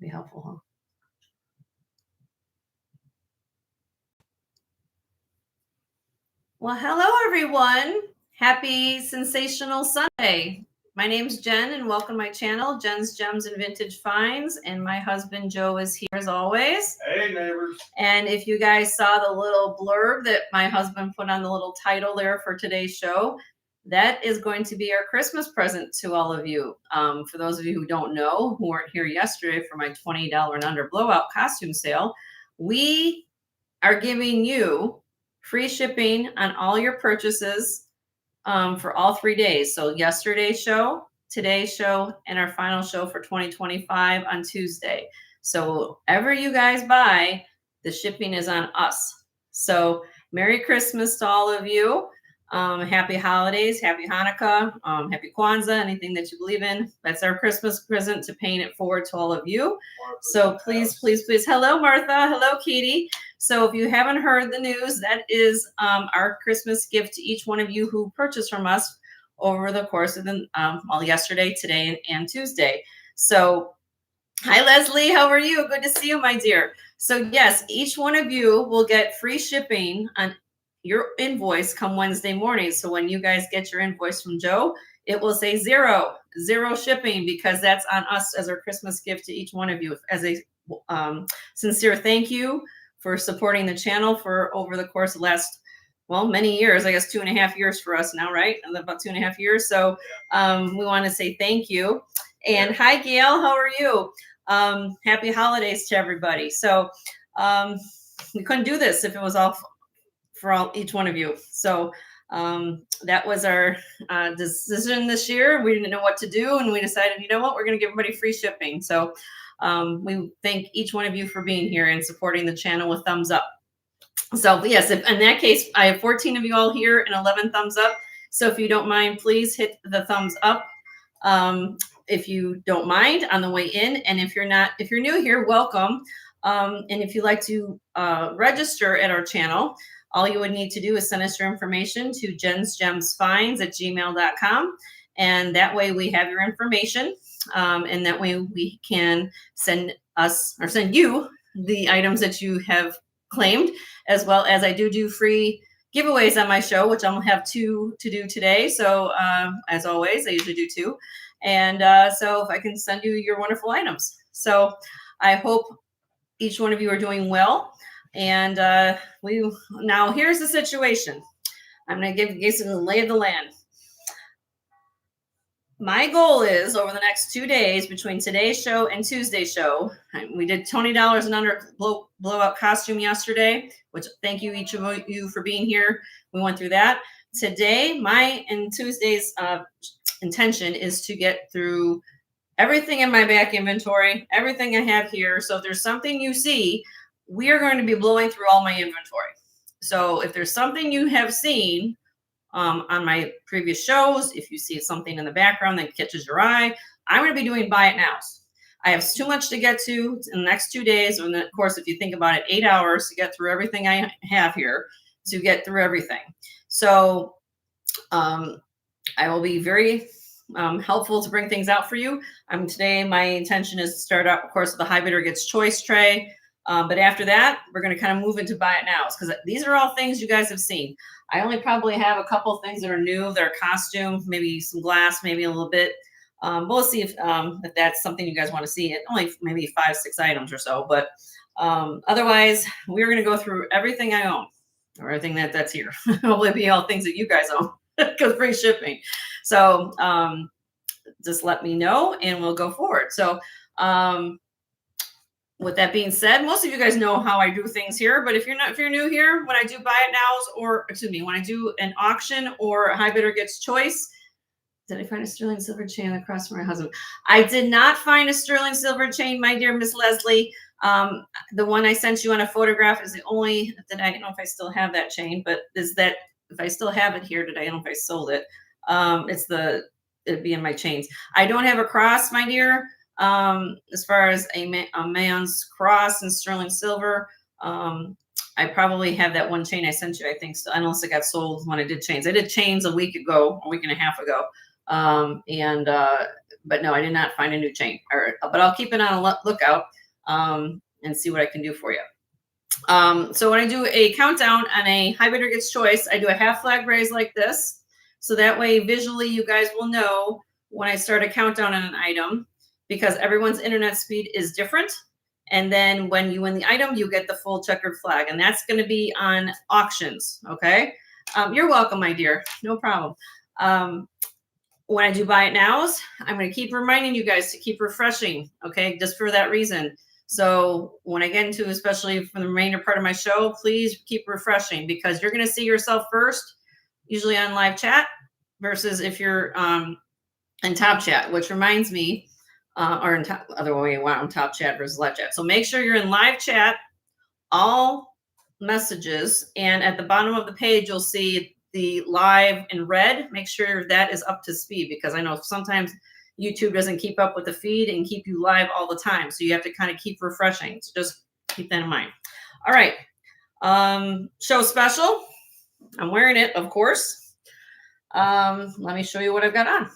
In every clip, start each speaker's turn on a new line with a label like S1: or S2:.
S1: Be helpful, huh? Well, hello everyone. Happy Sensational Sunday. My name's Jen and welcome to my channel, Jen's Gems and Vintage Finds. And my husband Joe is here as always.
S2: Hey neighbors.
S1: And if you guys saw the little blurb that my husband put on the little title there for today's show, that is going to be our Christmas present to all of you. For those of you who don't know, who weren't here yesterday for my $20 and under blowout costume sale, we are giving you free shipping on all your purchases for all 3 days. So yesterday's show, today's show, and our final show for 2025 on Tuesday. So whatever you guys buy, the shipping is on us. So Merry Christmas to all of you. Happy holidays, happy Hanukkah, happy Kwanzaa, anything that you believe in. That's our Christmas present to paying it forward to all of you. So please, please, please. Hello, Martha. Hello, Katie. So if you haven't heard the news, that is our Christmas gift to each one of you who purchased from us over the course of the, yesterday, today, and Tuesday. So hi, Leslie. How are you? Good to see you, my dear. So yes, each one of you will get free shipping on your invoice come Wednesday morning. So when you guys get your invoice from Joe, it will say zero shipping, because that's on us as our Christmas gift to each one of you as a sincere thank you for supporting the channel for over the course of the last, well, many years, I guess 2.5 years for us now, right? About 2.5 years. So we want to say thank you. And hi, Gail, how are you? Happy holidays to everybody. So we couldn't do this if it was all for each one of you. So that was our decision this year. We didn't know what to do, and we decided, you know what, we're going to give everybody free shipping. So we thank each one of you for being here and supporting the channel with thumbs up. So yes, in that case, I have 14 of you all here and 11 thumbs up. So if you don't mind, please hit the thumbs up if you don't mind on the way in. And if you're new here, welcome. And if you'd like to register at our channel, all you would need to do is send us your information to jensgemsfinds@gmail.com. And that way we have your information. And that way we can send you the items that you have claimed, as well as I do free giveaways on my show, which I'm gonna have 2 to do today. So as always, I usually do 2. And so if I can send you your wonderful items. So I hope each one of you are doing well. And now here's the situation. I'm going to give you the lay of the land. My goal is over the next 2 days between today's show and Tuesday's show. We did $20 and under blowout costume yesterday, which thank you each of you for being here. We went through that. Today, my and Tuesday's intention is to get through everything in my back inventory, everything I have here. So if there's something you see, we are going to be blowing through all my inventory. So if there's something you have seen on my previous shows, if you see something in the background that catches your eye, I'm going to be doing buy it nows. I have too much to get to in the next 2 days. And of course, if you think about it, 8 hours to get through everything I have here, to get through everything. So I will be very helpful to bring things out for you. Today, my intention is to start out, of course, with the High Bidder Gets Choice tray. But after that, we're going to kind of move into buy it nows, because these are all things you guys have seen. I only probably have a couple of things that are new. They're costume, maybe some glass, maybe a little bit. We'll see if that's something you guys want to see. It only maybe 5, 6 items or so. But otherwise, we're going to go through everything I own, or everything that's here. Hopefully, be all things that you guys own, because free shipping. So just let me know, and we'll go forward. So with that being said, most of you guys know how I do things here, but if you're new here, when I do buy it nows, or excuse me, when I do an auction or a High Bidder Gets Choice, did I find a sterling silver chain across from my husband? I did not find a sterling silver chain, my dear Miss Leslie. The one I sent you on a photograph is the only that I don't know if I still have that chain, but is that if I still have it here today, I don't know if I sold it. It'd be in my chains. I don't have a cross, my dear. As far as a man's cross and sterling silver, I probably have that one chain I sent you, I think, so, unless it got sold when I did chains. I did chains a week and a half ago. But no, I did not find a new chain. But I'll keep it on a lookout and see what I can do for you. So when I do a countdown on a high bidder gets choice, I do a half flag raise like this. So that way visually you guys will know when I start a countdown on an item, because everyone's internet speed is different. And then when you win the item, you get the full checkered flag, and that's going to be on auctions. Okay. You're welcome, my dear. No problem. When I do buy it nows, I'm going to keep reminding you guys to keep refreshing. Okay. Just for that reason. So when I get into, especially for the remainder part of my show, please keep refreshing, because you're going to see yourself first, usually on live chat, versus if you're in top chat, which reminds me, or in other way around, top chat versus live chat. So make sure you're in live chat, all messages, and at the bottom of the page, you'll see the live in red. Make sure that is up to speed, because I know sometimes YouTube doesn't keep up with the feed and keep you live all the time. So you have to kind of keep refreshing. So just keep that in mind. All right. Show special. I'm wearing it, of course. Let me show you what I've got on.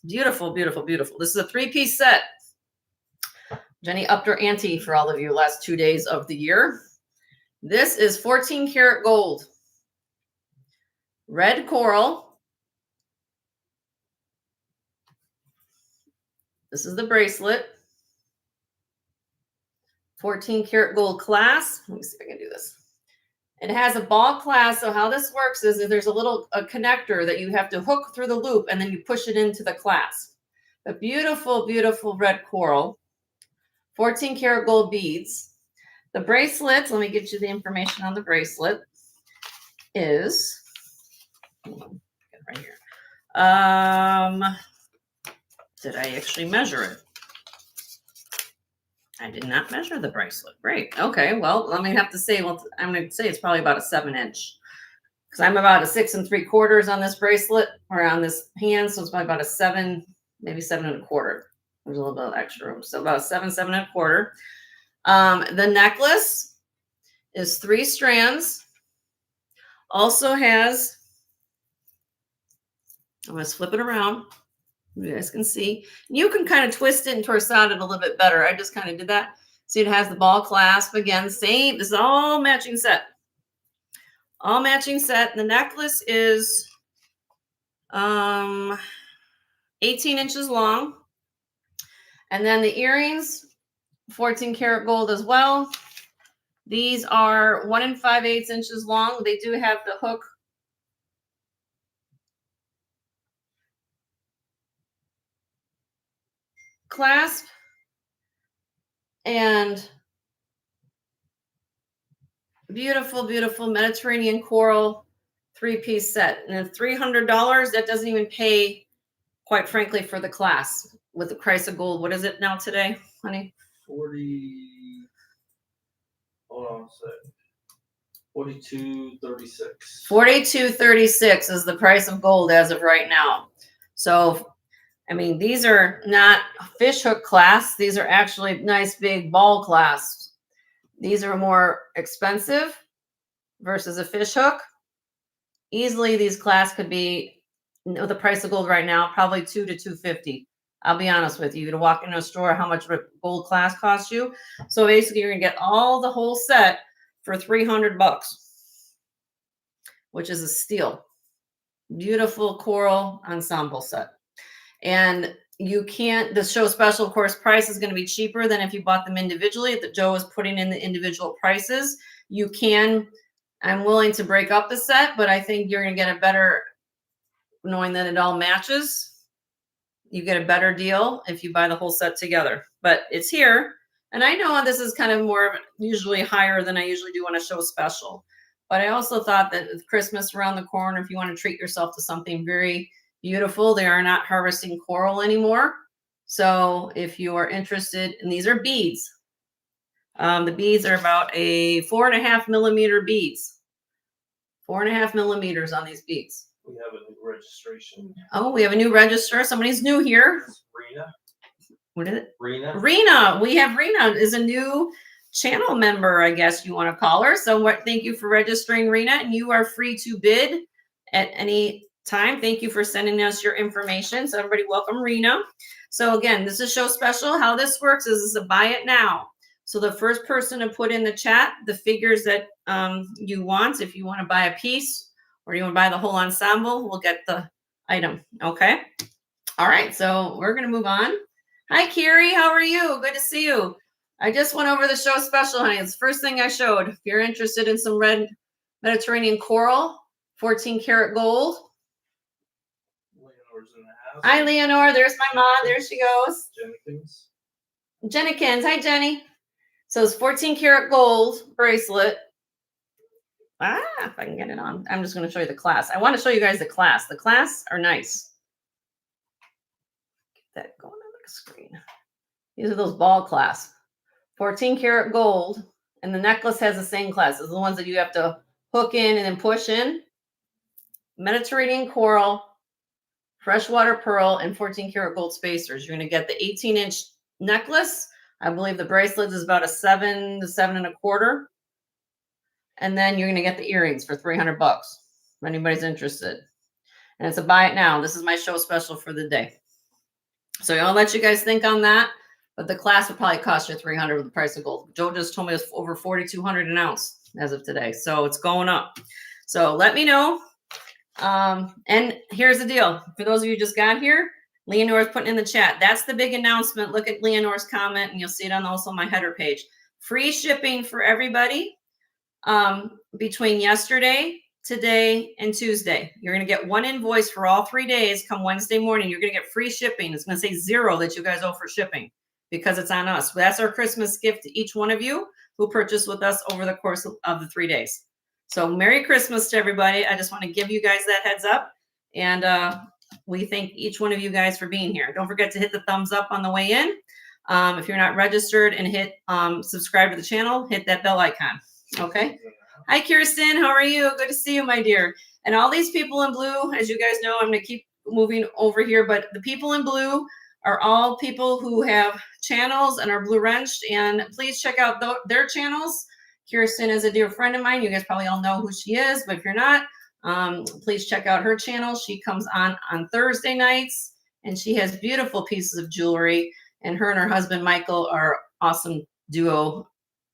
S1: Beautiful, beautiful, beautiful. This is a 3-piece set. Jenny upped her ante for all of you last 2 days of the year. This is 14 karat gold. Red coral. This is the bracelet. 14 karat gold clasp. Let me see if I can do this. It has a ball clasp. So how this works is there's a connector that you have to hook through the loop, and then you push it into the clasp. A beautiful, beautiful red coral. 14 karat gold beads. The bracelet, let me get you the information on the bracelet, is, hold on, get it right here. Did I actually measure it? I did not measure the bracelet. Great. Okay. Well, let me have to say, I'm going to say it's probably about a 7-inch, because I'm about a 6 3/4 on this bracelet, or on this hand. So it's probably about a 7, maybe 7 1/4. There's a little bit of extra room. So about a 7 1/4. The necklace is 3 strands. Also has, I'm going to flip it around. You guys can see. You can kind of twist it and torsade it a little bit better. I just kind of did that. See, it has the ball clasp again. Same. This is all matching set. All matching set. The necklace is 18 inches long. And then the earrings, 14 karat gold as well. These are 1 5/8 inches long. They do have the hook clasp, and beautiful, beautiful Mediterranean coral 3-piece set. And at $300, that doesn't even pay, quite frankly, for the clasp with the price of gold. What is it now today, honey?
S2: 40. Hold on a second. 42.36.
S1: 42.36 is the price of gold as of right now. So, I mean, these are not fish hook clasps. These are actually nice big ball clasps. These are more expensive versus a fish hook. Easily, these clasps could be, the price of gold right now, probably $200 to $250. I'll be honest with you. To walk into a store, how much would a gold clasp cost you? So basically, you're gonna get all the whole set for $300, which is a steal. Beautiful coral ensemble set. And you can't, the show special, of course, price is going to be cheaper than if you bought them individually. That Joe is putting in the individual prices. You can, I'm willing to break up the set, but I think you're going to get a better, knowing that it all matches. You get a better deal if you buy the whole set together. But it's here. And I know this is kind of more usually higher than I usually do on a show special. But I also thought that with Christmas around the corner, if you want to treat yourself to something very beautiful, they are not harvesting coral anymore. So if you are interested, and these are beads. The beads are about a 4.5 millimeter beads. 4.5 millimeters on these beads.
S2: We have a new registration.
S1: Oh, we have a new register. Somebody's new here.
S2: Rena.
S1: What is it?
S2: Rena.
S1: Rena. We have Rena is a new channel member, I guess you want to call her. So thank you for registering, Rena. And you are free to bid at any time. Thank you for sending us your information. So everybody welcome Rena. So again, this is show special. How this works is a buy it now. So the first person to put in the chat the figures that you want, if you want to buy a piece or you want to buy the whole ensemble, we'll get the item. Okay. All right. So we're going to move on. Hi, Carrie. How are you? Good to see you. I just went over the show special, honey. It's the first thing I showed. If you're interested in some red Mediterranean coral, 14 karat gold.
S2: Leonor's in the house.
S1: Hi, Leonore. There's my mom. There she goes.
S2: Jenkins.
S1: Jennykins. Hi, Jenny. So it's 14 karat gold bracelet. If I can get it on. I'm just going to show you the class. I want to show you guys the class. The class are nice. Get that going on the screen. These are those ball clasps. 14 karat gold. And the necklace has the same class. It's the ones that you have to hook in and then push in. Mediterranean coral, freshwater pearl, and 14 karat gold spacers. You're going to get the 18-inch necklace. I believe the bracelet is about a 7 to 7.25. And then you're going to get the earrings for $300 if anybody's interested. And it's a buy it now. This is my show special for the day. So I'll let you guys think on that. But the class would probably cost you $300 with the price of gold. Joe just told me it's over $4,200 an ounce as of today. So it's going up. So let me know. And here's the deal. For those of you who just got here, Leonore's putting in the chat. That's the big announcement. Look at Leonore's comment, and you'll see it on also my header page. Free shipping for everybody between yesterday, today, and Tuesday. You're going to get one invoice for all 3 days. Come Wednesday morning, you're going to get free shipping. It's going to say $0 that you guys owe for shipping because it's on us. That's our Christmas gift to each one of you who purchased with us over the course of the 3 days. So Merry Christmas to everybody. I just want to give you guys that heads up. And we thank each one of you guys for being here. Don't forget to hit the thumbs up on the way in. If you're not registered, and hit subscribe to the channel, hit that bell icon. Okay. Hi, Kirsten. How are you? Good to see you, my dear. And all these people in blue, as you guys know, I'm going to keep moving over here, but the people in blue are all people who have channels and are blue wrenched. And please check out their channels. Kirsten is a dear friend of mine. You guys probably all know who she is, but if you're not, please check out her channel. She comes on Thursday nights, and she has beautiful pieces of jewelry. And her and her husband, Michael, are awesome duo.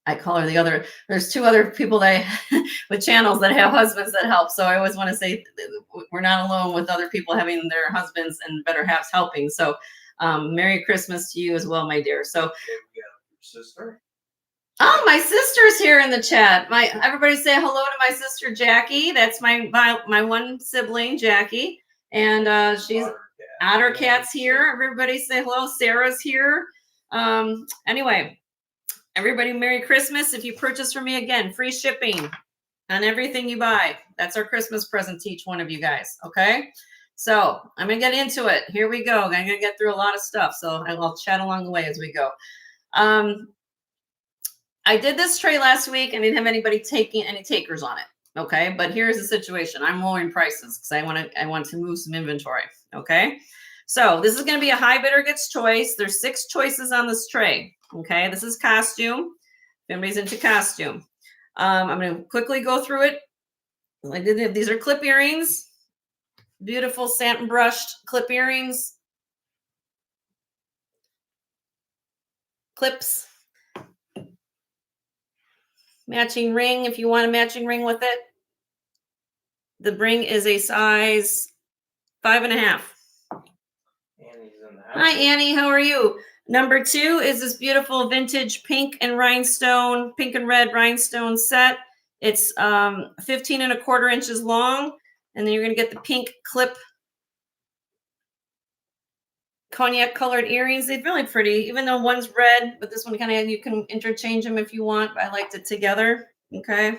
S1: I call her there's two other people that with channels that have husbands that help. So I always want to say we're not alone with other people having their husbands and better halves helping. So Merry Christmas to you as well, my dear. So
S2: sister.
S1: Oh, my sister's here in the chat. Everybody say hello to my sister Jackie. That's my one sibling, Jackie, and she's Otter Cat's here. Everybody say hello. Sarah's here. Anyway, everybody, Merry Christmas. If you purchase from me, again, free shipping on everything you buy. That's our Christmas present to each one of you guys. Okay. So I'm gonna get into it. Here we go. I'm gonna get through a lot of stuff, so I'll chat along the way as we go. I did this tray last week and didn't have anybody taking any takers on it. Okay, but here's the situation. I'm lowering prices because I want to move some inventory. Okay, so this is going to be a high bidder gets choice. There's 6 choices on this tray. Okay, this is costume. If anybody's into costume, I'm going to quickly go through it. These are clip earrings, beautiful satin brushed clip earrings, clips. Matching ring, if you want a matching ring with it. The ring is a size 5.5.
S2: Annie's in the house.
S1: Hi, Annie. How are you? Number 2 is this beautiful vintage pink and red rhinestone set. It's 15.25 inches long. And then you're going to get the pink clip cognac colored earrings. They're really pretty, even though one's red, but this one you can interchange them if you want. But I liked it together. Okay.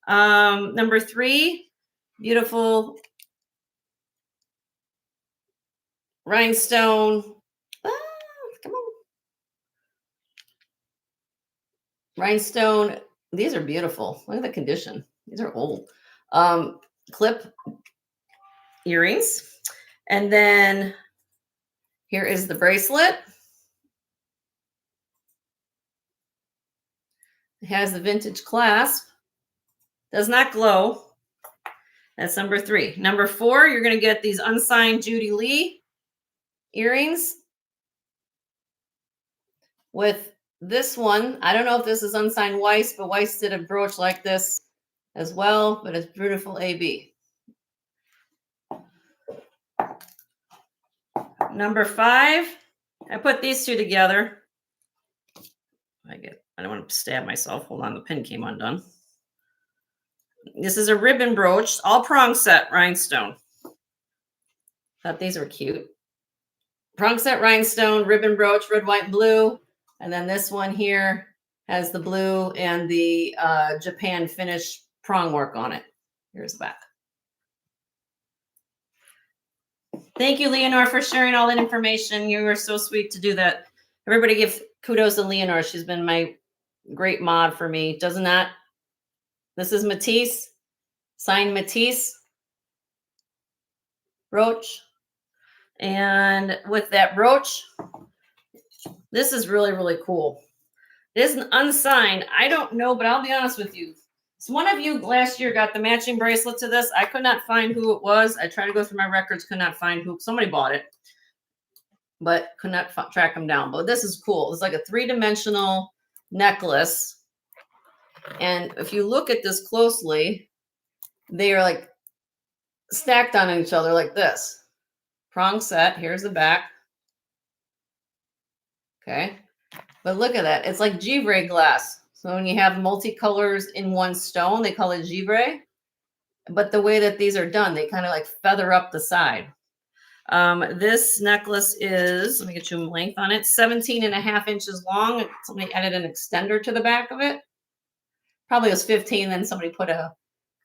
S1: Number 3, beautiful rhinestone. Come on. Rhinestone. These are beautiful. Look at the condition. These are old. Clip earrings. And then here is the bracelet. It has the vintage clasp. Does not glow. That's number 3. Number 4, you're going to get these unsigned Judy Lee earrings. with this one. I don't know if this is unsigned Weiss, but Weiss did a brooch like this as well, but it's beautiful AB. Number 5, I put these two together. I don't want to stab myself. Hold on, the pin came undone. This is a ribbon brooch, all prong set rhinestone. Thought these were cute. Prong set rhinestone, ribbon brooch, red, white, blue. And then this one here has the blue and the Japan finish prong work on it. Here's the back. Thank you, Leonore, for sharing all that information. You were so sweet to do that. Everybody give kudos to Leonore. She's been my great mod for me. Doesn't that? This is Matisse, signed Matisse brooch. And with that brooch, this is really, really cool. It isn't unsigned. I don't know, but I'll be honest with you. So one of you last year got the matching bracelet to this. I could not find who it was. I tried to go through my records, could not find who. Somebody bought it, but could not track them down. But this is cool. It's like a 3-dimensional necklace. And if you look at this closely, they are like stacked on each other like this. Prong set. Here's the back. Okay. But look at that. It's like givre glass. So when you have multicolors in one stone, they call it givre. But the way that these are done, they kind of like feather up the side. This necklace is, let me get you a length on it, 17.5 inches long. Somebody added an extender to the back of it. Probably was 15, then somebody put a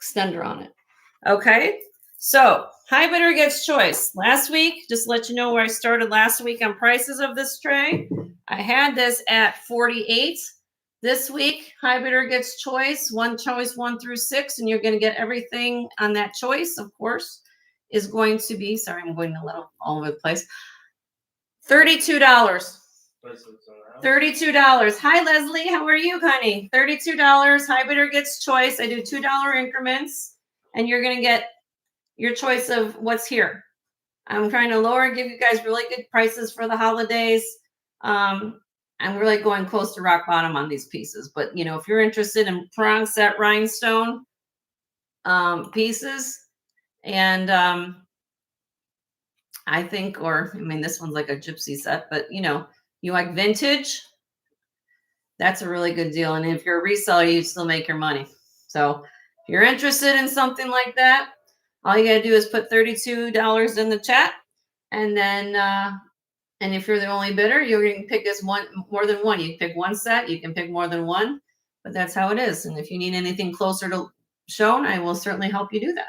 S1: extender on it. Okay, so high bidder gets choice. Last week, just to let you know where I started last week on prices of this tray. I had this at 48. This week, high bidder gets choice 1 through 6, and you're going to get everything on that choice, of course, is going to be, sorry, I'm going a little all over the place, $32. $32. Hi, Leslie. How are you, honey? $32. High bidder gets choice. I do $2 increments, and you're going to get your choice of what's here. I'm trying to lower, give you guys really good prices for the holidays. I'm really going close to rock bottom on these pieces. But, you know, if you're interested in prong set rhinestone pieces, and I think, or I mean, this one's like a gypsy set, but, you know, you like vintage, that's a really good deal. And if you're a reseller, you still make your money. So if you're interested in something like that, all you got to do is put $32 in the chat. And then, and if you're the only bidder, you can pick as more than one. You can pick one set, you can pick more than one, but that's how it is. And if you need anything closer to shown, I will certainly help you do that.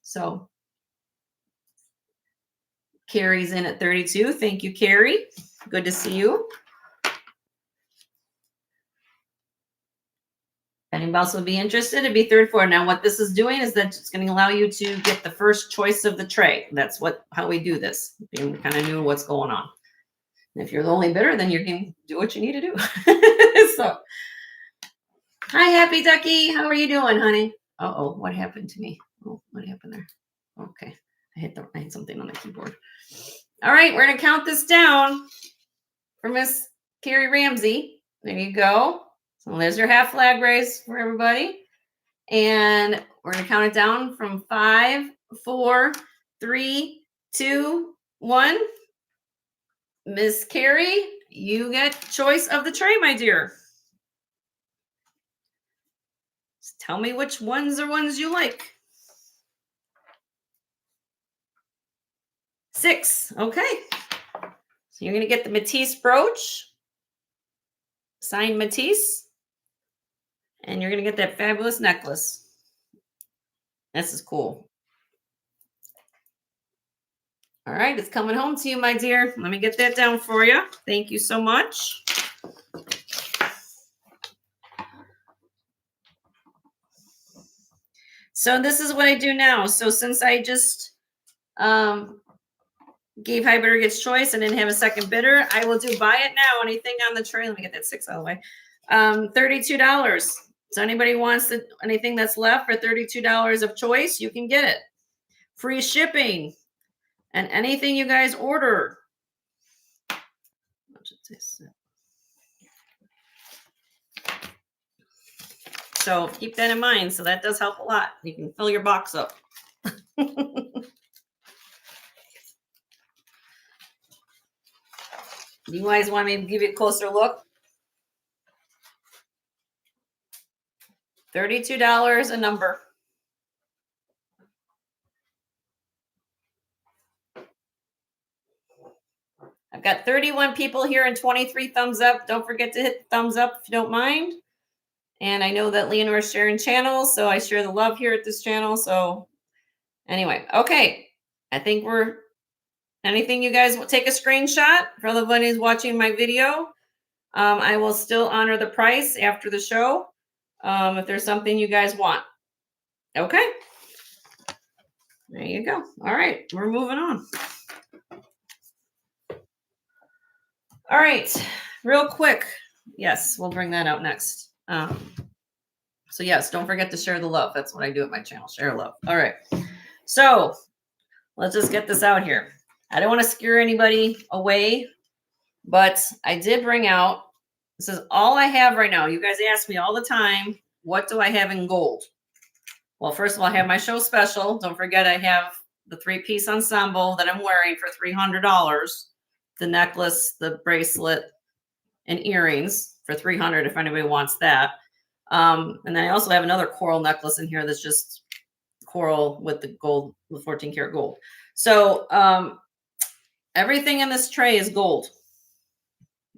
S1: So Carrie's in at 32. Thank you, Carrie. Good to see you. Anybody else would be interested, it'd be 34. Now, what this is doing is that it's going to allow you to get the first choice of the tray. That's how we do this. You kind of knew what's going on. And if you're the only bidder, then you can do what you need to do. So, hi, Happy Ducky. How are you doing, honey? Uh-oh, what happened to me? Oh, what happened there? Okay, I hit something on the keyboard. All right, we're going to count this down for Miss Carrie Ramsey. There you go. So there's your half flag raise for everybody. And we're going to count it down from 5, 4, 3, 2, 1. Miss Carrie, you get choice of the tray, my dear. Just tell me which ones are ones you like. 6. Okay. So you're going to get the Matisse brooch. Signed Matisse. And you're going to get that fabulous necklace. This is cool. All right, it's coming home to you, my dear. Let me get that down for you. Thank you so much. So this is what I do now. So since I just gave high bidder gets choice and didn't have a second bidder, I will do buy it now. Anything on the tray. Let me get that 6 out of the way. $32. So anybody wants anything that's left for $32 of choice, you can get it. Free shipping. And anything you guys order. So keep that in mind. So that does help a lot. You can fill your box up. You guys want me to give you a closer look? $32 a number. I've got 31 people here and 23 thumbs up. Don't forget to hit the thumbs up if you don't mind. And I know that Leonore's sharing channels, so I share the love here at this channel. So anyway, okay. I think we're, anything you guys will take a screenshot for everybody who's watching my video. I will still honor the price after the show if there's something you guys want. Okay. There you go. All right, we're moving on. All right, real quick. Yes, we'll bring that out next. So yes, don't forget to share the love. That's what I do at my channel, share love. All right, so let's just get this out here. I don't want to scare anybody away, but I did bring out, this is all I have right now. You guys ask me all the time, what do I have in gold? Well, first of all, I have my show special. Don't forget I have the 3-piece ensemble that I'm wearing for $300. The necklace, the bracelet, and earrings for $300 if anybody wants that. And then I also have another coral necklace in here that's just coral with the gold, with 14 karat gold. So everything in this tray is gold.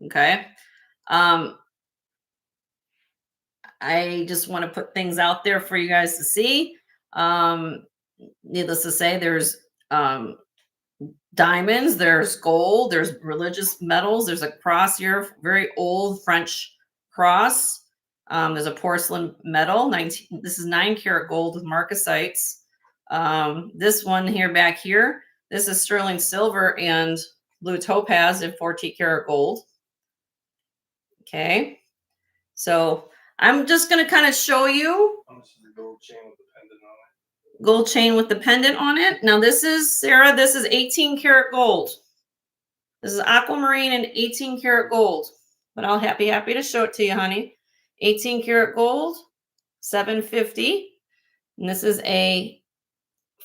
S1: Okay. I just want to put things out there for you guys to see. Needless to say, there's diamonds, there's gold, there's religious metals, there's a cross here, very old French cross. There's a porcelain medal, this is 9 karat gold with marcasites. This one here back here, this is sterling silver and blue topaz in 14 karat gold. Okay, so I'm just going to kind of show you.
S2: How much is the gold chain with the pendant on it?
S1: Gold chain with the pendant on it. Now this is, Sarah, this is 18 karat gold. This is aquamarine and 18 karat gold. But I'll be happy to show it to you, honey. 18 karat gold, $750. And this is a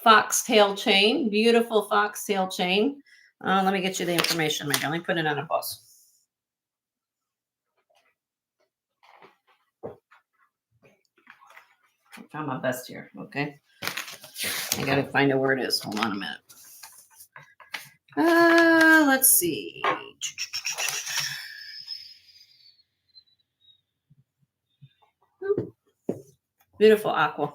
S1: foxtail chain, beautiful foxtail chain. Let me get you the information, my darling. Let me put it on a bus. I'll try my best here, okay? I gotta find out where it is. Hold on a minute. Let's see. Beautiful aqua.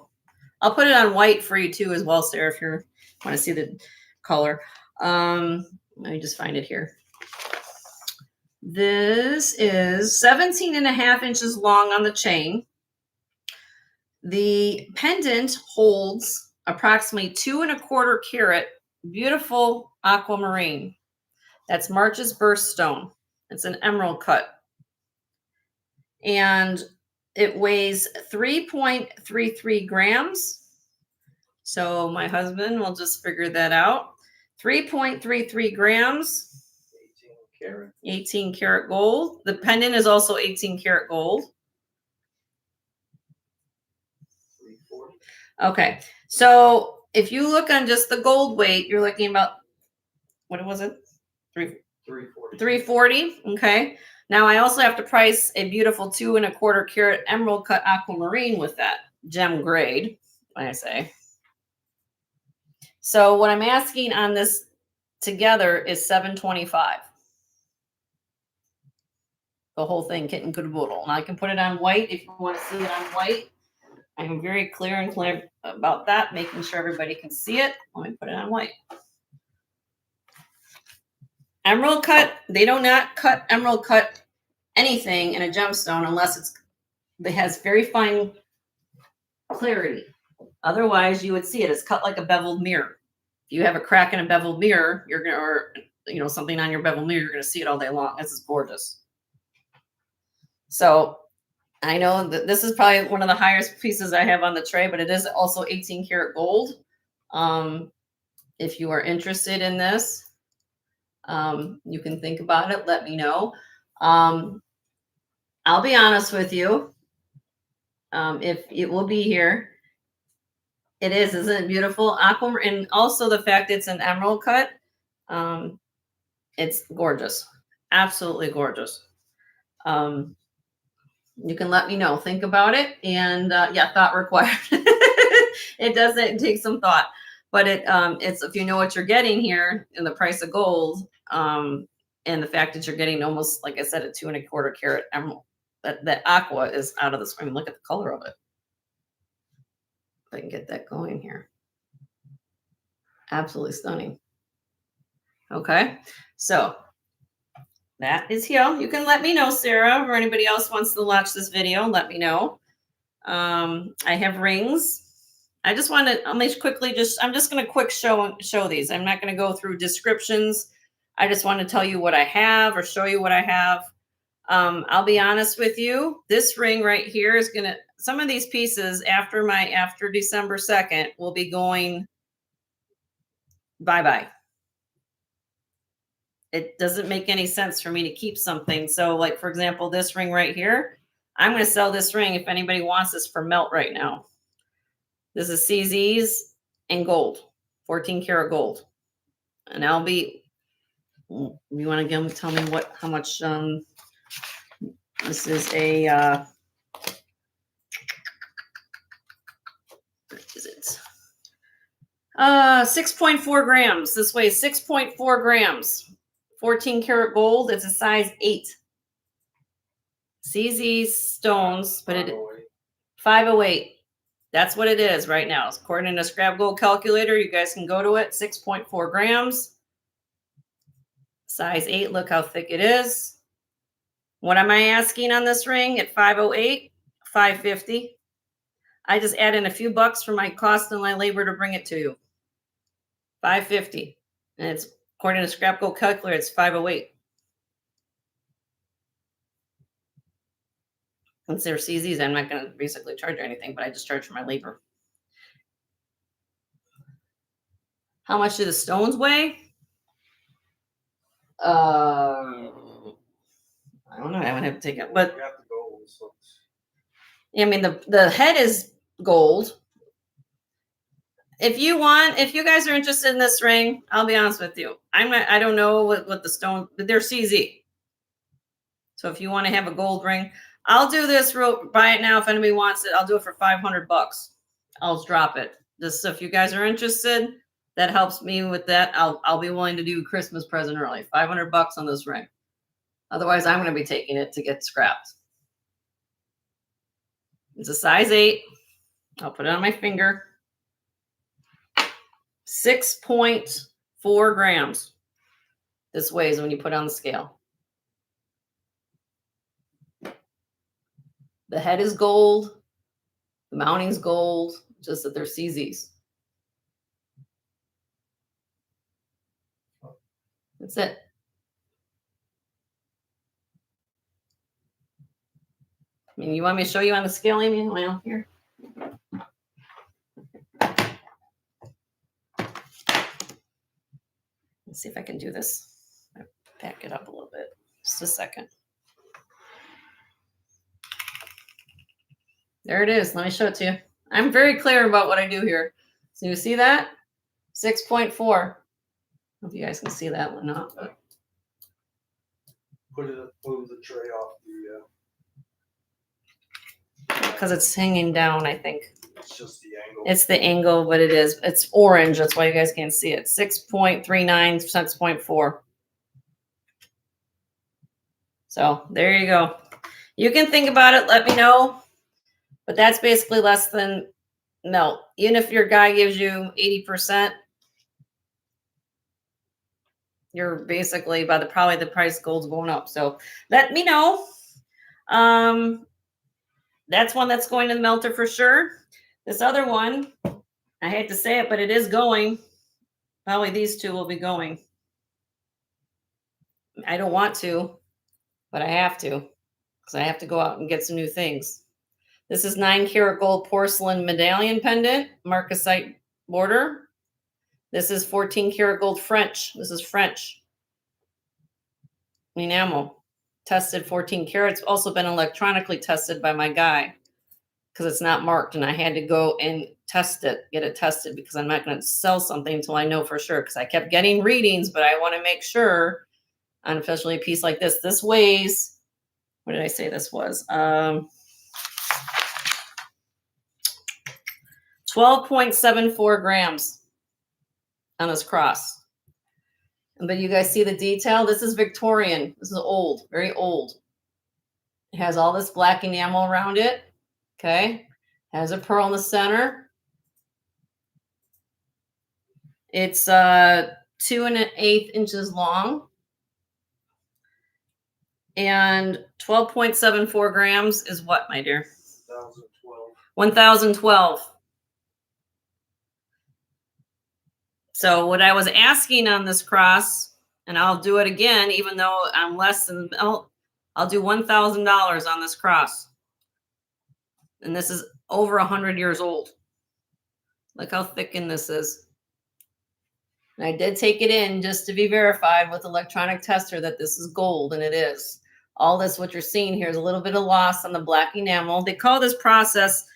S1: I'll put it on white for you too as well, Sarah, if you want to see the color. Let me just find it here. This is 17.5 inches long on the chain. The pendant holds approximately 2¼ carat beautiful aquamarine. That's March's birthstone. It's an emerald cut. And it weighs 3.33 grams. So my husband will just figure that out. 3.33 grams.
S2: 18 karat.
S1: 18 karat gold. The pendant is also 18 karat gold.
S2: 340.
S1: Okay. So if you look on just the gold weight, you're looking about, what was it?
S2: 340.
S1: 340. Okay. Now I also have to price a beautiful 2¼ carat emerald cut aquamarine with that gem grade, when I say. So what I'm asking on this together is $725. The whole thing, kit and caboodle. And I can put it on white if you want to see it on white. I'm very clear and clear about that, making sure everybody can see it. Let me put it on white. Emerald cut, they do not cut emerald cut anything in a gemstone unless it has very fine clarity. Otherwise, you would see it. It's cut like a beveled mirror. If you have a crack in a beveled mirror, you're gonna, or something on your beveled mirror, you're gonna see it all day long. This is gorgeous. So I know that this is probably one of the highest pieces I have on the tray, but it is also 18 karat gold. If you are interested in this, you can think about it. Let me know. I'll be honest with you. If it will be here. It is, isn't it beautiful? Aquamarine, and also the fact it's an emerald cut. Um, it's gorgeous, absolutely gorgeous. Um, you can let me know. Think about it, and yeah, thought required. It doesn't take some thought, but it's if you know what you're getting here in the price of gold, and the fact that you're getting almost like I said, a 2.25 carat emerald. That aqua is out of this. I mean, look at the color of it. If I can get that going here, absolutely stunning. Okay, so that is here. You can let me know, Sarah, or anybody else wants to watch this video. Let me know. I have rings. I just want to. I'll quickly I'm just going to quick show these. I'm not going to go through descriptions. I just want to tell you what I have or show you what I have. I'll be honest with you. This ring right here is going to. Some of these pieces after December 2nd will be going bye bye. It doesn't make any sense for me to keep something. So like, for example, this ring right here, I'm going to sell this ring if anybody wants this for melt right now. This is CZ's in gold, 14 karat gold. And I'll be, you want to tell me how much, this is a, what is it? 6.4 grams. This weighs 6.4 grams. 14 karat gold. It's a size 8. CZ stones, but it 508. That's what it is right now. According to Scrap Gold Calculator, you guys can go to it. 6.4 grams. Size 8. Look how thick it is. What am I asking on this ring at 508? 550. I just add in a few bucks for my cost and my labor to bring it to you. 550. And it's according to Scrap Gold Calculator, it's 508. Since they're CZs, I'm not going to basically charge you anything, but I just charge for my labor. How much do the stones weigh? I don't know. I would have to take it, but I mean the head is gold. If you guys are interested in this ring, I'll be honest with you. I don't know what the stone, but they're CZ. So if you want to have a gold ring, I'll do this. Buy it now if anybody wants it. I'll do it for 500 bucks. I'll drop it. Just so if you guys are interested, that helps me with that. I'll be willing to do Christmas present early. 500 bucks on this ring. Otherwise, I'm going to be taking it to get scrapped. It's a size 8. I'll put it on my finger. 6.4 grams. This weighs when you put it on the scale. The head is gold. The mounting's gold. Just that they're CZs. That's it. I mean, you want me to show you on the scale, Amy? Well, here. Let's see if I can do this. Back it up a little bit. Just a second. There it is. Let me show it to you. I'm very clear about what I do here. So you see that? 6.4. Hope you guys can see that one not.
S2: Move the tray off the.
S1: Because it's hanging down, I think.
S2: It's just the angle.
S1: It's the angle, but it is. It's orange. That's why you guys can't see it. 6.39, 6.4. So there you go. You can think about it. Let me know. But that's basically less than melt. Even if your guy gives you 80%, you're basically probably the price gold's going up. So let me know. That's one that's going to the melter for sure. This other one, I hate to say it, but it is going. Probably these two will be going. I don't want to, but I have to because I have to go out and get some new things. This is 9 karat gold porcelain medallion pendant, marcasite border. This is 14 karat gold French. This is French enamel, tested 14 karats. Also been electronically tested by my guy. because it's not marked, and I had to go and test it, get it tested, because I'm not going to sell something until I know for sure, because I kept getting readings, but I want to make sure on especially a piece like this. This weighs, what did I say this was? 12.74 grams on this cross. But you guys see the detail? This is Victorian. This is old, very old. It has all this black enamel around it. Okay. Has a pearl in the center. It's 2 1/8 inches long. And 12.74 grams is what, my dear?
S2: 1012.
S1: 1012. So what I was asking on this cross, and I'll do it again, even though I'm less than, I'll do $1,000 on this cross. And this is over 100 years old. Look how thickened this is. And I did take it in just to be verified with electronic tester that this is gold, and it is. All this, what you're seeing here, is a little bit of loss on the black enamel. They call this process,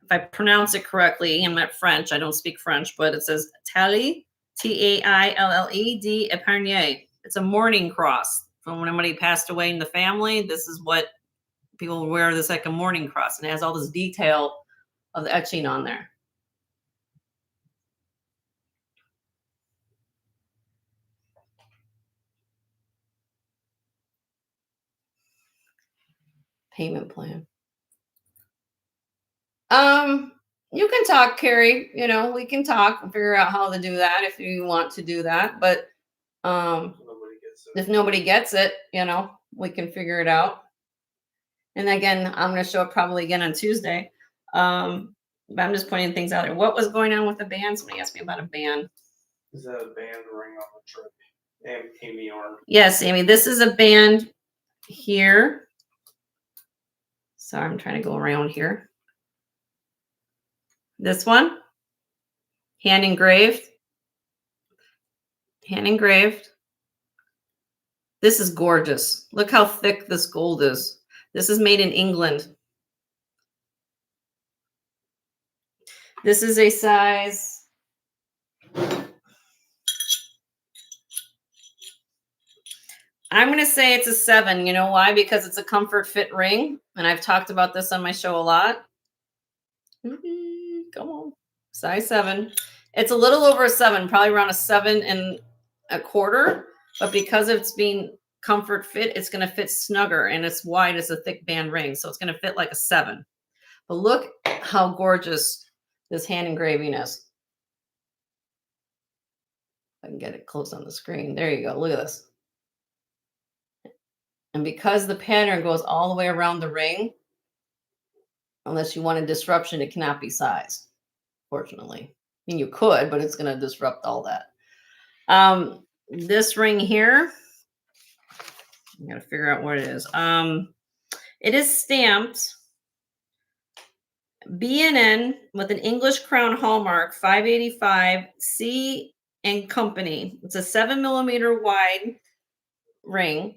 S1: if I pronounce it correctly, I'm not French, I don't speak French, but it says taille, Tailled épargne. It's a mourning cross. From when somebody passed away in the family, this is what people wear, this like a mourning cross, and it has all this detail of the etching on there. Payment plan. You can talk, Carrie. You know, we can talk and figure out how to do that if you want to do that. But
S2: Nobody gets it.
S1: if nobody gets it, you know, we can figure it out. And again, I'm going to show up probably again on Tuesday. But I'm just pointing things out there. What was going on with the band? Somebody asked me about a band.
S2: Is that a band ring on the trip? And Amy arm.
S1: Yes, Amy, this is a band here. Sorry, I'm trying to go around here. This one, hand engraved. Hand engraved. This is gorgeous. Look how thick this gold is. This is made in England. This is a size. I'm going to say it's a 7. You know why? Because it's a comfort fit ring. And I've talked about this on my show a lot. Come on. Size 7. It's a little over a 7, probably around a 7.25. But because it's being comfort fit, it's going to fit snugger, and it's wide as a thick band ring. So it's going to fit like a 7. But look how gorgeous this hand engraving is. I can get it close on the screen. There you go. Look at this. And because the pattern goes all the way around the ring, unless you want a disruption, it cannot be sized, fortunately. I mean, you could, but it's going to disrupt all that. This ring here, I got to figure out what it is. It is stamped B&N with an English crown hallmark, 585 C and Company. It's a 7mm wide ring.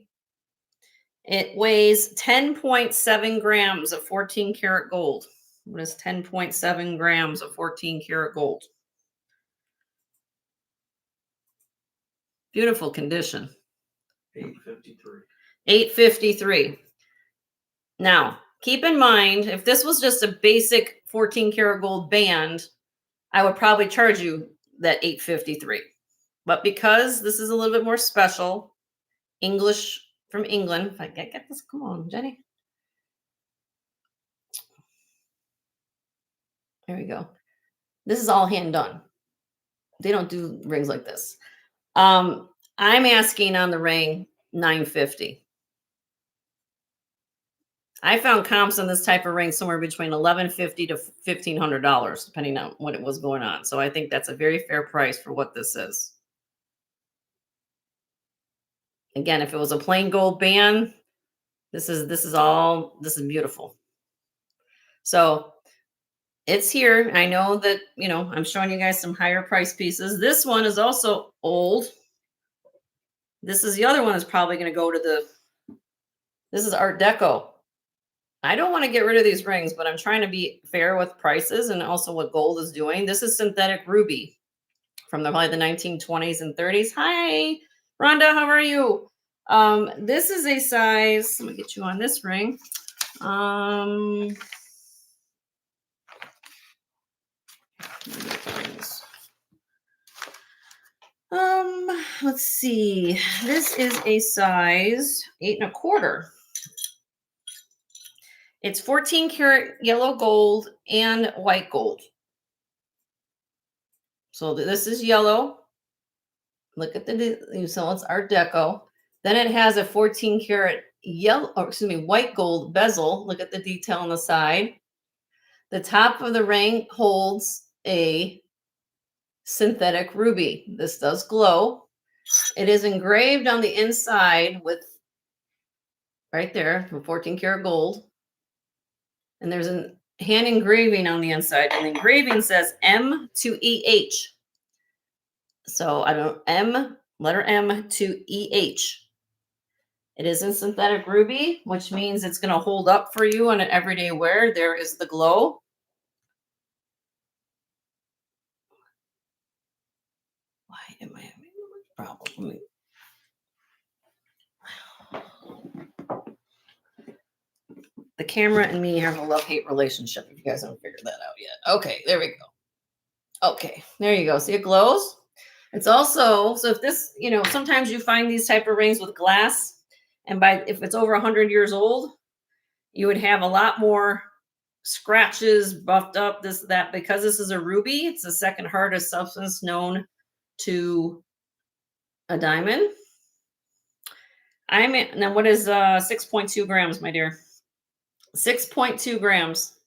S1: It weighs 10.7 grams of 14 karat gold. What is 10.7 grams of 14 karat gold? Beautiful condition.
S2: 853.
S1: 853. Now, keep in mind, if this was just a basic 14 karat gold band, I would probably charge you that 853. But because this is a little bit more special, English from England, if I get this, come on, Jenny. There we go. This is all hand done. They don't do rings like this. I'm asking on the ring $950. I found comps on this type of ring somewhere between $1,150 to $1,500, depending on what it was going on. So I think that's a very fair price for what this is. Again, if it was a plain gold band, this is beautiful. So it's here. I know that, you know, I'm showing you guys some higher price pieces. This one is also old. This is the other one is probably going to go to this is Art Deco. I don't want to get rid of these rings, but I'm trying to be fair with prices and also what gold is doing. This is synthetic ruby from probably the 1920s and 30s. Hi, Rhonda, how are you? This is a size. Let me get you on this ring. Let's see. This is a size 8.25. It's 14 karat yellow gold and white gold. So this is yellow. Look at so it's Art Deco. Then it has a 14 karat white gold bezel. Look at the detail on the side. The top of the ring holds a synthetic ruby. This does glow. It is engraved on the inside with right there from 14 karat gold. And there's a hand engraving on the inside. And the engraving says M to EH. So I don't letter M to EH. It is in synthetic ruby, which means it's going to hold up for you on an everyday wear. There is the glow. Why am I having a problem? The camera and me have a love-hate relationship, if you guys haven't figured that out yet. Okay, there we go. Okay, there you go. See, it glows. It's also, so if this, sometimes you find these type of rings with glass, and if it's over 100 years old, you would have a lot more scratches, buffed up, this, that, because this is a ruby. It's the second hardest substance known to a diamond. Now what is 6.2 grams, my dear? 6.2 grams.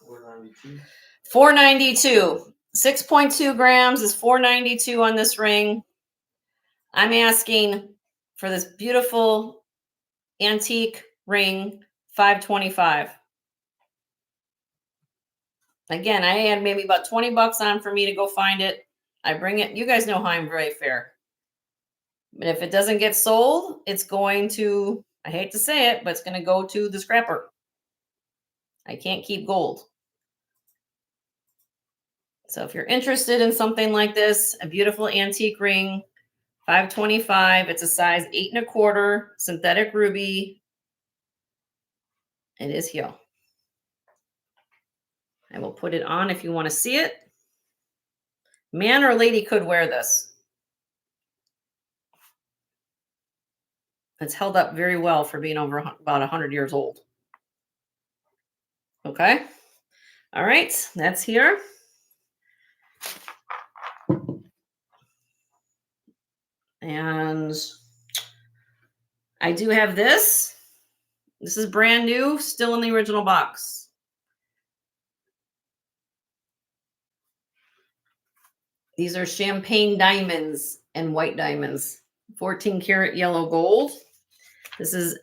S2: 492.
S1: 492. 6.2 grams is 492 on this ring. I'm asking for this beautiful antique ring, 525. Again, I had maybe about 20 bucks on for me to go find it. I bring it. You guys know how I'm very fair. But if it doesn't get sold, it's going to, I hate to say it, but it's going to go to the scrapper. I can't keep gold. So if you're interested in something like this, a beautiful antique ring, 525, it's a size 8.25, synthetic ruby. It is here. I will put it on if you want to see it. Man or lady could wear this. It's held up very well for being over about 100 years old. Okay. All right. That's here. And I do have this. This is brand new, still in the original box. These are champagne diamonds and white diamonds. 14 karat yellow gold. This is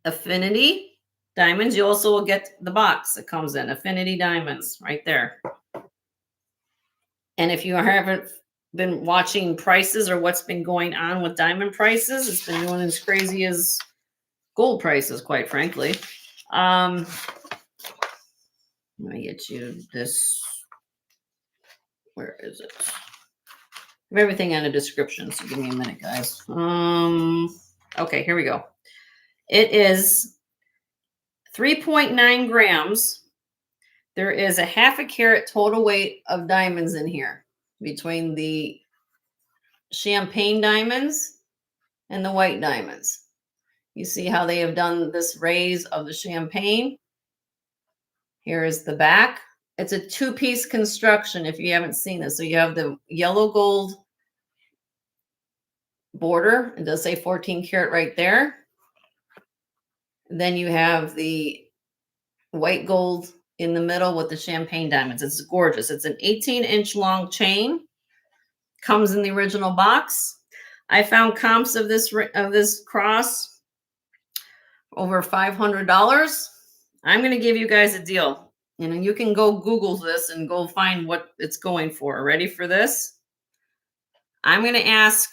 S1: Affinity diamonds. You also will get the box that comes in. Affinity diamonds right there. And if you haven't been watching prices or what's been going on with diamond prices, it's been going as crazy as gold prices, quite frankly. Let me get you this. Where is it? I have everything in the description, so give me a minute, guys. Okay, here we go. It is 3.9 grams. There is a 0.5 carat total weight of diamonds in here between the champagne diamonds and the white diamonds. You see how they have done this raise of the champagne. Here is the back. It's a two-piece construction if you haven't seen this. So you have the yellow gold border. It does say 14 karat right there. Then you have the white gold in the middle with the champagne diamonds. It's gorgeous. It's an 18-inch long chain. Comes in the original box. I found comps of this cross over $500. I'm going to give you guys a deal. You can go Google this and go find what it's going for. Ready for this? I'm going to ask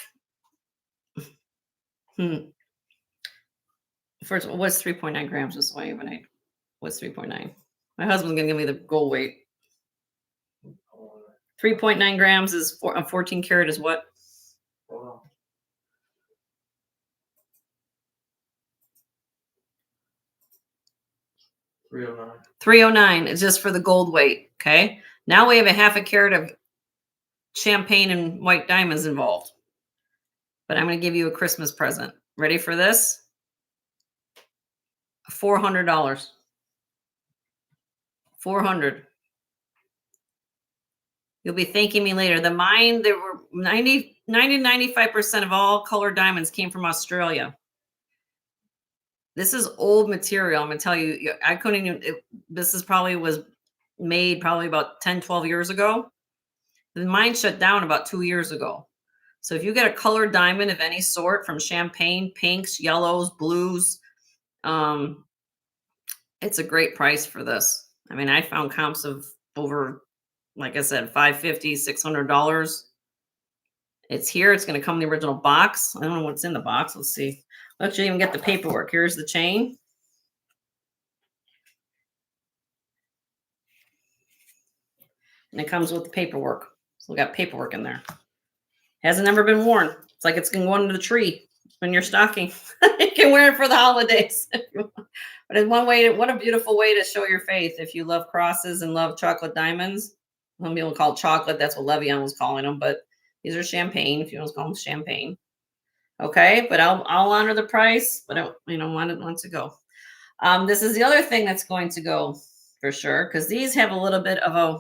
S1: First, what's 3.9 grams? Just so I even know. What's 3.9? My husband's gonna give me the gold weight. 3.9 grams is 14 karat is what?
S2: Hold on. 309.
S1: 309 is just for the gold weight. Okay. Now we have a half a carat of champagne and white diamonds involved. But I'm going to give you a Christmas present. Ready for this? $400. 400. You'll be thanking me later. The mine, there were 95% of all colored diamonds came from Australia. This is old material. I'm going to tell you, I couldn't even, this is probably was made probably about 10, 12 years ago. The mine shut down about 2 years ago. So if you get a colored diamond of any sort from champagne, pinks, yellows, blues, it's a great price for this. I mean, I found comps of over, like I said, $550, $600. It's here. It's going to come in the original box. I don't know what's in the box. Let's see. Let's even get the paperwork. Here's the chain. And it comes with the paperwork. So we got paperwork in there. Hasn't ever been worn. It's like it's going to go under the tree when you're stocking. You can wear it for the holidays. But it's one way. What a beautiful way to show your faith. If you love crosses and love chocolate diamonds, some people call it chocolate. That's what Le'Veon was calling them. But these are champagne. If you want to call them champagne. Okay, but I'll honor the price. But I want to go. This is the other thing that's going to go for sure, because these have a little bit of a,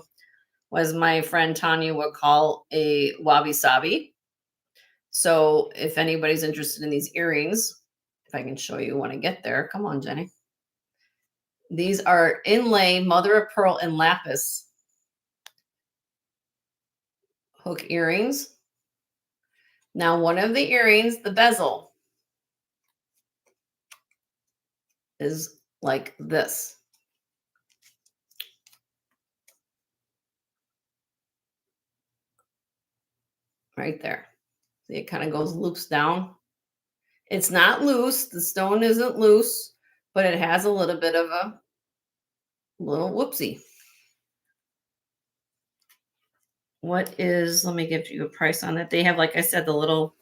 S1: was my friend Tanya would call a wabi sabi. So if anybody's interested in these earrings, if I can show you when I get there, come on, Jenny. These are inlay mother of pearl and lapis hook earrings. Now, one of the earrings, the bezel, is like this. Right there. See, it kind of goes loops down. It's not loose. The stone isn't loose, but it has a little bit of a little whoopsie. What is, let me give you a price on that. They have, like I said, the little,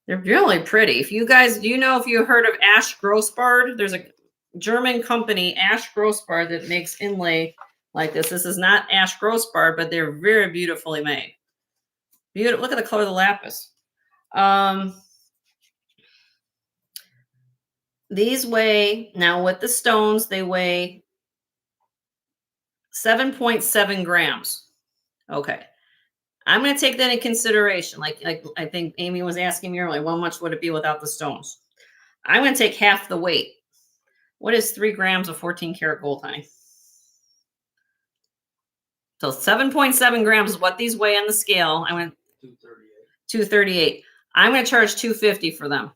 S1: they're really pretty. If you guys, do you know if you heard of Ash Grossbard? There's a German company, Ash Grossbard, that makes inlay like this. This is not Ash Grossbard, but they're very beautifully made. Beautiful. Look at the color of the lapis. These weigh, now with the stones, they weigh 7.7 grams. Okay. I'm going to take that in consideration. Like I think Amy was asking me earlier, how much would it be without the stones? I'm going to take half the weight. What is 3 grams of 14 karat gold, honey? So 7.7 grams is what these weigh on the scale. I went 238. I'm going to charge $250 for them.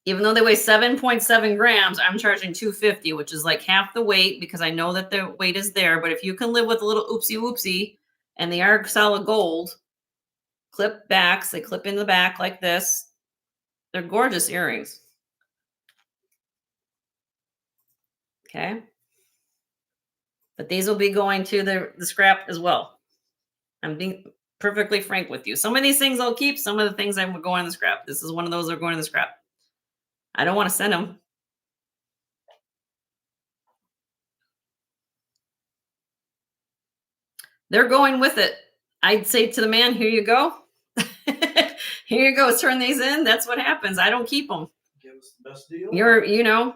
S1: Even though they weigh 7.7 grams, I'm charging $250, which is like half the weight, because I know that the weight is there. But if you can live with a little oopsie whoopsie, and they are solid gold, clip backs, they clip in the back like this. They're gorgeous earrings. Okay. But these will be going to the scrap as well. I'm being perfectly frank with you. Some of these things I'll keep. Some of the things I'm going to the scrap. This is one of those that are going to the scrap. I don't want to send them. They're going with it. I'd say to the man, here you go. Here you go. Turn these in. That's what happens. I don't keep them.
S2: Give us the best deal.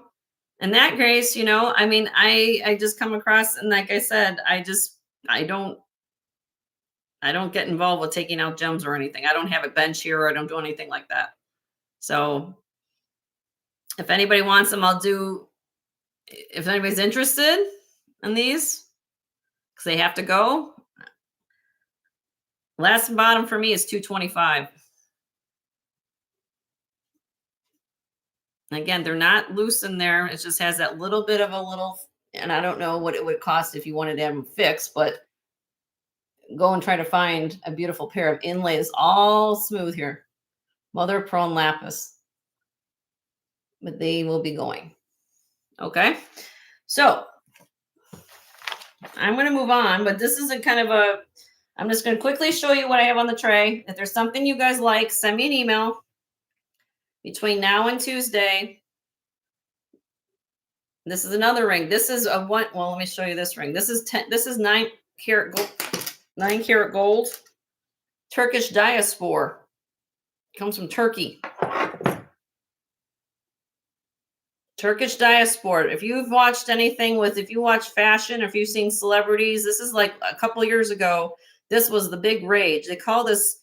S1: And that, Grace, I mean, I just come across, and like I said, I don't get involved with taking out gems or anything. I don't have a bench here, or I don't do anything like that. So if anybody wants them, if anybody's interested in these, because they have to go. Last and bottom for me is $225. Again, they're not loose in there. It just has that little bit of and I don't know what it would cost if you wanted to have them fixed, but go and try to find a beautiful pair of inlays, all smooth here. Mother of pearl and lapis. But they will be going. Okay. So I'm going to move on, but this is a kind of a, I'm just going to quickly show you what I have on the tray. If there's something you guys like, send me an email between now and Tuesday. This is another ring. This is a one. Well, let me show you this ring. This is 10. This is 9-carat gold. 9-carat gold. Turkish diaspora. Comes from Turkey. Turkish diaspora. If you've watched anything with, if you watch fashion, or if you've seen celebrities, this is like a couple years ago. This was the big rage. They call this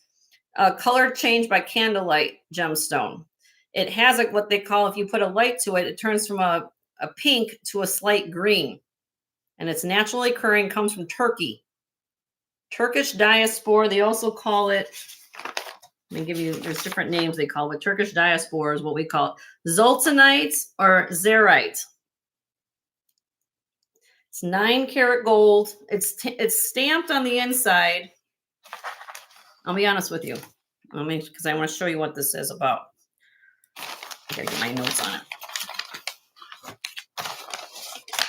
S1: color change by candlelight gemstone. It has what they call, if you put a light to it, it turns from a pink to a slight green. And it's naturally occurring, comes from Turkey. Turkish diaspora, they also call it, let me give you, there's different names they call it. Turkish diaspora is what we call it. Zoltanite or Zarite. It's 9-carat gold. It's stamped on the inside. I'll be honest with you. Because I want to show you what this is about. I gotta get my notes on it.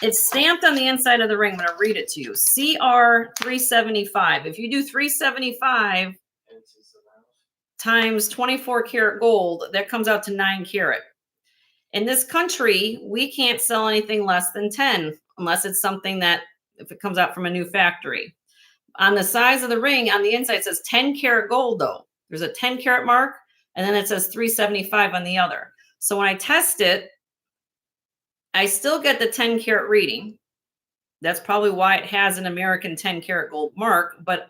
S1: It's stamped on the inside of the ring. I'm going to read it to you. CR 375. If you do 375 times 24-karat gold, that comes out to 9-carat. In this country, we can't sell anything less than 10, unless it's something that, if it comes out from a new factory. On the size of the ring, on the inside, it says 10-karat gold, though. There's a 10-karat mark, and then it says 375 on the other. So when I test it, I still get the 10-karat reading. That's probably why it has an American 10-karat gold mark. But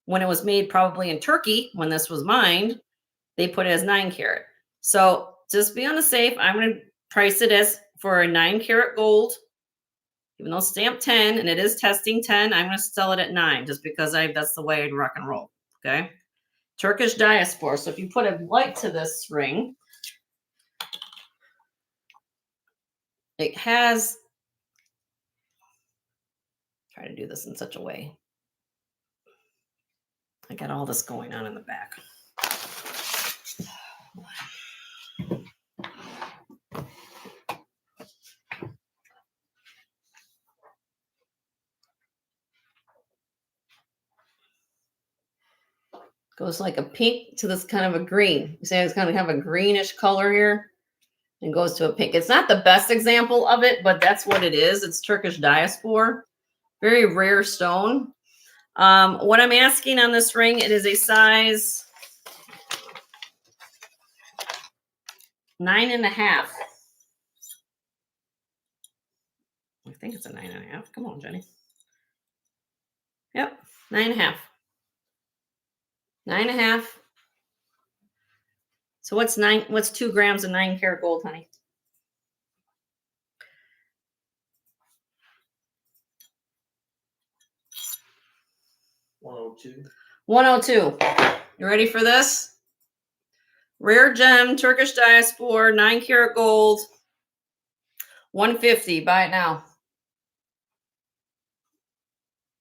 S1: when it was made probably in Turkey, when this was mined, they put it as 9-karat. So just be on the safe. I'm going to price it as for a 9-karat gold, even though it's stamped 10 and it is testing 10. I'm going to sell it at 9 just because that's the way I'd rock and roll. Okay. Turkish diaspora. So if you put a light to this ring, it has, try to do this in such a way. I got all this going on in the back. Goes like a pink to this kind of a green. You see, it's kind of have a greenish color here and goes to a pink. It's not the best example of it, but that's what it is. It's Turkish diaspora. Very rare stone. What I'm asking on this ring, it is a size 9.5. I think it's a 9.5. Come on, Jenny. Yep, 9.5. 9.5. So what's 2 grams of 9-karat gold, honey?
S2: 102.
S1: 102. You ready for this? Rare gem, Turkish diaspora, 9-karat gold, 150. Buy it now.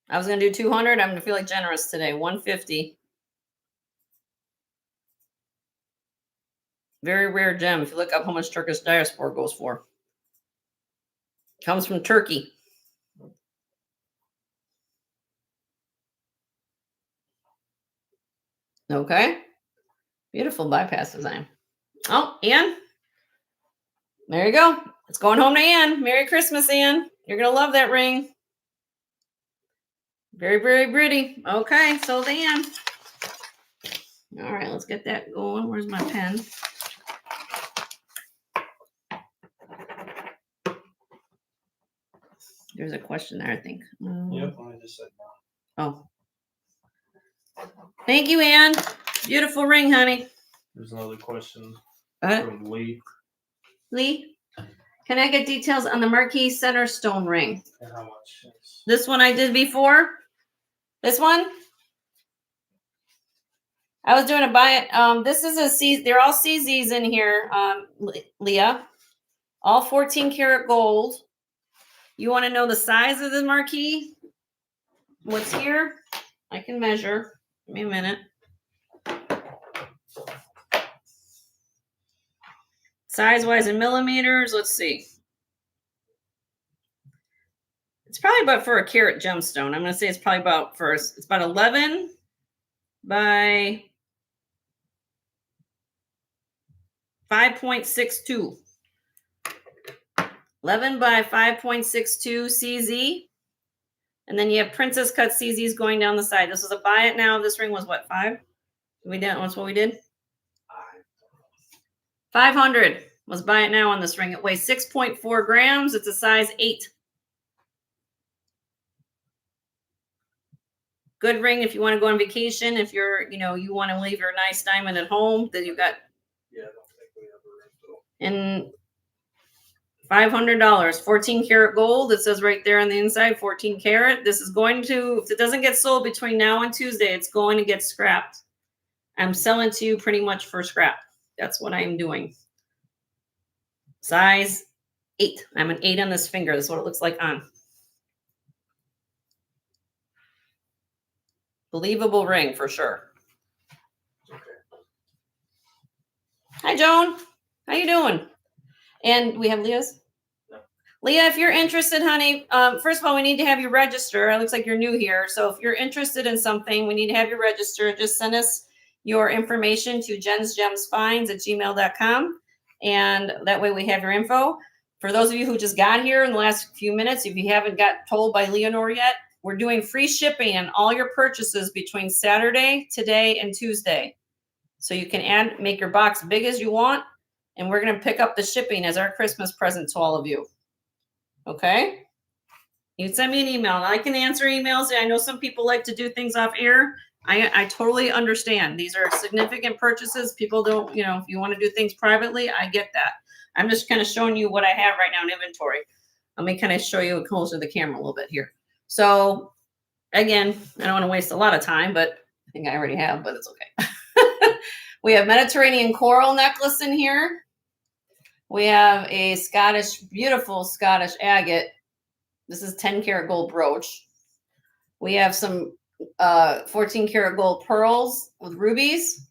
S1: I was going to do 200. I'm going to feel like generous today. 150. Very rare gem. If you look up how much Turkish diaspora goes for. Comes from Turkey. Okay. Beautiful bypass design. Oh, Ann. There you go. It's going home to Ann. Merry Christmas, Ann. You're going to love that ring. Very, very pretty. Okay, so Ann. All right, let's get that going. Where's my pen? There's a question there, I think.
S2: Yep, I just said no.
S1: Oh. Thank you, Ann. Beautiful ring, honey.
S2: There's another question
S1: What?
S2: from Lee.
S1: Lee, can I get details on the Marquis Center stone ring?
S2: And how much?
S1: This one I did before. This one? I was doing a buy it. This is a C. They're all CZs in here, Leah. All 14-karat gold. You want to know the size of the marquee? What's here? I can measure. Give me a minute. Size-wise in millimeters, let's see. It's probably about for a carat gemstone. I'm going to say it's probably about it's about 11 by 5.62. 11 by 5.62 CZ. And then you have princess cut CZs going down the side. This is a buy it now. This ring was what, 5? That's what we did? 500 was buy it now on this ring. It weighs 6.4 grams. It's a size 8. Good ring if you want to go on vacation. If you're, you want to leave your nice diamond at home, then you've got.
S2: Yeah, I don't think we ever.
S1: And $500, 14 karat gold. It says right there on the inside, 14 karat. This is going to, if it doesn't get sold between now and Tuesday, it's going to get scrapped. I'm selling to you pretty much for scrap. That's what I'm doing. Size 8. I'm an 8 on this finger. This is what it looks like on. Believable ring for sure.
S2: Okay.
S1: Hi, Joan. How you doing? And we have Leah's.
S2: No.
S1: Leah, if you're interested, honey, first of all, we need to have you register. It looks like you're new here. So if you're interested in something, we need to have you register. Just send us your information to jensgemsfinds@gmail.com. And that way we have your info. For those of you who just got here in the last few minutes, if you haven't got told by Leonore yet, we're doing free shipping on all your purchases between Saturday, today, and Tuesday. So you can make your box big as you want, and we're going to pick up the shipping as our Christmas present to all of you. Okay? You can send me an email. I can answer emails. I know some people like to do things off air. I totally understand. These are significant purchases. People don't, if you want to do things privately, I get that. I'm just kind of showing you what I have right now in inventory. Let me kind of show you closer to the camera a little bit here. So again, I don't want to waste a lot of time, but I think I already have, but it's okay. We have Mediterranean coral necklace in here. We have a beautiful Scottish agate. This is 10 karat gold brooch. We have some 14 karat gold pearls with rubies.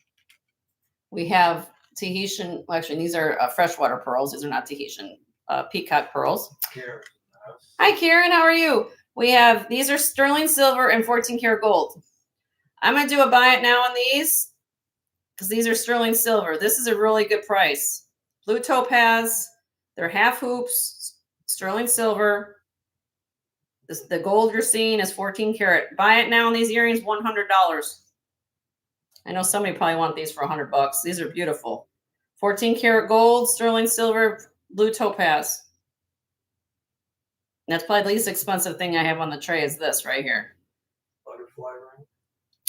S1: We have Tahitian, well, actually, these are freshwater pearls. These are not Tahitian, peacock pearls. Hi, Karen. How are you? These are sterling silver and 14 karat gold. I'm going to do a buy it now on these because these are sterling silver. This is a really good price. Blue topaz. They're half hoops, sterling silver. The gold you're seeing is 14 karat. Buy it now on these earrings, $100. I know somebody probably want these for $100. These are beautiful. 14 karat gold, sterling silver, blue topaz. That's probably the least expensive thing I have on the tray is this right here.
S2: Butterfly ring.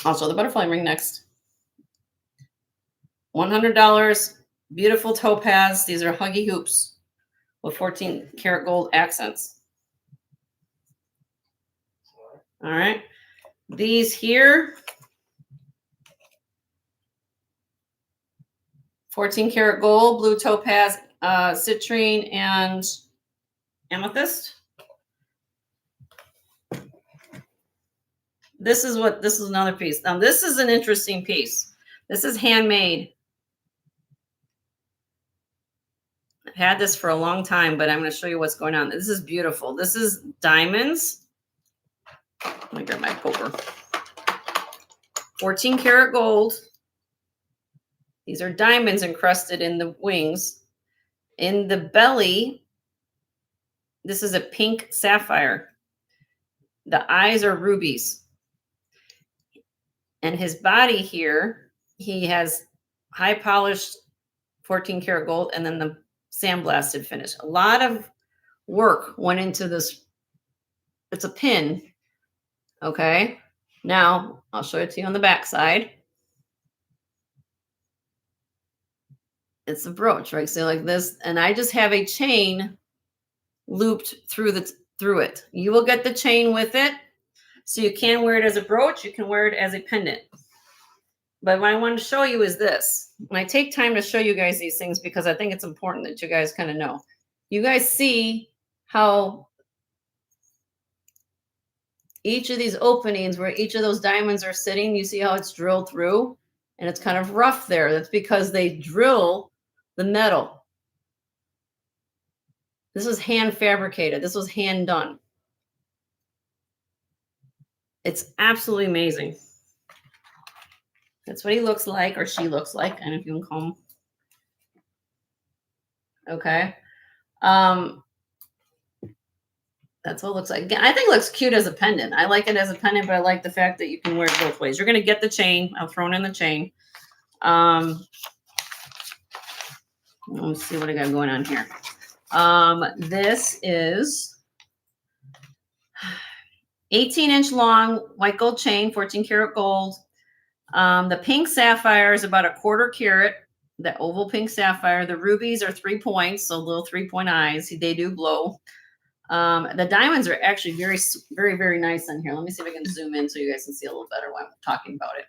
S1: Also the butterfly ring next. $100. Beautiful topaz. These are huggy hoops with 14 karat gold accents. All right. These here, 14 karat gold, blue topaz, citrine, and amethyst. This is another piece. Now, this is an interesting piece. This is handmade. I've had this for a long time, but I'm going to show you what's going on. This is beautiful. This is diamonds. Let me grab my poker. 14 karat gold. These are diamonds encrusted in the wings. In the belly, this is a pink sapphire. The eyes are rubies. And his body here, he has high polished 14 karat gold and then the sandblasted finish. A lot of work went into this. It's a pin. Okay. Now I'll show it to you on the back side. It's a brooch, right? So like this, and I just have a chain looped through it. You will get the chain with it. So you can wear it as a brooch. You can wear it as a pendant. But what I want to show you is this. And I take time to show you guys these things because I think it's important that you guys kind of know. You guys see how each of these openings where each of those diamonds are sitting, you see how it's drilled through and it's kind of rough there. That's because they drill the metal. This was hand fabricated. This was hand done. It's absolutely amazing. That's what he looks like, or she looks like. And if you can call him. Okay. That's what it looks like. Again, I think it looks cute as a pendant. I like it as a pendant, but I like the fact that you can wear it both ways. You're going to get the chain. I'll throw in the chain. Let's see what I got going on here. This is 18-inch long white gold chain, 14 karat gold. The pink sapphire is about a 1/4 carat. The oval pink sapphire. The rubies are 3 points, so little 3-point eyes. They do glow. The diamonds are actually very, very, very nice on here. Let me see if I can zoom in so you guys can see a little better when I'm talking about it.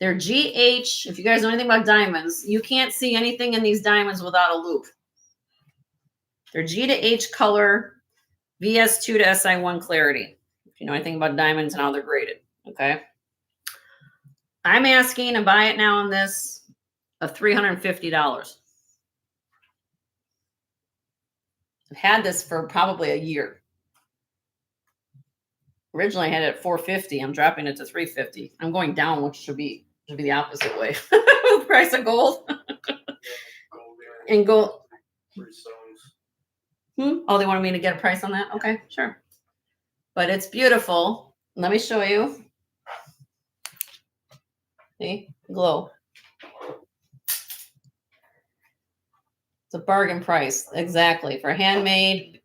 S1: They're GH. If you guys know anything about diamonds, you can't see anything in these diamonds without a loop. They're G to H color, VS2 to SI1 clarity. If you know anything about diamonds and how they're graded, okay? I'm asking to buy it now on this of $350. I've had this for probably a year. Originally, I had it at $450. I'm dropping it to $350. I'm going down, which should be the opposite way. The price of gold. And gold. Oh, they wanted me to get a price on that? Okay, sure. But it's beautiful. Let me show you. See? Glow. It's a bargain price. Exactly. For handmade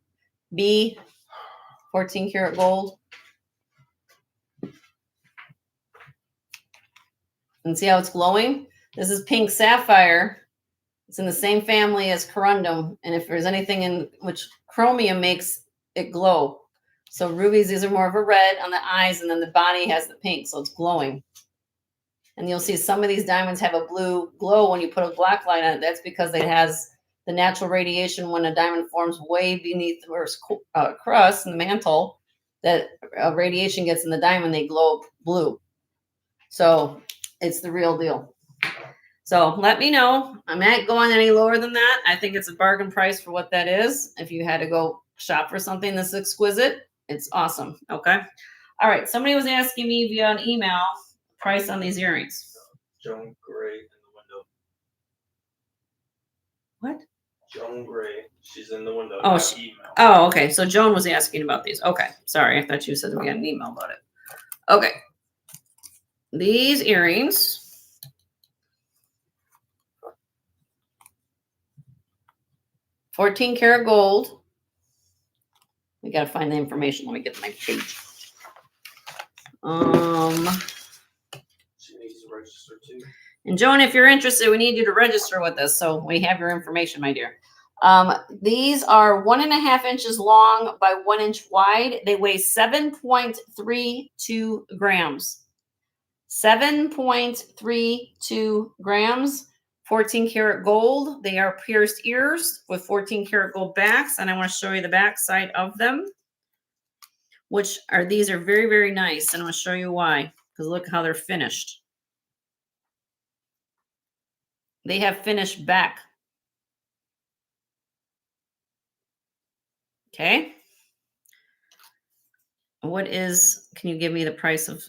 S1: B, 14 karat gold. And see how it's glowing? This is pink sapphire. It's in the same family as corundum. And if there's anything in which chromium makes it glow. So rubies, these are more of a red on the eyes, and then the body has the pink, so it's glowing. And you'll see some of these diamonds have a blue glow when you put a black light on it. That's because it has the natural radiation when a diamond forms way beneath the Earth's crust in the mantle. That radiation gets in the diamond, they glow blue. So it's the real deal. So let me know. I'm not going any lower than that. I think it's a bargain price for what that is. If you had to go shop for something this exquisite, it's awesome. Okay. All right. Somebody was asking me via an email price on these earrings.
S2: Joan Gray in the window.
S1: What?
S2: Joan Gray. She's in the window.
S1: Oh,
S2: email.
S1: Oh, okay. So Joan was asking about these. Okay. Sorry. I thought you said we got an email about it. Okay. These earrings. $14 karat gold. We got to find the information. Let me get to my page.
S2: She needs to register too.
S1: And Joan, if you're interested, we need you to register with us. So we have your information, my dear. These are 1.5 inches long by 1 inch wide. They weigh 7.32 grams. 7.32 grams. 14 karat gold. They are pierced ears with 14 karat gold backs. And I want to show you the back side of them, which are, these are very, very nice. And I'm going to show you why, because look how they're finished. They have finished back. Okay. What is, can you give me the price of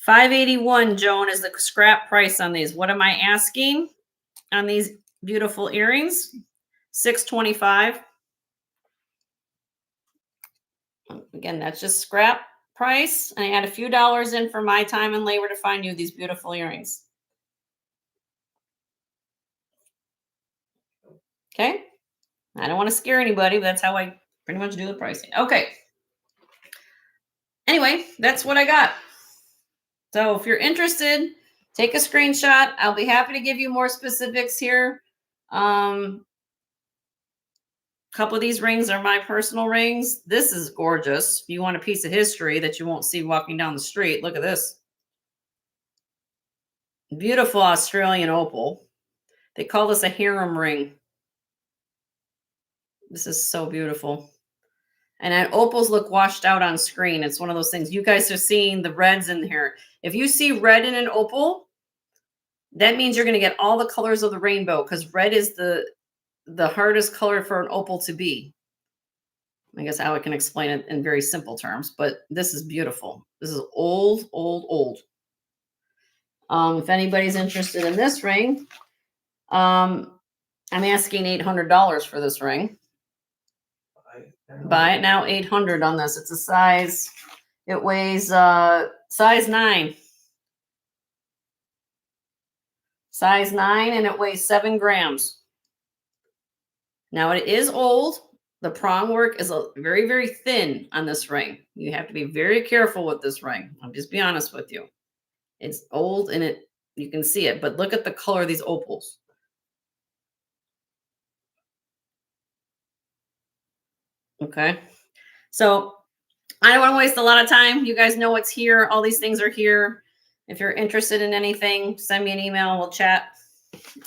S1: $581, Joan, is the scrap price on these. What am I asking on these beautiful earrings? $625. Again, that's just scrap price. And I add a few dollars in for my time and labor to find you these beautiful earrings. Okay. I don't want to scare anybody, but that's how I pretty much do the pricing. Okay. Anyway, that's what I got. So if you're interested, take a screenshot. I'll be happy to give you more specifics here. A couple of these rings are my personal rings. This is gorgeous. If you want a piece of history that you won't see walking down the street, look at this. Beautiful Australian opal. They call this a harem ring. This is so beautiful. And opals look washed out on screen. It's one of those things. You guys are seeing the reds in here. If you see red in an opal, that means you're going to get all the colors of the rainbow, because red is the the hardest color for an opal to be. I guess how I can explain it in very simple terms, but this is beautiful. This is old, old, old. If anybody's interested in this ring, I'm asking $800 for this ring. Buy it now, 800 on this. It's a size. It weighs size 9. Size 9, and it weighs 7 grams. Now it is old. The prong work is very, very thin on this ring. You have to be very careful with this ring. I'll just be honest with you. It's old and you can see it, but look at the color of these opals. Okay. So I don't want to waste a lot of time. You guys know what's here. All these things are here. If you're interested in anything, send me an email. We'll chat.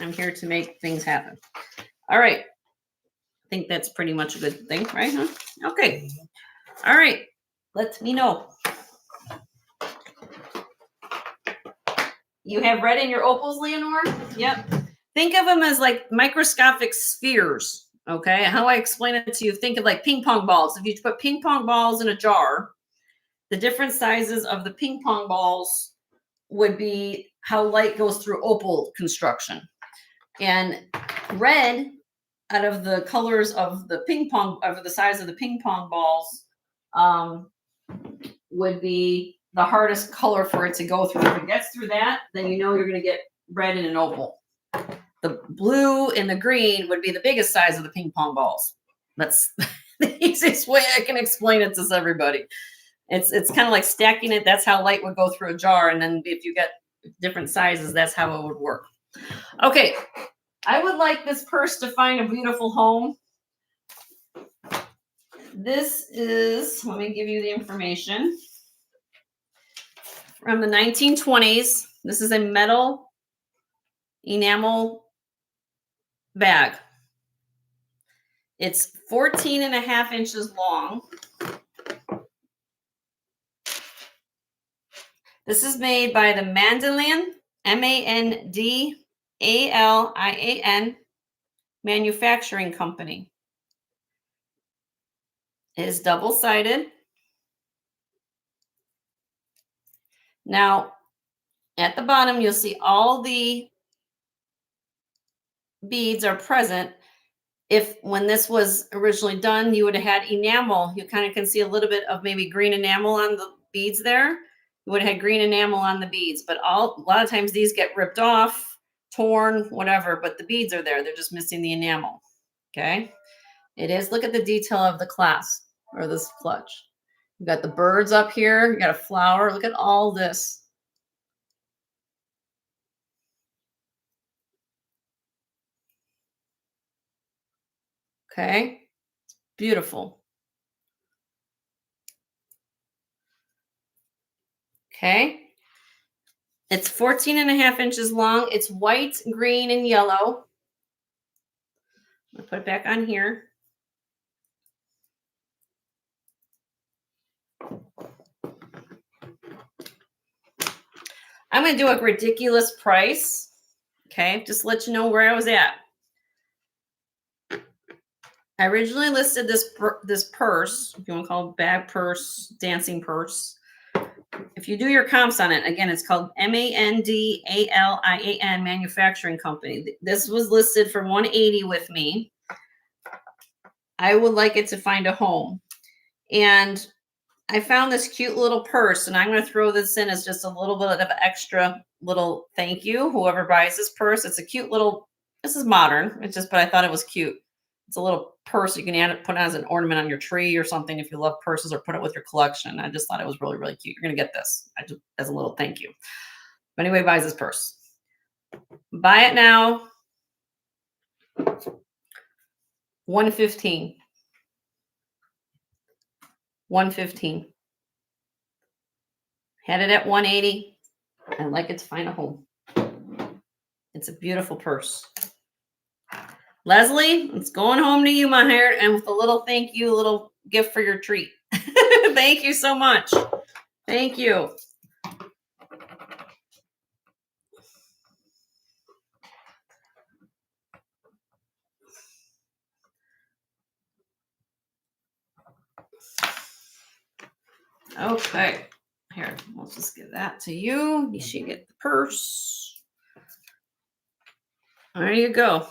S1: I'm here to make things happen. All right. I think that's pretty much a good thing, right? Huh? Okay. All right. Let me know. You have red in your opals, Leonore? Yep. Think of them as like microscopic spheres. Okay. How I explain it to you, think of like ping pong balls. If you put ping pong balls in a jar, the different sizes of the ping pong balls would be how light goes through opal construction. And red, out of the colors of the ping pong, of the size of the ping pong balls, would be the hardest color for it to go through. If it gets through that, then you know you're going to get red in an opal. The blue and the green would be the biggest size of the ping pong balls. That's the easiest way I can explain it to everybody. It's kind of like stacking it. That's how light would go through a jar. And then if you get different sizes, that's how it would work. Okay. I would like this purse to find a beautiful home. This is, let me give you the information, from the 1920s. This is a metal enamel bag. It's 14.5 inches long. This is made by the Mandalian, Mandalian manufacturing company. It is double-sided. Now, at the bottom, you'll see all the beads are present. When this was originally done, you would have had enamel. You kind of can see a little bit of maybe green enamel on the beads there. You would have had green enamel on the beads, but a lot of times these get ripped off, torn, whatever, but the beads are there. They're just missing the enamel. Okay. It is, look at the detail of the clasp or this clutch. You got the birds up here. You got a flower. Look at all this. Okay. Beautiful. Okay. It's 14.5 inches long. It's white, green, and yellow. I'll put it back on here. I'm going to do a ridiculous price. Okay. Just to let you know where I was at. I originally listed this purse, if you want to call it bag purse, dancing purse. If you do your comps on it, again, it's called Mandalian Manufacturing Company. This was listed for $180 with me. I would like it to find a home. And I found this cute little purse, and I'm going to throw this in as just a little bit of extra little thank you. Whoever buys this purse, it's a cute little, this is modern. But I thought it was cute. It's a little purse you can put it as an ornament on your tree or something if you love purses, or put it with your collection. I just thought it was really, really cute. You're going to get this as a little thank you. If anybody buys this purse, buy it now. $115. $115. Had it at $180. I'd like it to find a home. It's a beautiful purse. Leslie, it's going home to you, my heart, and with a little thank you, a little gift for your treat. Thank you so much. Thank you. Okay. Here, we'll just give that to you. You should get the purse. There you go.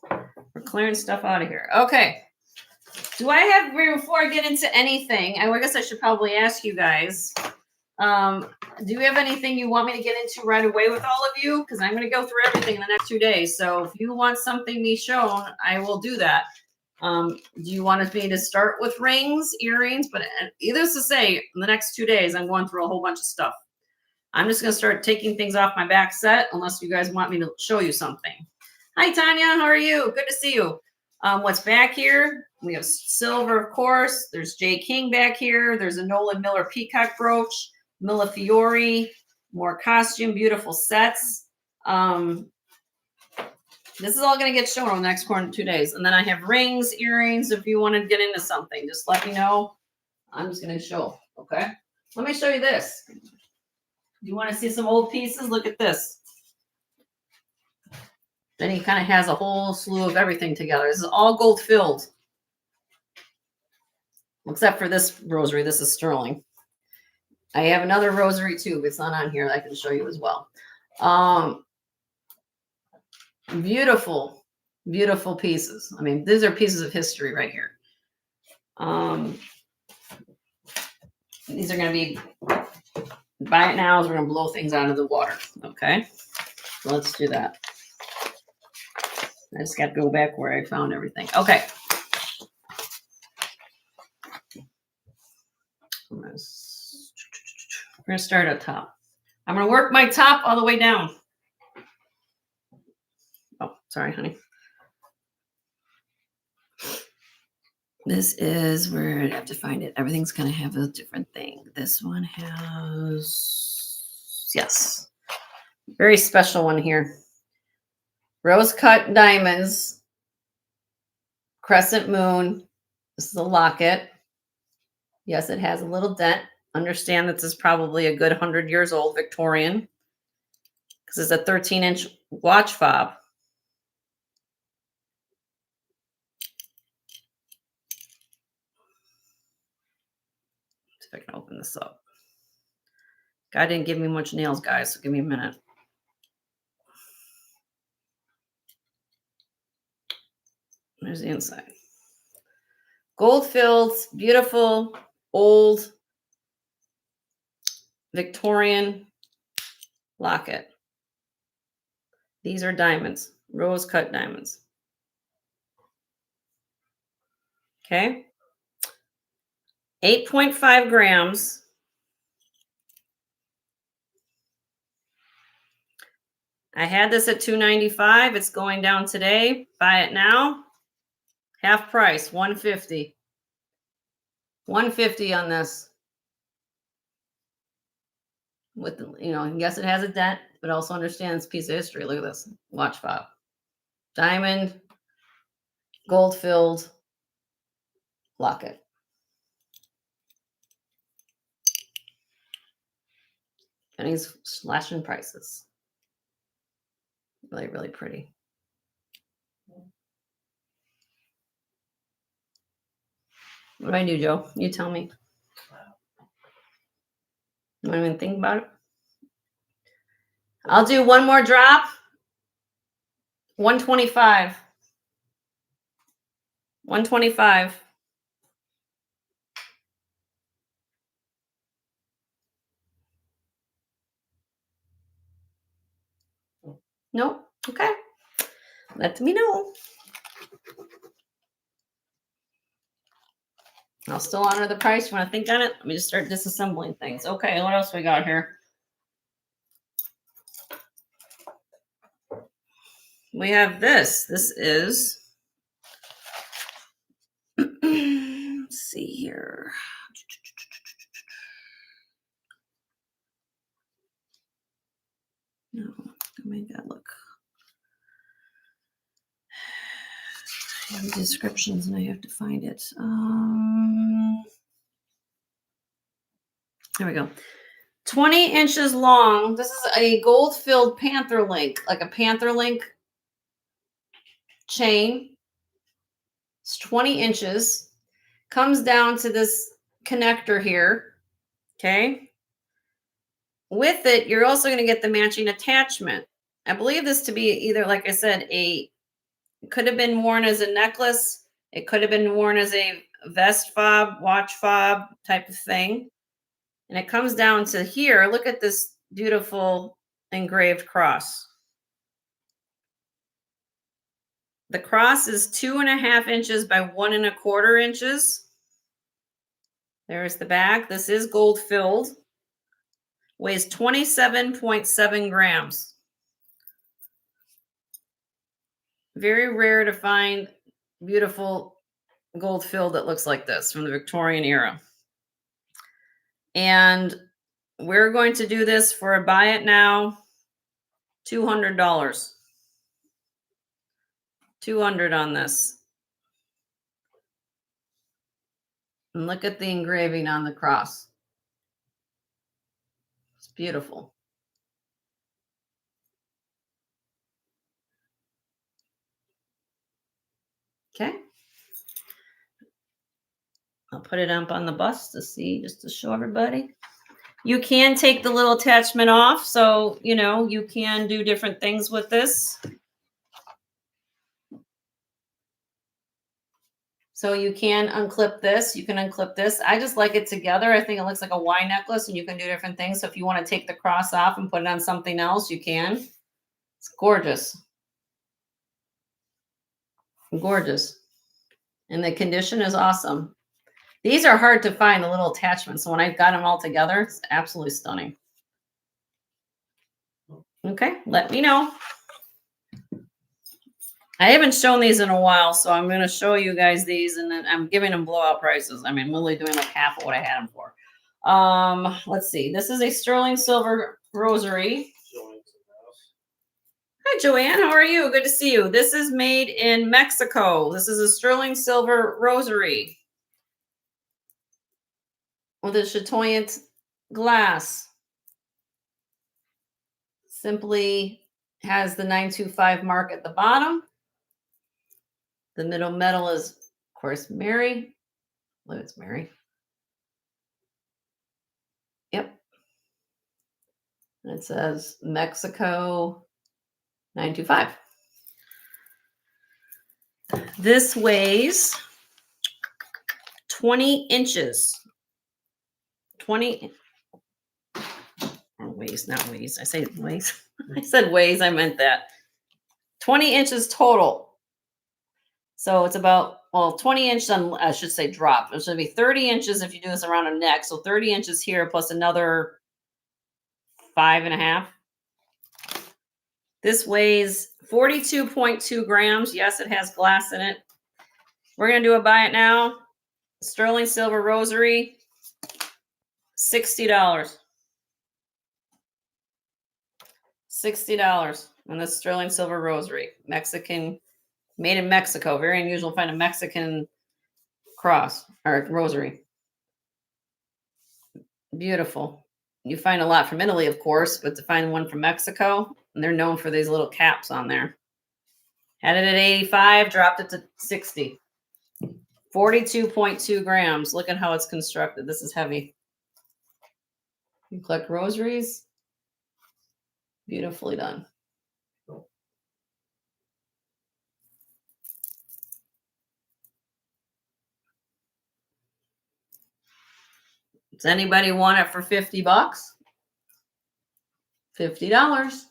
S1: We're clearing stuff out of here. Okay. Do I have, before I get into anything, I guess I should probably ask you guys, do you have anything you want me to get into right away with all of you? Because I'm going to go through everything in the next 2 days. So if you want something me shown, I will do that. Do you want me to start with rings, earrings? But needless to say, in the next 2 days, I'm going through a whole bunch of stuff. I'm just going to start taking things off my back set unless you guys want me to show you something. Hi, Tanya. How are you? Good to see you. What's back here? We have silver, of course. There's J. King back here. There's a Nolan Miller peacock brooch, Millefiori, more costume, beautiful sets. This is all going to get shown on the next 2 days. And then I have rings, earrings. If you want to get into something, just let me know. I'm just going to show. Okay. Let me show you this. You want to see some old pieces? Look at this. Then he kind of has a whole slew of everything together. This is all gold filled. Except for this rosary. This is sterling. I have another rosary too, but it's not on here. I can show you as well. Beautiful, beautiful pieces. I mean, these are pieces of history right here. These are going to be, buy it now, we're going to blow things out of the water. Okay. So let's do that. I just got to go back where I found everything. Okay. We're going to start at top. I'm going to work my top all the way down. Oh, sorry, honey. This is where I'd have to find it. Everything's going to have a different thing. This one has, yes, very special one here. Rose cut diamonds, crescent moon. This is a locket. Yes, it has a little dent. Understand that this is probably a good 100 years old, Victorian, because it's a 13-inch watch fob. See if I can open this up. God didn't give me much nails, guys, so give me a minute. There's the inside. Gold filled, beautiful, old Victorian locket. These are diamonds, rose cut diamonds. Okay. 8.5 grams. I had this at $295. It's going down today. Buy it now. Half price, $150. $150 on this. With, you know, yes, it has a dent, but also understand it's a piece of history. Look at this watch fob, diamond, gold filled locket. And he's slashing prices. Really, really pretty. What do I do, Joe? You tell me. You want to even think about it? I'll do one more drop. 125. 125. Nope. Okay. Let me know. I'll still honor the price. You want to think on it? Let me just start disassembling things. Okay, what else we got here? We have this. This is, let's see here. No, I made that look. I have the descriptions and I have to find it. There we go. 20 inches long. This is a gold-filled panther link, like a panther link chain. It's 20 inches. Comes down to this connector here. Okay. With it, you're also going to get the matching attachment. I believe this to be either, like I said, it could have been worn as a necklace. It could have been worn as a vest fob, watch fob type of thing. And it comes down to here. Look at this beautiful engraved cross. The cross is 2.5 inches by 1.25 inches. There's the back. This is gold filled. Weighs 27.7 grams. Very rare to find beautiful gold filled that looks like this from the Victorian era. And we're going to do this for a buy it now, $200. 200 on this. And look at the engraving on the cross. It's beautiful. Okay. I'll put it up on the bus to see, just to show everybody. You can take the little attachment off, so, you can do different things with this. So you can unclip this. You can unclip this. I just like it together. I think it looks like a Y necklace, and you can do different things. So if you want to take the cross off and put it on something else, you can. It's gorgeous. Gorgeous. And the condition is awesome. These are hard to find, the little attachments. So when I got them all together, it's absolutely stunning. Okay, let me know. I haven't shown these in a while, so I'm going to show you guys these, and then I'm giving them blowout prices. I mean, I'm literally doing like half of what I had them for. Let's see. This is a sterling silver rosary. Hi, Joanne. How are you? Good to see you. This is made in Mexico. This is a sterling silver rosary with a chatoyant glass. Simply has the 925 mark at the bottom. The middle metal is, of course, Mary. Look, it's Mary. Yep. And it says Mexico 925. This weighs 20 inches. 20 weighs, not weighs. I say weighs. I said weighs. I meant that. 20 inches total. So it's about, 20 inches on, I should say drop. It should be 30 inches if you do this around a neck. So 30 inches here plus another 5.5. This weighs 42.2 grams. Yes, it has glass in it. We're going to do a buy it now. Sterling silver rosary, $60. $60 on this sterling silver rosary. Mexican, made in Mexico. Very unusual to find a Mexican cross or rosary. Beautiful. You find a lot from Italy, of course, but to find one from Mexico, and they're known for these little caps on there. Had it at 85, dropped it to 60. 42.2 grams. Look at how it's constructed. This is heavy. You collect rosaries. Beautifully done. Does anybody want it for $50? $50.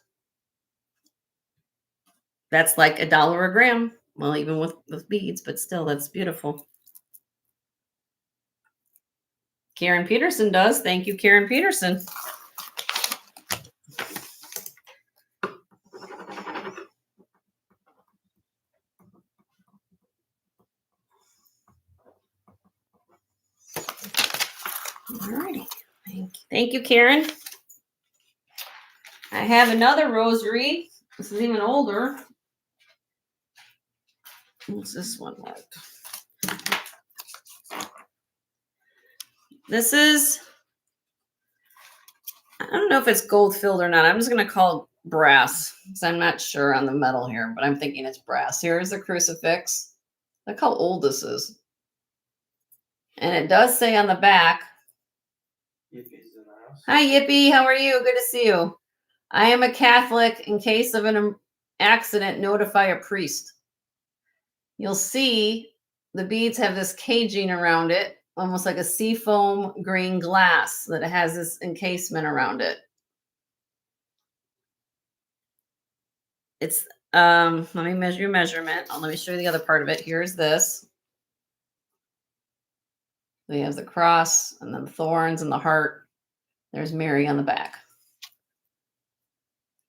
S1: That's like $1 a gram. Well, even with beads, but still, that's beautiful. Karen Peterson does. Thank you, Karen Peterson. Alrighty. Thank you, Karen. I have another rosary. This is even older. What's this one like? This is, I don't know if it's gold filled or not. I'm just going to call it brass because I'm not sure on the metal here, but I'm thinking it's brass. Here's the crucifix. Look how old this is. And it does say on the back, Hi, Yippee. How are you? Good to see you. I am a Catholic. In case of an accident, notify a priest. You'll see the beads have this caging around it, almost like a seafoam green glass that has this encasement around it. It's let me measure your measurement. Let me show you the other part of it. Here's this. We have the cross and then the thorns and the heart. There's Mary on the back.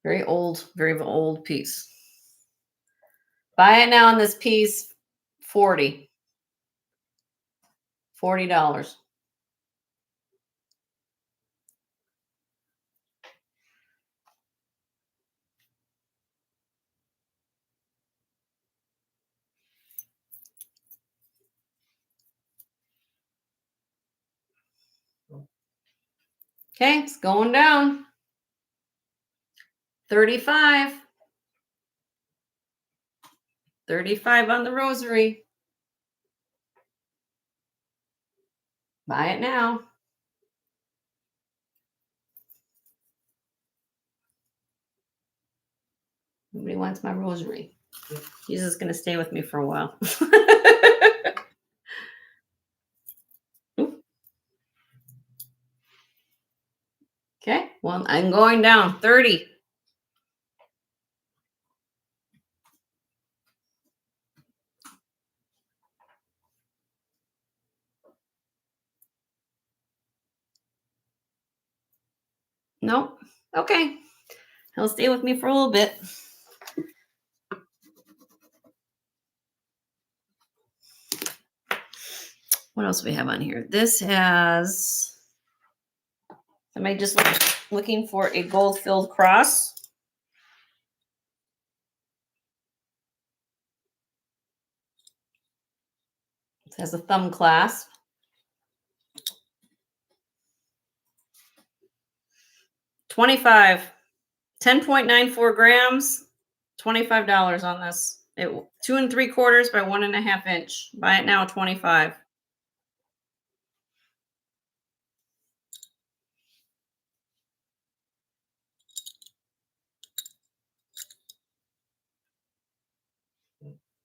S1: Very old piece. Buy it now on this piece, $40. Okay, it's going down. 35. 35 on the rosary. Buy it now. Nobody wants my rosary. Jesus is going to stay with me for a while. Okay, well, I'm going down. 30. Nope. Okay. He'll stay with me for a little bit. What else do we have on here? This has somebody just looking for a gold-filled cross. It has a thumb clasp. 25. 10.94 grams. $25 on this. 2 3/4 by 1.5 inch. Buy it now, 25.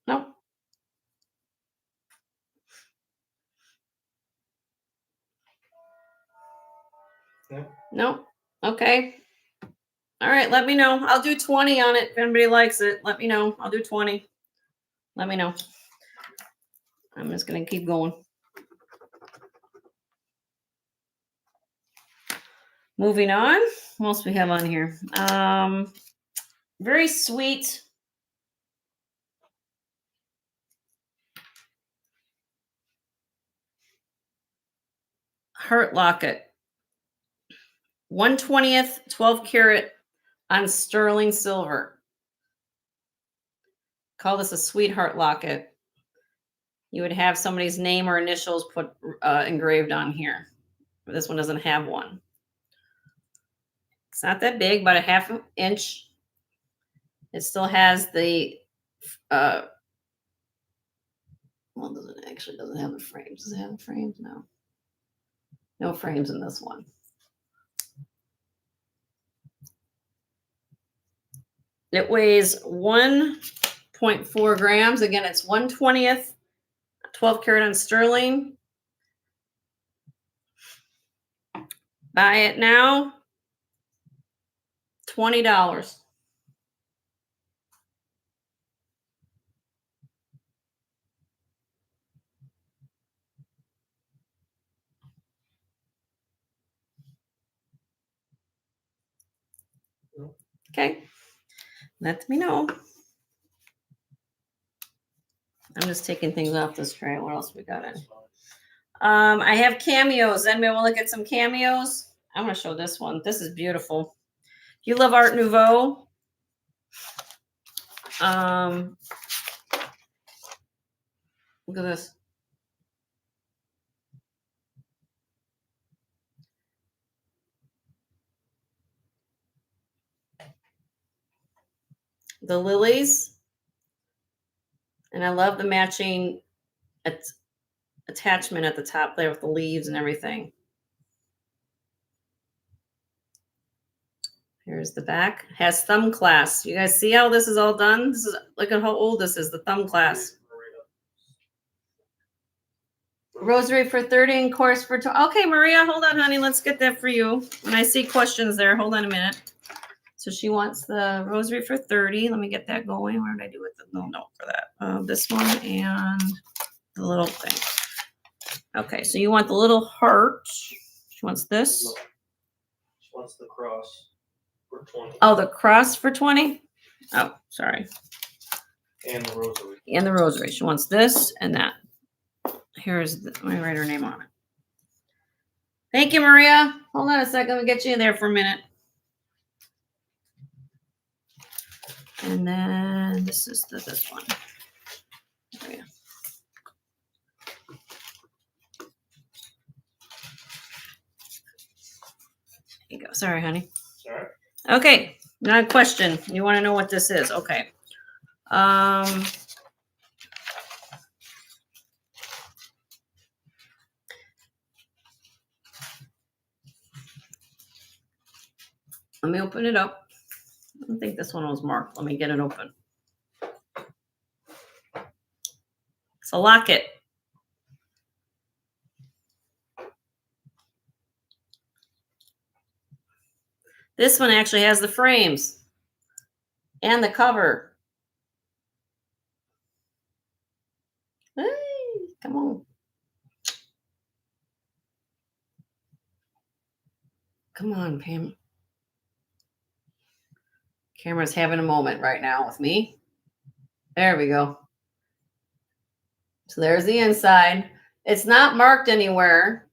S1: Nope.
S2: Yeah.
S1: Nope. Okay. All right. Let me know. I'll do 20 on it if anybody likes it. Let me know. I'll do 20. Let me know. I'm just going to keep going. Moving on. What else we have on here? Very sweet. Heart locket. 1/20th, 12 karat on sterling silver. Call this a sweetheart locket. You would have somebody's name or initials put engraved on here. But this one doesn't have one. It's not that big, about 1/2 inch. It still has the well, doesn't have the frames. Does it have the frames? No. No frames in this one. It weighs 1.4 grams. Again, it's 1/20th, 12 karat on sterling. Buy it now. $20. Okay. Let me know. I'm just taking things off this tray. What else we got in? I have cameos. Anybody want to look at some cameos? I'm going to show this one. This is beautiful. If you love Art Nouveau, look at this. The lilies. And I love the matching attachment at the top there with the leaves and everything. Here's the back. Has thumb clasp. You guys see how this is all done? This is, look at how old this is, the thumb clasp. Rosary for 30 and course for 20. Okay, Maria, hold on, honey. Let's get that for you. And I see questions there. Hold on a minute. So she wants the rosary for 30. Let me get that going. What did I do with the little note for that? This one and the little thing. Okay, so you want the little heart. She wants this.
S2: No. She wants the cross for 20.
S1: Oh, the cross for 20? Oh, sorry.
S2: And the rosary.
S1: And the rosary. She wants this and that. Let me write her name on it. Thank you, Maria. Hold on a second. Let me get you in there for a minute. And then this is this one. Oh, yeah. There you go. Sorry, honey.
S2: Sorry.
S1: Okay. Now a question. You want to know what this is? Okay. Let me open it up. I don't think this one was marked. Let me get it open. It's a locket. This one actually has the frames and the cover. Hey, come on. Come on, Pam. Camera's having a moment right now with me. There we go. So there's the inside. It's not marked anywhere.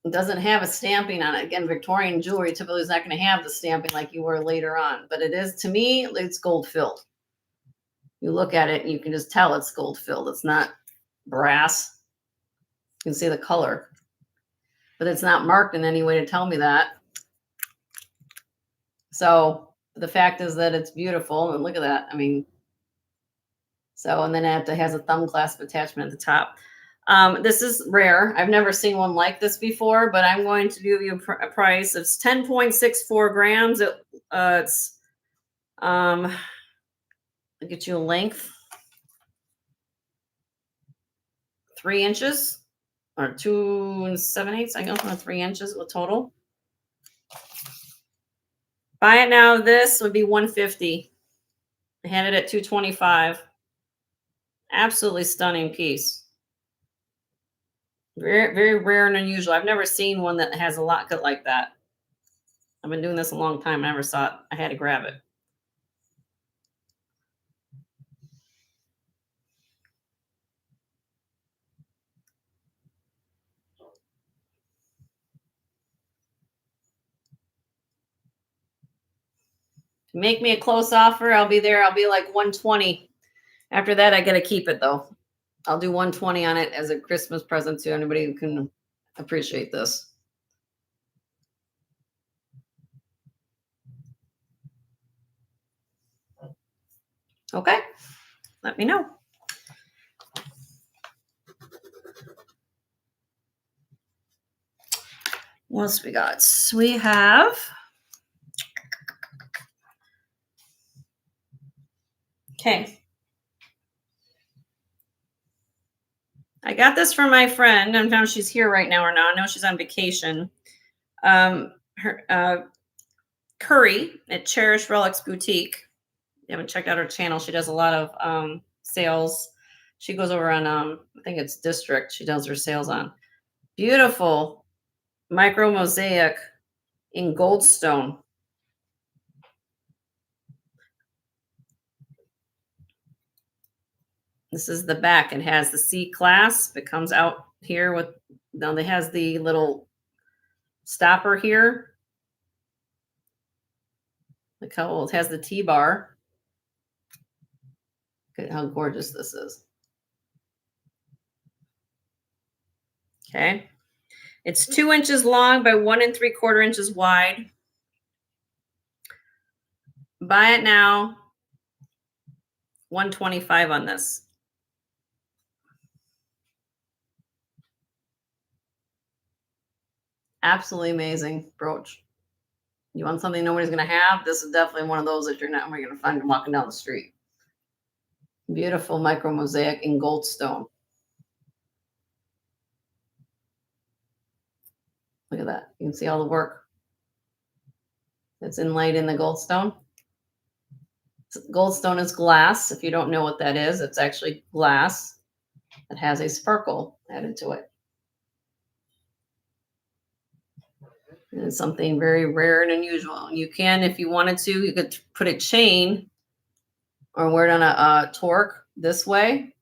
S1: It doesn't have a stamping on it. Again, Victorian jewelry typically is not going to have the stamping like you were later on. But it is, to me, it's gold filled. You look at it and you can just tell it's gold filled. It's not brass. You can see the color. But it's not marked in any way to tell me that. So the fact is that it's beautiful. And look at that. I mean, so, and then it has a thumb clasp attachment at the top. This is rare. I've never seen one like this before, but I'm going to give you a price. It's 10.64 grams. It's, I'll get you a length. 3 inches or 2 7/8. I guess 3 inches with total. Buy it now. This would be $150. I had it at $225. Absolutely stunning piece. Very, very rare and unusual. I've never seen one that has a locket like that. I've been doing this a long time. I never saw it. I had to grab it. Make me a close offer. I'll be there. I'll be like 120. After that, I got to keep it though. I'll do 120 on it as a Christmas present to anybody who can appreciate this. Okay. Let me know. What else we got? We have. Okay. I got this from my friend. I don't know if she's here right now or not. I know she's on vacation. Curry at Cherish Relics Boutique. You haven't checked out her channel. She does a lot of sales. She goes over on I think it's District. She does her sales on. Beautiful micro mosaic in goldstone. This is the back. It has the C clasp. It comes out here with, now it has the little stopper here. Look how old. It has the T-bar. Look at how gorgeous this is. Okay. It's 2 inches long by 1 3/4 inches wide. Buy it now. $125 on this. Absolutely amazing brooch. You want something nobody's going to have? This is definitely one of those that you're not going to find walking down the street. Beautiful micro mosaic in goldstone. Look at that. You can see all the work that's inlaid in the goldstone. Goldstone is glass. If you don't know what that is, it's actually glass that has a sparkle added to it. And it's something very rare and unusual. You can, if you wanted to, you could put a chain or wear it on a torque this way.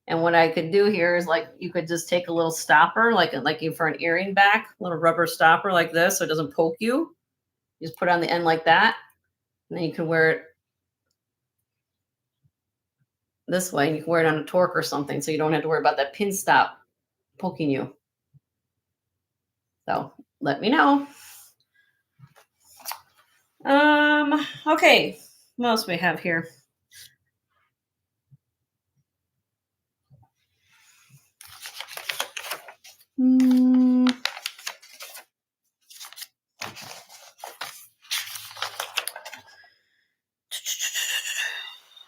S1: And what I could do here is like you could just take a little stopper, like you for an earring back, a little rubber stopper like this, so it doesn't poke you. You just put it on the end like that, and then you can wear it this way. You can wear it on a torque or something, so you don't have to worry about that pin stop poking you. So let me know. Okay, what else we have here?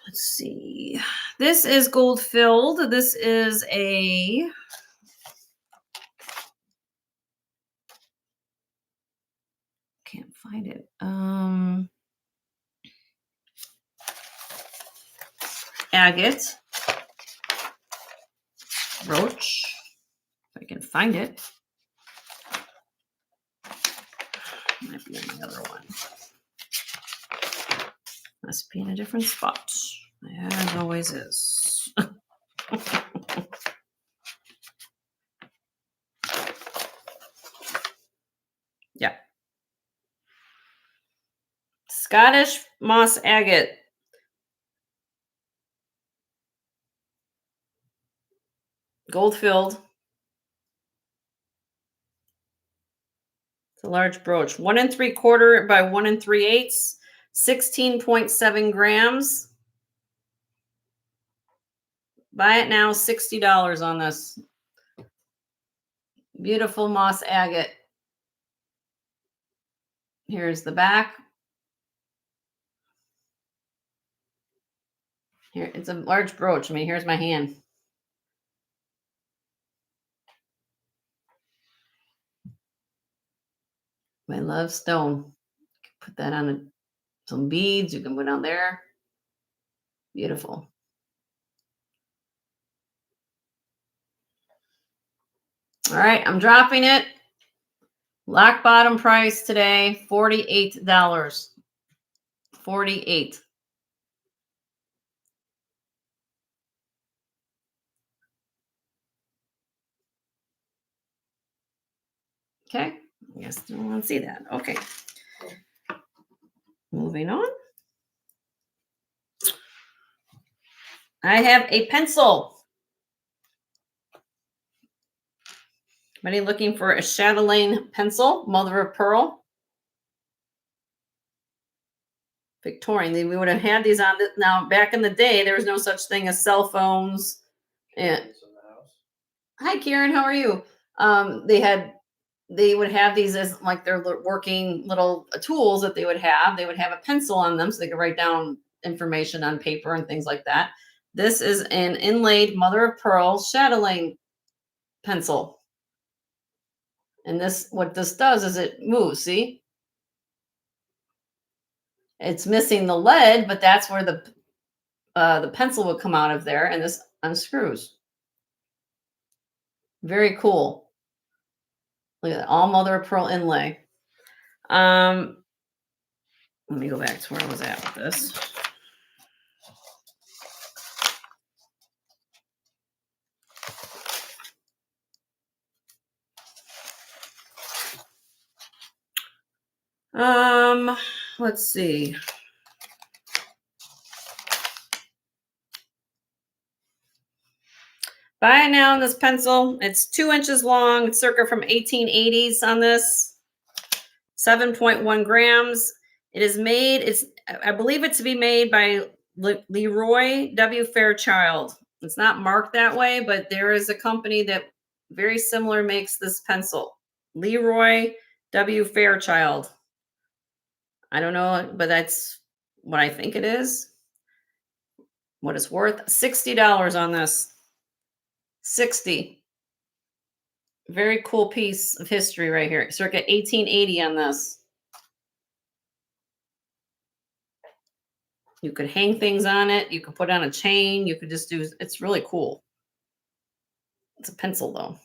S1: Let's see. This is gold filled. This is a can't find it. Agate brooch. If I can find it. Might be in the other one. Must be in a different spot. As always is. Yeah. Scottish moss agate. Gold filled. It's a large brooch. 1 3/4 by 1 3/8, 16.7 grams. Buy it now, $60 on this. Beautiful moss agate. Here's the back. Here, it's a large brooch. I mean, here's my hand. I love stone. Put that on some beads. You can put on there. Beautiful. All right, I'm dropping it. Lock bottom price today, $48. $48. Okay. I guess you don't want to see that. Okay. Moving on. I have a pencil. Anybody looking for a chatelaine pencil, mother of pearl? Victorian. We would have had these on now. Back in the day, there was no such thing as cell phones. And hi, Karen. How are you? They would have these as like their working little tools that they would have. They would have a pencil on them so they could write down information on paper and things like that. This is an inlaid mother of pearl chatelaine pencil. And this, what this does is it moves, see? It's missing the lead, but that's where the pencil would come out of there, and this unscrews. Very cool. Look at that, all mother of pearl inlay. Let me go back to where I was at with this. Let's see. Buy it now on this pencil. It's 2 inches long. It's circa from 1880s on this. 7.1 grams. It is made, I believe it to be made by Leroy W. Fairchild. It's not marked that way, but there is a company that very similar makes this pencil. Leroy W. Fairchild. I don't know, but that's what I think it is. What it's worth. $60 on this. 60. Very cool piece of history right here. Circa 1880 on this. You could hang things on it. You could put on a chain. You could just do, it's really cool. It's a pencil though.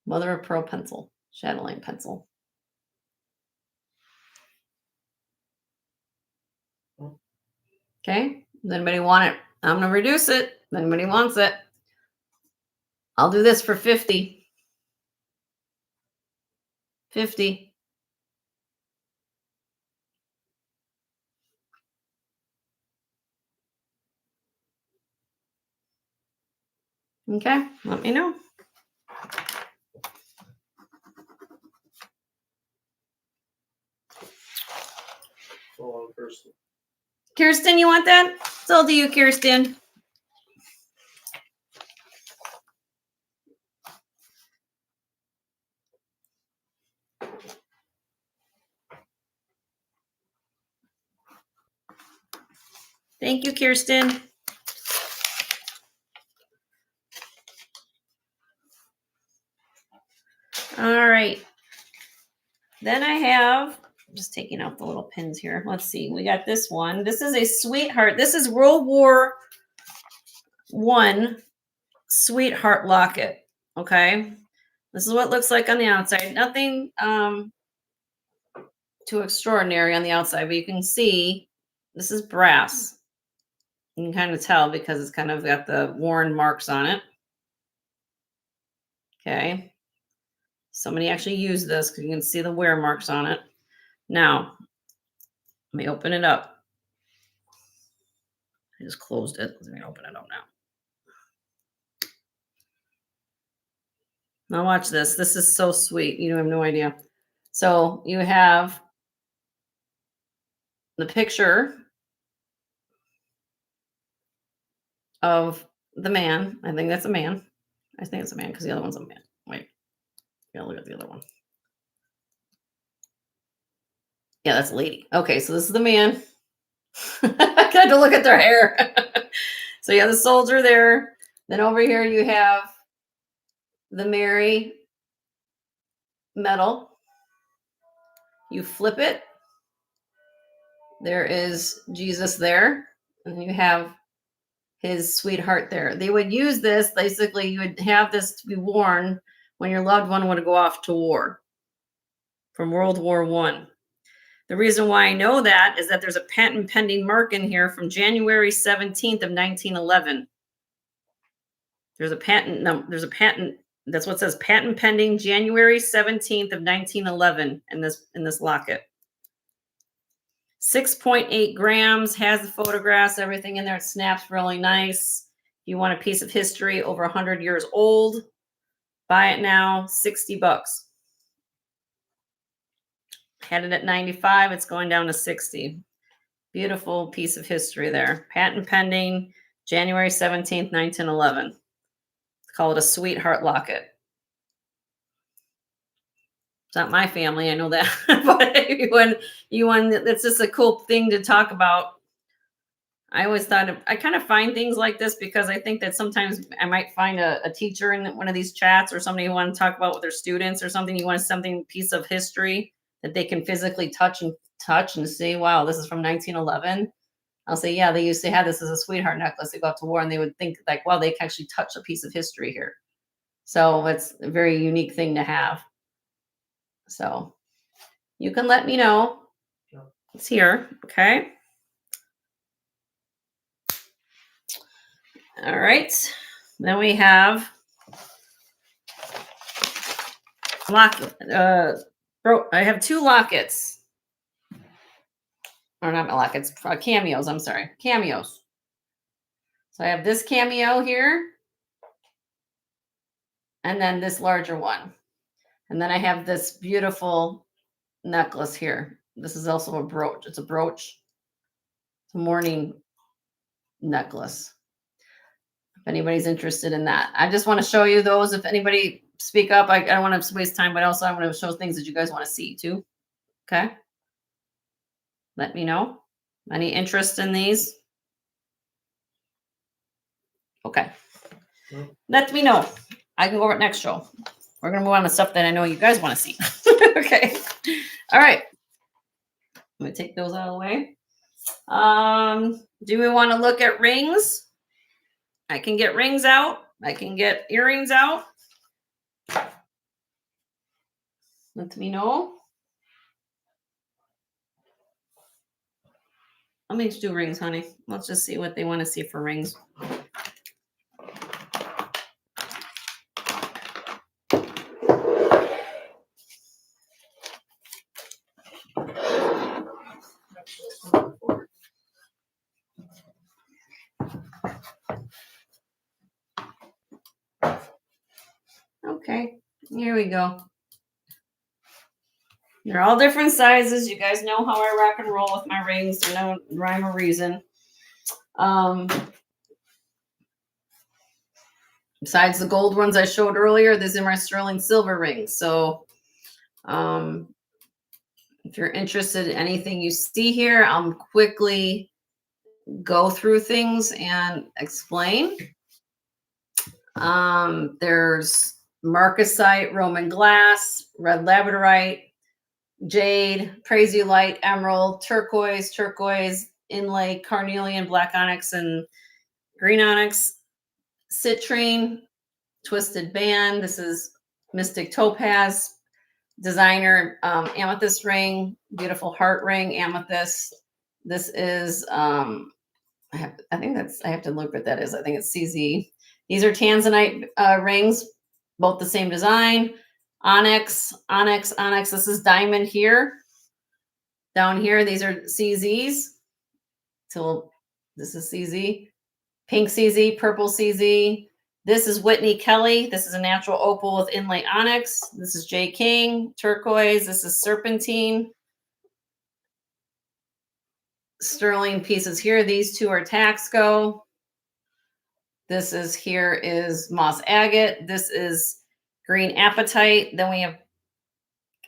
S1: Mother of pearl pencil, chatelaine pencil. Okay. Does anybody want it? I'm going to reduce it. If anybody wants it, I'll do this for 50. 50. Okay. Let me know.
S2: Well, person.
S1: Kirsten, you want that? It's all to you, Kirsten. Thank you, Kirsten. All right. Then I have, I'm just taking out the little pins here. Let's see. We got this one. This is a sweetheart. This is World War I sweetheart locket. Okay. This is what it looks like on the outside. Nothing too extraordinary on the outside, but you can see this is brass. You can kind of tell because it's kind of got the worn marks on it. Okay. Somebody actually used this because you can see the wear marks on it. Now, let me open it up. I just closed it. Let me open it up now. Now watch this. This is so sweet. You have no idea. So you have the picture of the man. I think that's a man. I think it's a man because the other one's a man. Wait. Yeah, look at the other one. Yeah, that's a lady. Okay, so this is the man. I had to look at their hair. So you have the soldier there. Then over here you have the Mary medal. You flip it. There is Jesus there. And you have his sweetheart there. They would use this, basically, you would have this to be worn when your loved one would go off to war from World War I. The reason why I know that is that there's a patent pending mark in here from January 17th of 1911. There's a patent number. There's a patent. That's what it says. Patent pending January 17th of 1911 in this locket. 6.8 grams, has the photographs, everything in there. It snaps really nice. If you want a piece of history over 100 years old, buy it now, $60. Had it at 95, it's going down to 60. Beautiful piece of history there. Patent pending, January 17th, 1911. Call it a sweetheart locket. It's not my family, I know that. But you want, it's just a cool thing to talk about. I always thought I kind of find things like this because I think that sometimes I might find a teacher in one of these chats or somebody who want to talk about with their students or something. You want something, piece of history that they can physically touch and say, wow, this is from 1911. I'll say, yeah, they used to have this as a sweetheart necklace. They go out to war and they would think like, wow, they can actually touch a piece of history here. So it's a very unique thing to have. So you can let me know. It's here. Okay. All right. Then we have I have two lockets. Or not lockets, cameos. I'm sorry. Cameos. So I have this cameo here. And then this larger one. And then I have this beautiful necklace here. This is also a brooch. It's a brooch. It's a mourning necklace. If anybody's interested in that. I just want to show you those. If anybody speak up, I don't want to waste time, but also I want to show things that you guys want to see too. Okay. Let me know. Any interest in these? Okay. Let me know. I can go over it next show. We're going to move on to stuff that I know you guys want to see. Okay. All right. Let me take those out of the way. Do we want to look at rings? I can get rings out. I can get earrings out. Let me know. Let me just do rings, honey. Let's just see what they want to see for rings. Okay, here we go. They're all different sizes. You guys know how I rock and roll with my rings. There's no rhyme or reason. Besides the gold ones I showed earlier, these are my sterling silver rings. So if you're interested in anything you see here, I'll quickly go through things and explain. There's marcasite, Roman glass, red labradorite, jade, praisiolite, emerald, turquoise, inlay, carnelian, black onyx, and green onyx, citrine, twisted band. This is mystic topaz, designer amethyst ring, beautiful heart ring, amethyst. This is I have to look what that is. I think it's CZ. These are tanzanite rings, both the same design. Onyx. This is diamond here. Down here, these are CZs. So this is CZ. Pink CZ, purple CZ. This is Whitney Kelly. This is a natural opal with inlay onyx. This is J. King, turquoise. This is serpentine. Sterling pieces here. These two are Taxco. This is here is moss agate. This is green apatite. Then we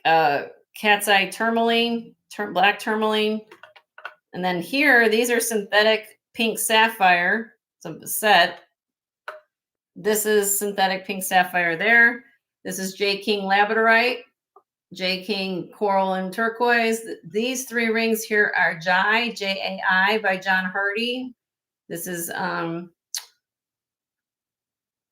S1: have cat's eye tourmaline, black tourmaline. And then here, these are synthetic pink sapphire. It's a set. This is synthetic pink sapphire there. This is J. King labradorite, J. King coral and turquoise. These three rings here are Jai, Jai by John Hardy. This is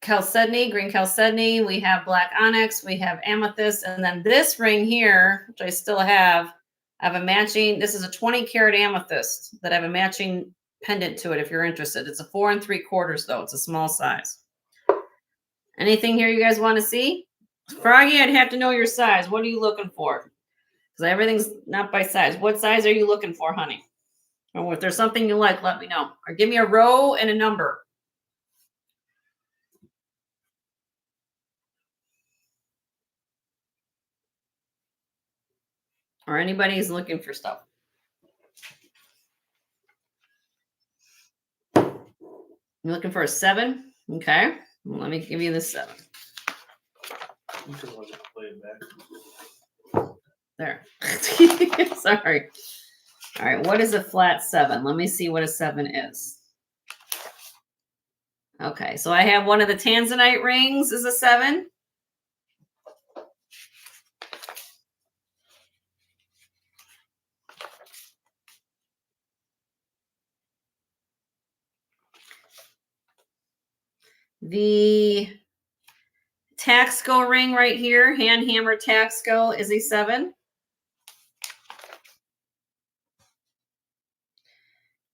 S1: chalcedony, green chalcedony. We have black onyx. We have amethyst. And then this ring here, which I still have, I have a matching. This is a 20 karat amethyst that I have a matching pendant to it if you're interested. It's a 4 3/4 though. It's a small size. Anything here you guys want to see? Froggy, I'd have to know your size. What are you looking for? Because everything's not by size. What size are you looking for, honey? Or if there's something you like, let me know. Or give me a row and a number. Or anybody's looking for stuff. You're looking for a 7? Okay. Well, let me give you the 7. There. Sorry. All right. What is a flat 7? Let me see what a 7 is. Okay. So I have one of the tanzanite rings is a 7. The Taxco ring right here, hand hammer Taxco, is a 7.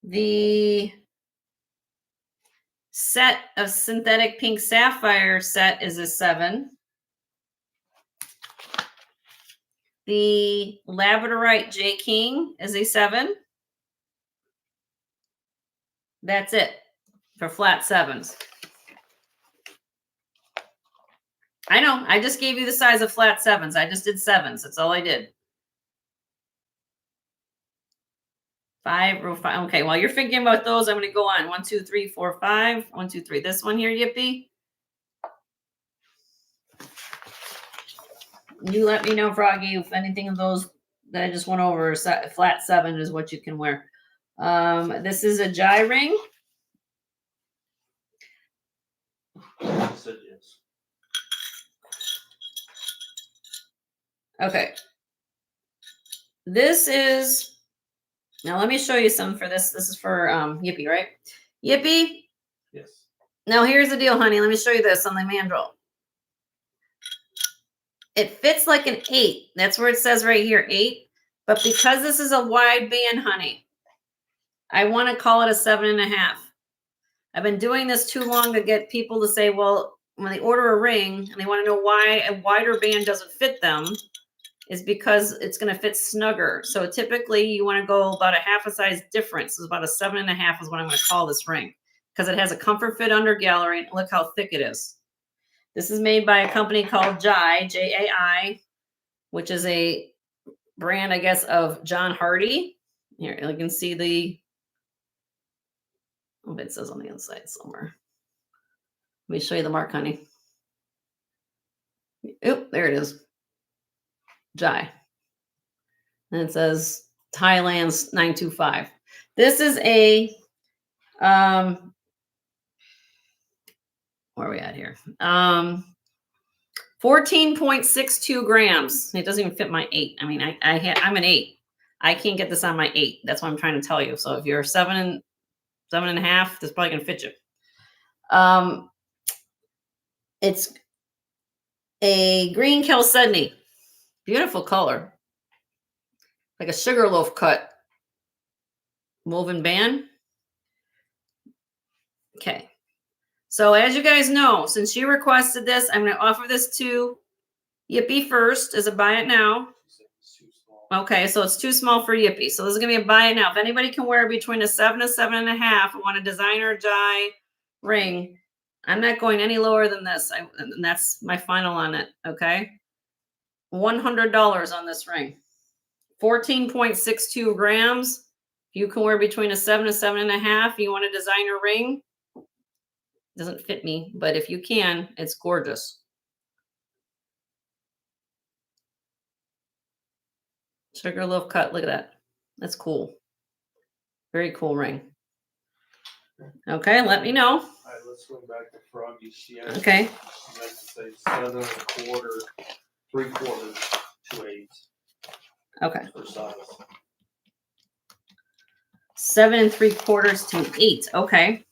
S1: The set of synthetic pink sapphire set is a 7. The labradorite J. King is a 7. That's it for flat 7s. I know. I just gave you the size of flat 7s. I just did 7s. That's all I did. 5 row 5. Okay, while you're thinking about those, I'm going to go on. 1, 2, 3, 4, 5. 1, 2, 3. This one here, Yippee. You let me know, Froggy, if anything of those that I just went over. Flat 7 is what you can wear. This is a Jai ring.
S2: I said yes.
S1: Okay. This is, now let me show you some for this. This is for Yippee, right? Yippee.
S2: Yes.
S1: Now here's the deal, honey. Let me show you this on the mandrel. It fits like an 8. That's where it says right here, 8. But because this is a wide band, honey, I want to call it a 7.5. I've been doing this too long to get people to say, well, when they order a ring and they want to know why a wider band doesn't fit them, is because it's going to fit snugger. So typically you want to go about a half a size difference. So about a 7.5 is what I'm going to call this ring, because it has a comfort fit under gallery. And look how thick it is. This is made by a company called Jai, Jai, which is a brand, I guess, of John Hardy. Here, you can see the, oh, it says on the inside somewhere. Let me show you the mark, honey. Oop, there it is. Jai. And it says Thailand's 925. This is a, where are we at here? 14.62 grams. It doesn't even fit my 8. I mean, I'm an 8. I can't get this on my 8. That's what I'm trying to tell you. So if you're 7.5, this probably gonna fit you. It's a green chalcedony. Beautiful color. Like a sugar loaf cut woven band. Okay. So as you guys know, since you requested this, I'm going to offer this to Yippee first as a buy it now.
S2: It's too small.
S1: Okay, so it's too small for Yippee. So this is going to be a buy it now. If anybody can wear between a 7 and 7.5 and want a designer Jai ring, I'm not going any lower than this. And that's my final on it. Okay. $100 on this ring. 14.62 grams. You can wear between a 7 and 7.5. You want a designer ring? Doesn't fit me, but if you can, it's gorgeous. Sugar loaf cut. Look at that. That's cool. Very cool ring. Okay, let me know.
S2: All right, let's go back to Froggy. She actually,
S1: Okay.
S2: she meant to say 7.25, 3/4 to 8
S1: Okay.
S2: for size.
S1: 7 3/4 to 8. Okay.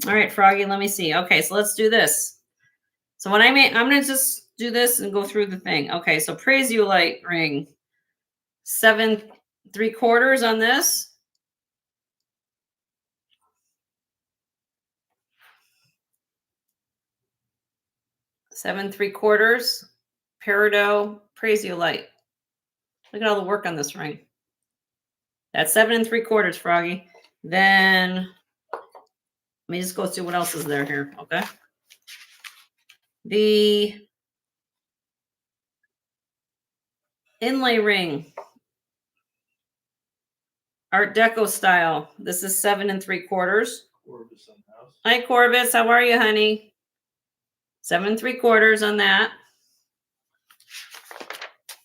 S1: All right, Froggy, let me see. Okay, so let's do this. So what I'm going to just do this and go through the thing. Okay, so Praise You Light ring. 7 3/4 on this. Seven 3/4. Peridot Praise You Light. Look at all the work on this ring. That's 7 3/4, Froggy. Then let me just go through what else is there here. Okay. The inlay ring. Art Deco style. This is 7 3/4.
S2: Corvus on house.
S1: Hi, Corvus. How are you, honey? 7 3/4 on that.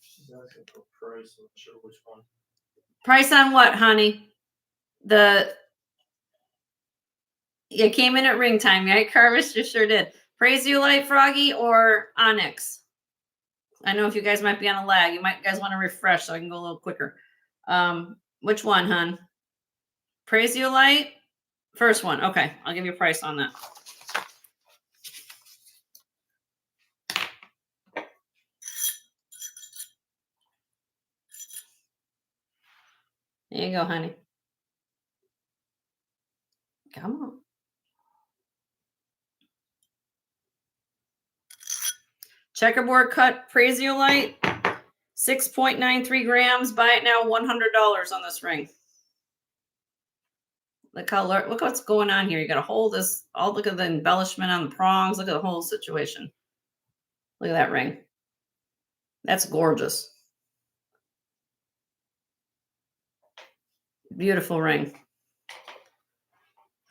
S2: She's asking for price. I'm not sure which one.
S1: Price on what, honey? It came in at ring time, right, Carvis? You sure did. Praise You Light, Froggy, or Onyx? I know if you guys might be on a lag. You guys want to refresh so I can go a little quicker. Which one, hon? Praise You Light? First one. Okay, I'll give you a price on that. There you go, honey. Come on. Checkerboard cut Praise You Light. 6.93 grams. Buy it now. $100 on this ring. Look what's going on here. You got to hold this. Look at the embellishment on the prongs. Look at the whole situation. Look at that ring. That's gorgeous. Beautiful ring.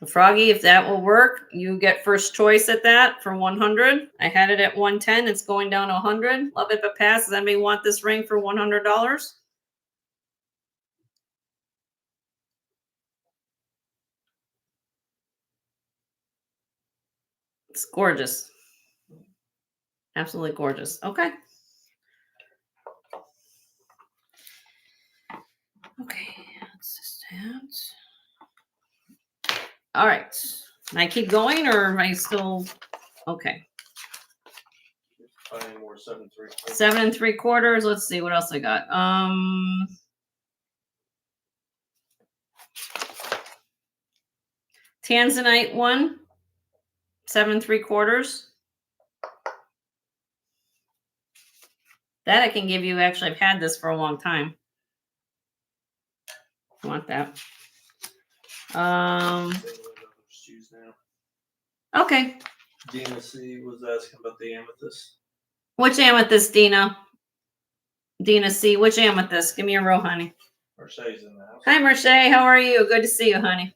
S1: Froggy, if that will work, you get first choice at that for 100. I had it at 110. It's going down to 100. Love it, but pass. Does anybody want this ring for $100? It's gorgeous. Absolutely gorgeous. Okay. Okay. That's just that. All right. Can I keep going or am I still okay?
S2: Finding more 7 3/4.
S1: 7 3/4. Let's see what else I got. Tanzanite one, 7 3/4. That I can give you. Actually, I've had this for a long time. I want that.
S2: Choose now.
S1: Okay.
S2: Dina C was asking about the amethyst.
S1: Which amethyst, Dina? Dina C. Which amethyst? Give me a row, honey.
S2: Mercedes in the house.
S1: Hi, Merce. How are you? Good to see you, honey.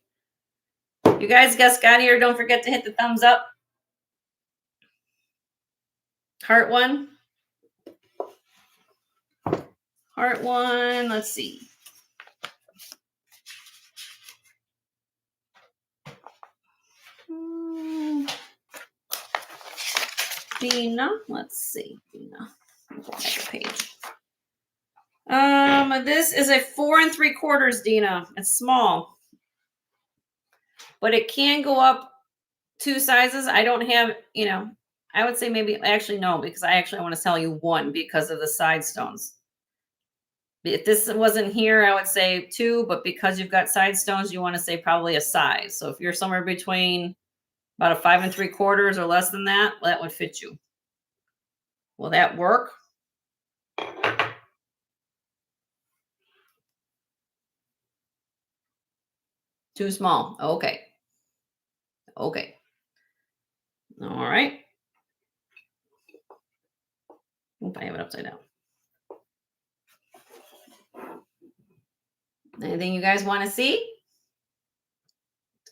S1: You guys just got here. Don't forget to hit the thumbs up. Heart one. Heart one. Let's see. Dina. Let's see. Dina. Go back a page. This is a 4 3/4, Dina. It's small, but it can go up 2 sizes. I don't have, I would say maybe, actually, no, because I actually want to sell you 1 because of the side stones. If this wasn't here, I would say 2, but because you've got side stones, you want to say probably a size. So if you're somewhere between about a 5 3/4 or less than that, that would fit you. Will that work? Too small. Okay. Okay. All right. Oop, I have it upside down. Anything you guys want to see?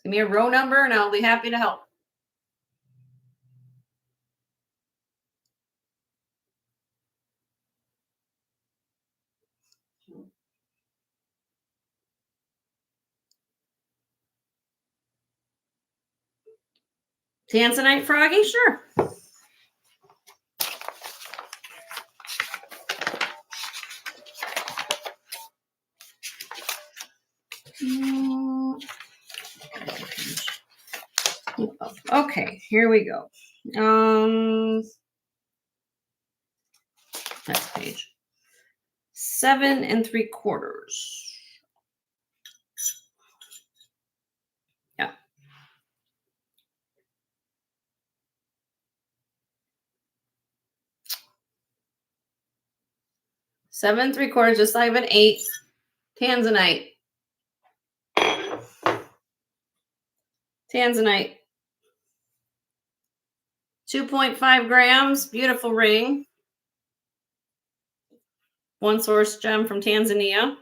S1: Give me a row number and I'll be happy to help. Tanzanite, Froggy? Sure. Okay, here we go. Next page. 7 3/4. Yeah. 7 3/4, just like an 8. Tanzanite. Tanzanite. 2.5 grams. Beautiful ring. One source gem from Tanzania.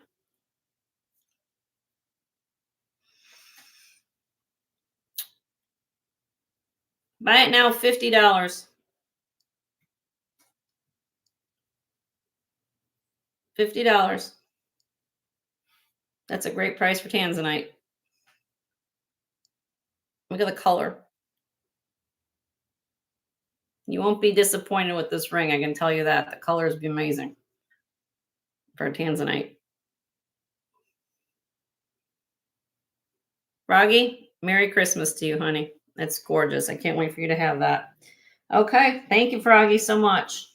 S1: Buy it now, $50. $50. That's a great price for Tanzanite. Look at the color. You won't be disappointed with this ring. I can tell you that. The colors be amazing for a Tanzanite. Froggy, Merry Christmas to you, honey. That's gorgeous. I can't wait for you to have that. Okay. Thank you, Froggy, so much.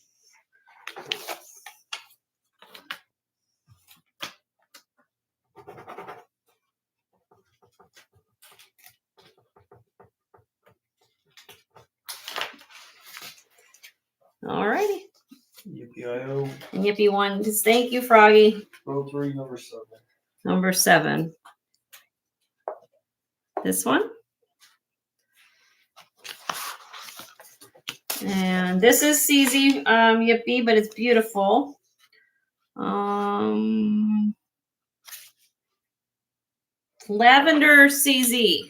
S1: All righty.
S2: Yippee-I-O.
S1: Yippee one. Thank you, Froggy.
S2: Row 3, number 7.
S1: Number 7. This one. And this is CZ Yippee, but it's beautiful. Lavender CZ.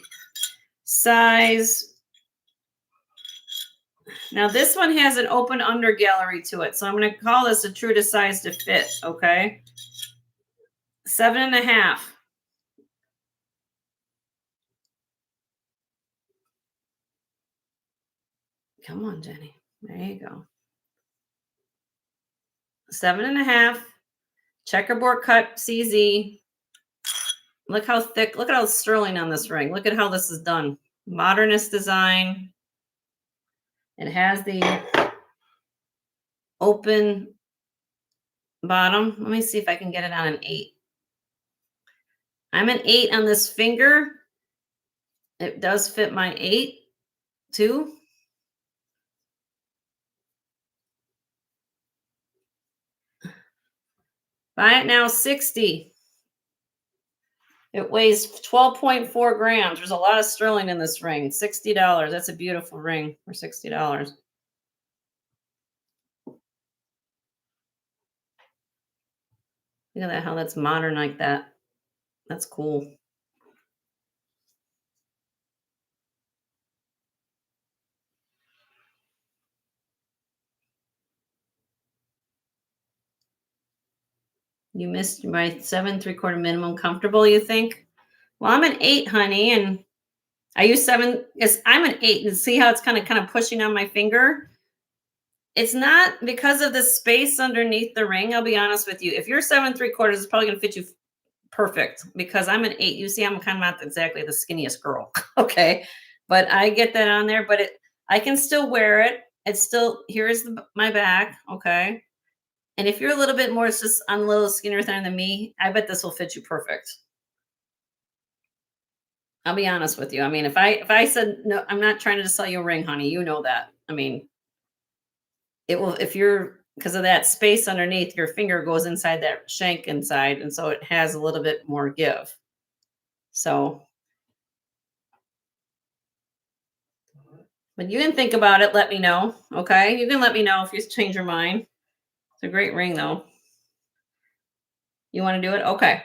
S1: size. Now this one has an open under gallery to it. So I'm going to call this a true to size to fit. Okay. 7.5. Come on, Jenny. There you go. 7.5. Checkerboard cut CZ. Look how thick. Look at how sterling on this ring. Look at how this is done. Modernist design. It has the open bottom. Let me see if I can get it on an 8. I'm an 8 on this finger. It does fit my 8 too. Buy it now, 60. It weighs 12.4 grams. There's a lot of sterling in this ring. $60. That's a beautiful ring for $60. Look at that, how that's modern like that. That's cool. You missed my 7.75 minimum comfortable, you think? Well, I'm an 8, honey, and I use 7. I'm an 8, and see how it's kind of pushing on my finger? It's not because of the space underneath the ring. I'll be honest with you. If you're 7.75, it's probably going to fit you perfect because I'm an 8. You see, I'm kind of not exactly the skinniest girl. Okay. But I get that on there, but I can still wear it. It's still, here's my back. Okay. And if you're a little bit more, it's just on a little skinnier than me, I bet this will fit you perfect. I'll be honest with you. I mean, if I said, no, I'm not trying to sell you a ring, honey, you know that. I mean, it will, if you're, because of that space underneath, your finger goes inside that shank inside. And so it has a little bit more give. So, but you can think about it. Let me know. Okay. You can let me know if you change your mind. It's a great ring though. You want to do it? Okay.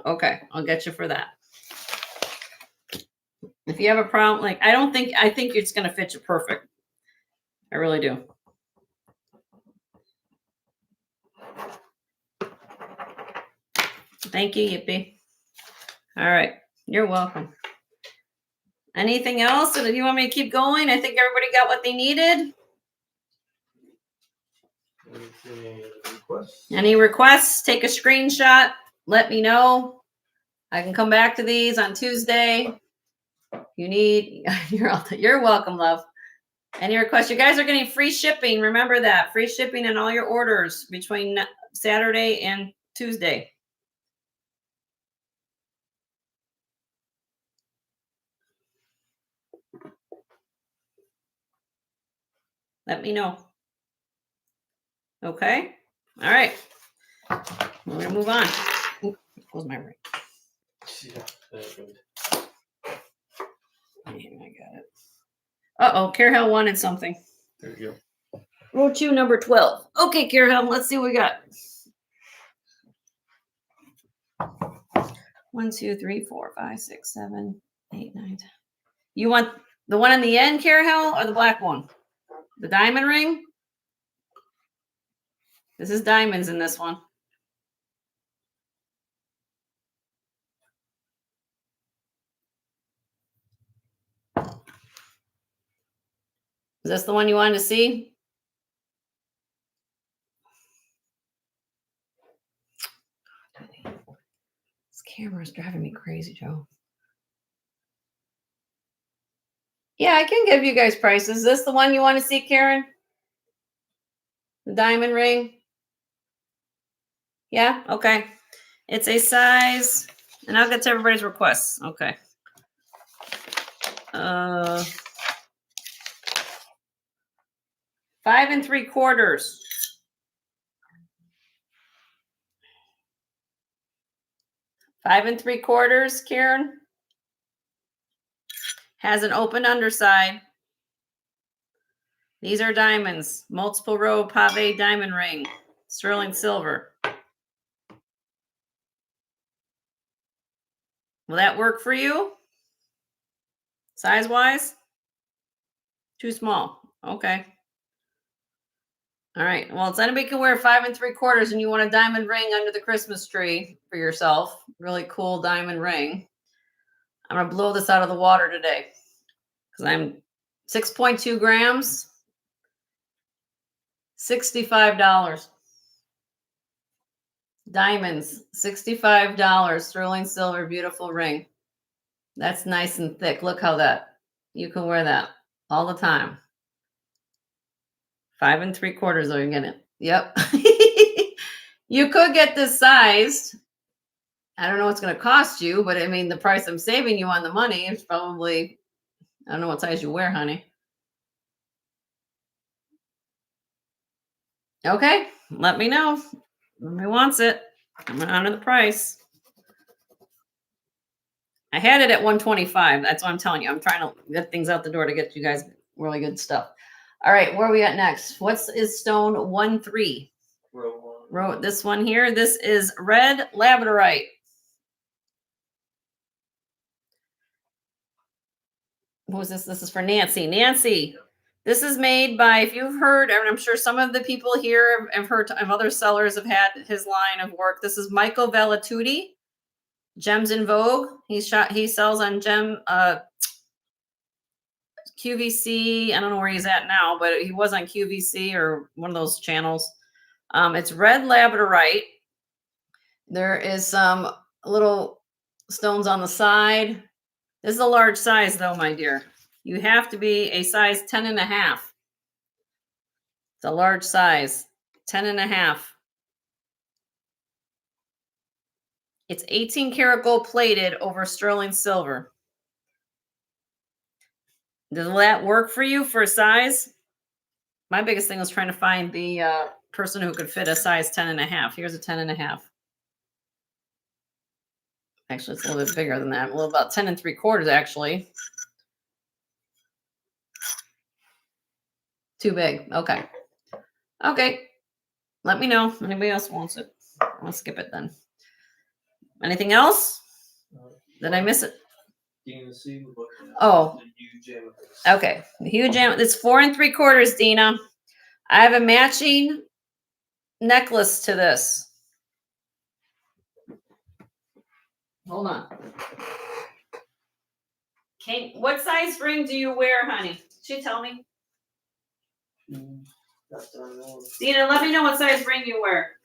S1: Okay. I'll get you for that. If you have a problem, like, I think it's going to fit you perfect. I really do. Thank you, Yippee. All right. You're welcome. Anything else? Or do you want me to keep going? I think everybody got what they needed. Any requests? Take a screenshot. Let me know. I can come back to these on Tuesday. You need, you're welcome, love. Any requests? You guys are getting free shipping. Remember that. Free shipping in all your orders between Saturday and Tuesday. Let me know. Okay. All right. We're going to move on. Ooh, close my ring. Yeah, I got it. Uh-oh, Carol wanted something.
S2: There you go.
S1: Row 2, number 12. Okay, Carol, let's see what we got. 1, 2, 3, 4, 5, 6, 7, 8, 9, 10. You want the one in the end, Carol, or the black one? The diamond ring? This is diamonds in this one. Is this the one you wanted to see? This camera is driving me crazy, Joe. Yeah, I can give you guys prices. Is this the one you want to see, Karen? The diamond ring? Yeah, okay. It's a size, and I'll get to everybody's requests. Okay. 5 3/4. 5 3/4, Karen. Has an open underside. These are diamonds. Multiple row pave diamond ring. Sterling silver. Will that work for you? Size-wise? Too small. Okay. All right. Well, if anybody can wear 5 3/4 and you want a diamond ring under the Christmas tree for yourself, really cool diamond ring. I'm gonna blow this out of the water today because I'm 6.2 grams, $65. Diamonds, $65. Sterling silver, beautiful ring. That's nice and thick. Look how that you can wear that all the time. 5 3/4 though, you're getting it. Yep. You could get this sized. I don't know what's going to cost you, but I mean, the price I'm saving you on the money is probably, I don't know what size you wear, honey. Okay, let me know. Who wants it? I'm going to honor the price. I had it at 125. That's what I'm telling you. I'm trying to get things out the door to get you guys really good stuff. All right, where are we at next? What's is stone 1-3? Row this one here. This is red labradorite. What was this? This is for Nancy. Nancy, this is made by, if you've heard, and I'm sure some of the people here have heard of other sellers have had his line of work. This is Michael Vellituti, Gems in Vogue. He sells on QVC. I don't know where he's at now, but he was on QVC or one of those channels. It's red labradorite. There is some little stones on the side. This is a large size though, my dear. You have to be a size 10.5. It's a large size, 10.5. It's 18 karat gold plated over sterling silver. Does that work for you for a size? My biggest thing was trying to find the person who could fit a size 10.5. Here's a 10.5. Actually, it's a little bit bigger than that. A little about 10 3/4 actually. Too big. Okay. Okay. Let me know if anybody else wants it. I'll skip it then. Anything else? Did I miss it? Oh. Okay. The huge amethyst. It's 4 3/4, Dina. I have a matching necklace to this. Hold on. What size ring do you wear, honey? She tell me. Dina, let me know what size ring you wear.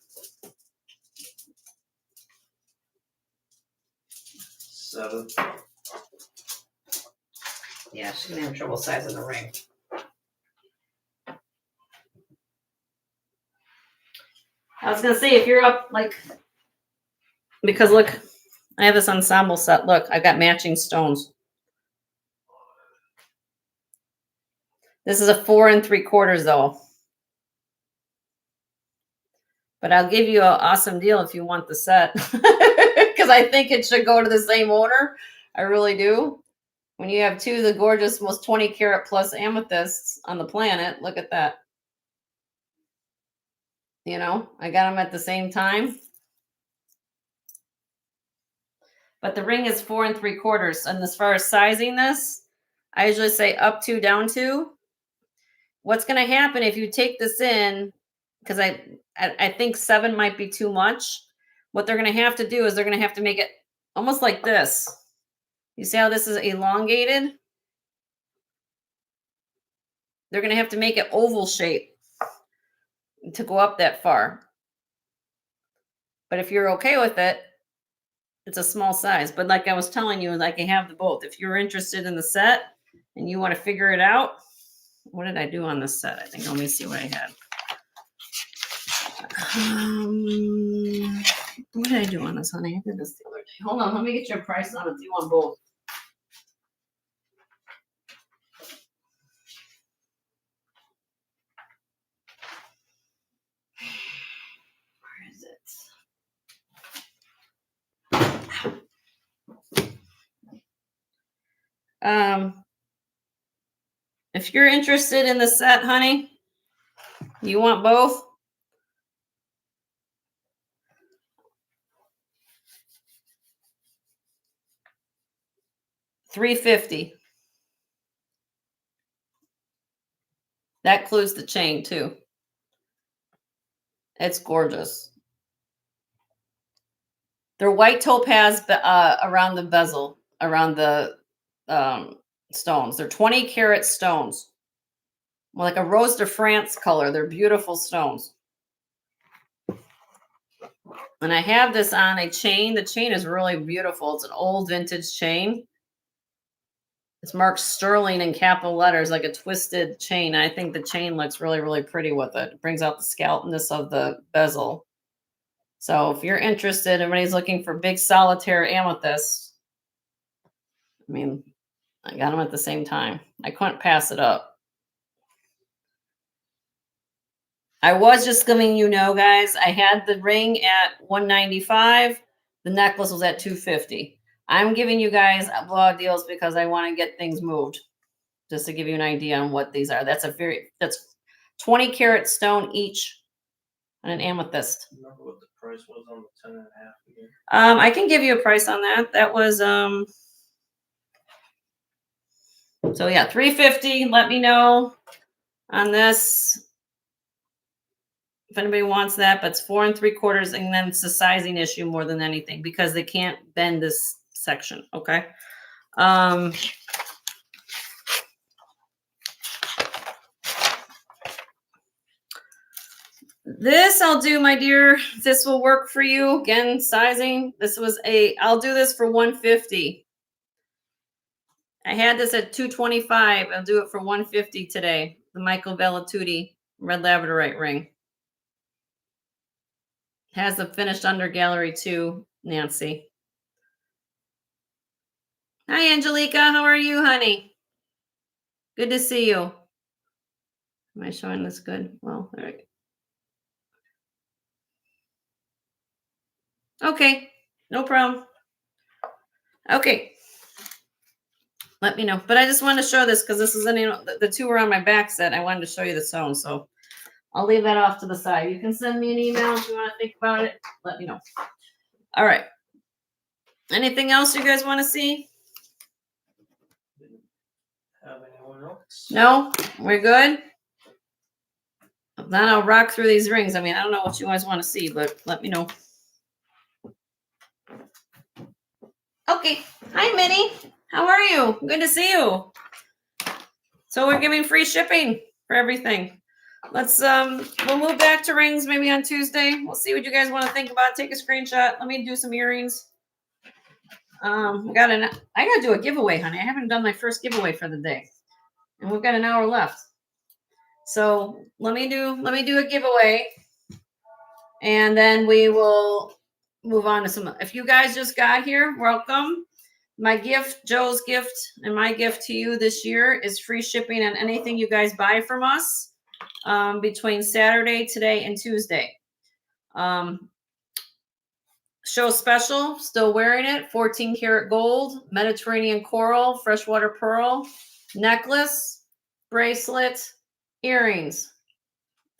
S2: 7.
S1: Yeah, she's gonna have trouble sizing the ring. I was gonna say, if you're up, like, because look, I have this ensemble set. Look, I've got matching stones. This is a 4 3/4 though. But I'll give you an awesome deal if you want the set. Because I think it should go to the same owner. I really do. When you have two of the gorgeous, most 20 karat plus amethysts on the planet, look at that. You know, I got them at the same time. But the ring is 4 3/4. And as far as sizing this, I usually say up to, down to. What's going to happen if you take this in, because I think 7 might be too much. What they're going to have to do is they're going to have to make it almost like this. You see how this is elongated? They're going to have to make it oval shape to go up that far. But if you're okay with it, it's a small size. But like I was telling you, like I have the both. If you're interested in the set and you want to figure it out, what did I do on this set? I think, let me see what I had. What did I do on this, honey? I did this the other day. Hold on, let me get your price on it. Do you want both? If you're interested in the set, honey, you want both? $350. That includes the chain too. It's gorgeous. They're white topaz around the bezel, around the stones. They're 20 karat stones. Like a Rose de France color. They're beautiful stones. And I have this on a chain. The chain is really beautiful. It's an old vintage chain. It's marked sterling in capital letters, like a twisted chain. I think the chain looks really, really pretty with it. It brings out the scalpness of the bezel. So if you're interested, everybody's looking for big solitaire amethyst. I mean, I got them at the same time. I couldn't pass it up. I was just letting you know, guys, I had the ring at $195. The necklace was at $250. I'm giving you guys blowout deals because I want to get things moved. Just to give you an idea on what these are. That's 20 karat stone each and an amethyst.
S2: Remember what the price was on the 10.5 again?
S1: I can give you a price on that. That was so yeah, $350. Let me know on this if anybody wants that, but it's 4 3/4, and then it's a sizing issue more than anything because they can't bend this section. Okay. This I'll do, my dear. This will work for you. Again, sizing. I'll do this for $150. I had this at $225. I'll do it for $150 today. The Michael Vellituti red labradorite ring. Has the finished under gallery too, Nancy. Hi, Angelica. How are you, honey? Good to see you. Am I showing this good? Well, there we go. Okay, no problem. Okay. Let me know. But I just wanted to show this because this is the two were on my back set. I wanted to show you the sewn. So I'll leave that off to the side. You can send me an email if you want to think about it. Let me know. All right. Anything else you guys want to see?
S2: Have anyone else?
S1: No? We're good? Then I'll rock through these rings. I mean, I don't know what you guys want to see, but let me know. Okay. Hi, Minnie. How are you? Good to see you. So we're giving free shipping for everything. We'll move back to rings maybe on Tuesday. We'll see what you guys want to think about. Take a screenshot. Let me do some earrings. I gotta do a giveaway, honey. I haven't done my first giveaway for the day. And we've got an hour left. So let me do a giveaway. And then we will move on to some. If you guys just got here, welcome. My gift, Joe's gift, and my gift to you this year is free shipping on anything you guys buy from us between Saturday, today, and Tuesday. Show special, still wearing it, 14 karat gold, Mediterranean coral, freshwater pearl, necklace, bracelet, earrings.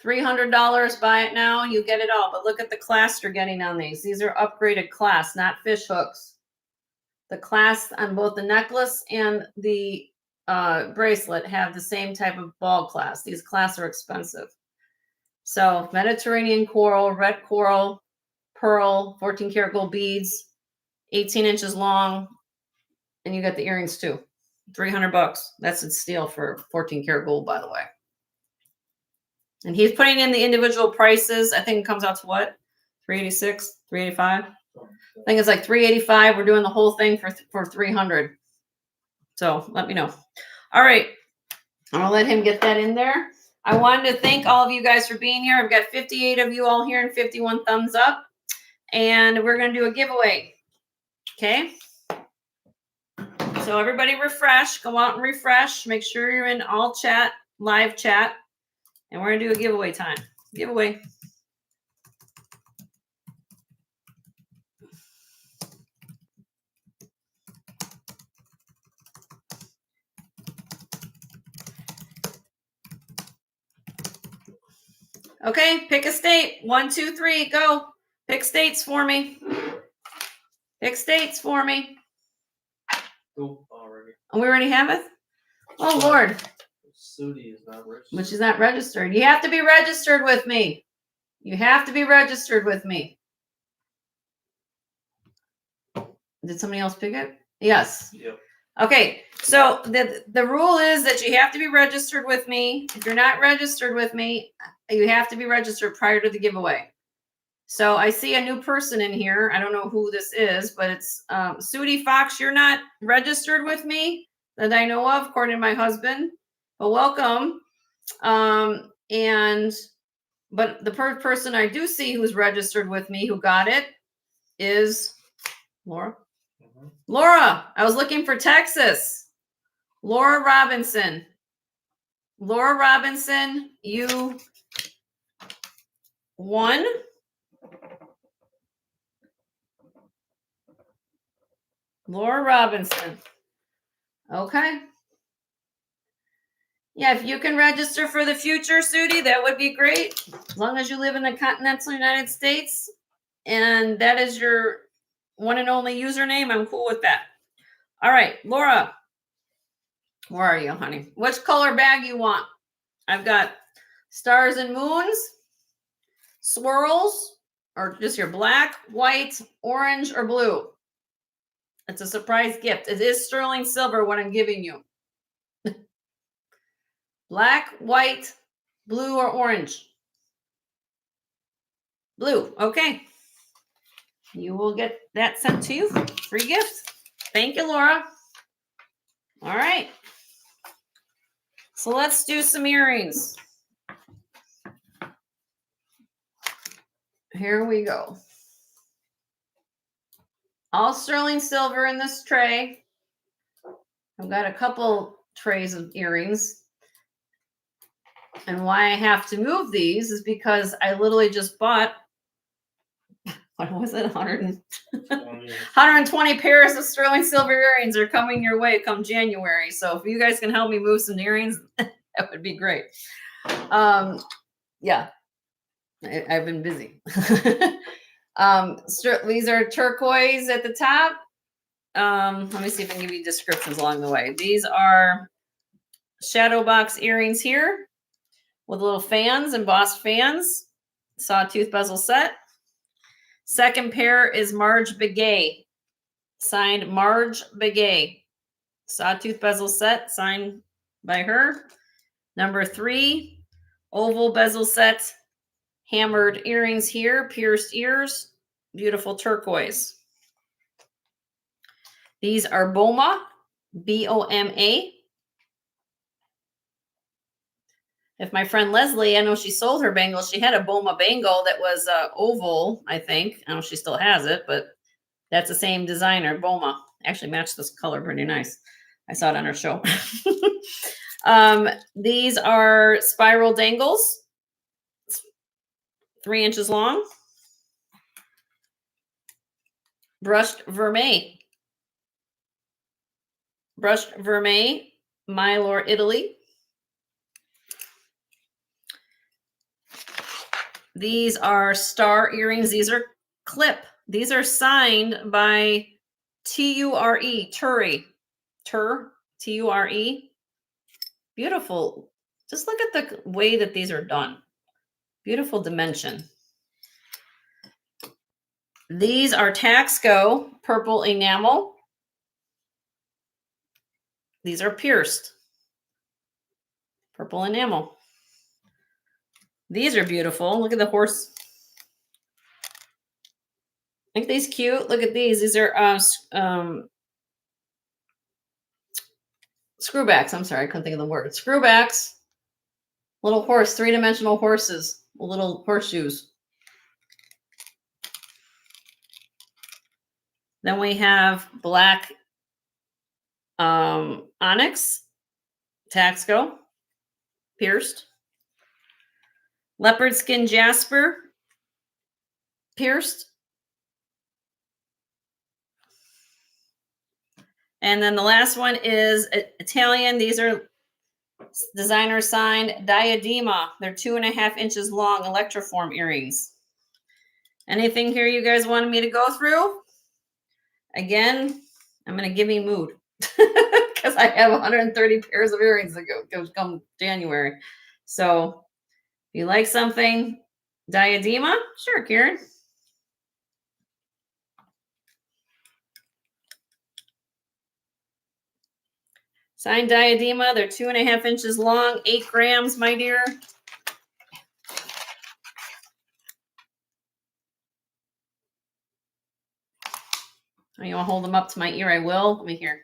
S1: $300, buy it now, you get it all. But look at the clasp you're getting on these. These are upgraded clasps, not fish hooks. The clasp on both the necklace and the bracelet have the same type of ball clasp. These clasps are expensive. So Mediterranean coral, red coral, pearl, 14 karat gold beads, 18 inches long, and you got the earrings too. $300. That's a steal for 14 karat gold, by the way. And he's putting in the individual prices. I think it comes out to what? $386, $385. I think it's like $385. We're doing the whole thing for $300. So let me know. All right. I'm gonna let him get that in there. I wanted to thank all of you guys for being here. I've got 58 of you all here and 51 thumbs up. And we're going to do a giveaway. Okay. So everybody refresh. Go out and refresh. Make sure you're in all chat, live chat. And we're going to do a giveaway time. Giveaway. Okay. Pick a state. 1, 2, 3. Go. Pick states for me. Pick states for me.
S2: Oh, already.
S1: And we already have it? Oh, Lord.
S2: Sudi is not registered.
S1: But she's not registered. You have to be registered with me. You have to be registered with me. Did somebody else pick it? Yes.
S2: Yep.
S1: Okay, so the rule is that you have to be registered with me. If you're not registered with me, you have to be registered prior to the giveaway. So I see a new person in here. I don't know who this is, but it's Sudi Fox. You're not registered with me that I know of, according to my husband. But welcome. But the person I do see who's registered with me, who got it, is Laura. Laura, I was looking for Texas. Laura Robinson. Laura Robinson, you won. Laura Robinson. Okay. Yeah, if you can register for the future, Sudi, that would be great. As long as you live in the continental United States and that is your one and only username, I'm cool with that. All right, Laura. Where are you, honey? Which color bag you want? I've got stars and moons, swirls, or just your black, white, orange, or blue. It's a surprise gift. It is sterling silver what I'm giving you. Black, white, blue, or orange? Blue. Okay. You will get that sent to you. Free gift. Thank you, Laura. All right. So let's do some earrings. Here we go. All sterling silver in this tray. I've got a couple trays of earrings. And why I have to move these is because I literally just bought, what was it, 120 pairs of sterling silver earrings are coming your way come January. So if you guys can help me move some earrings, that would be great. Yeah, I've been busy. These are turquoise at the top. Let me see if I can give you descriptions along the way. These are shadow box earrings here with little fans, embossed fans, sawtooth bezel set. Second pair is Marge Begay, signed Marge Begay. Sawtooth bezel set, signed by her. Number 3, oval bezel set, hammered earrings here, pierced ears, beautiful turquoise. These are Boma, B-O-M-A. If my friend Leslie, I know she sold her bangles. She had a Boma bangle that was oval, I think. I don't know if she still has it, but that's the same designer, Boma. Actually matched this color pretty nice. I saw it on her show. These are spiral dangles, 3 inches long. Brushed vermeil. Brushed vermeil, Mylor, Italy. These are star earrings. These are clip. These are signed by T-U-R-E, Turi. T-U-R-E. Beautiful. Just look at the way that these are done. Beautiful dimension. These are Taxco, purple enamel. These are pierced. Purple enamel. These are beautiful. Look at the horse. Aren't these cute? Look at these. These are screwbacks. I'm sorry, I couldn't think of the word. Screwbacks. Little horse, 3-dimensional horses, little horseshoes. Then we have black onyx, Taxco, pierced. Leopard skin jasper, pierced. And then the last one is Italian. These are designer signed diadema. They're 2.5 inches long, electroform earrings. Anything here you guys wanted me to go through? Again, I'm in a gimme mood because I have 130 pairs of earrings that go come January. So if you like something, diadema, sure, Karen. Signed diadema, they're 2.5 inches long, 8 grams, my dear. Oh, you want to hold them up to my ear? I will. Let me hear.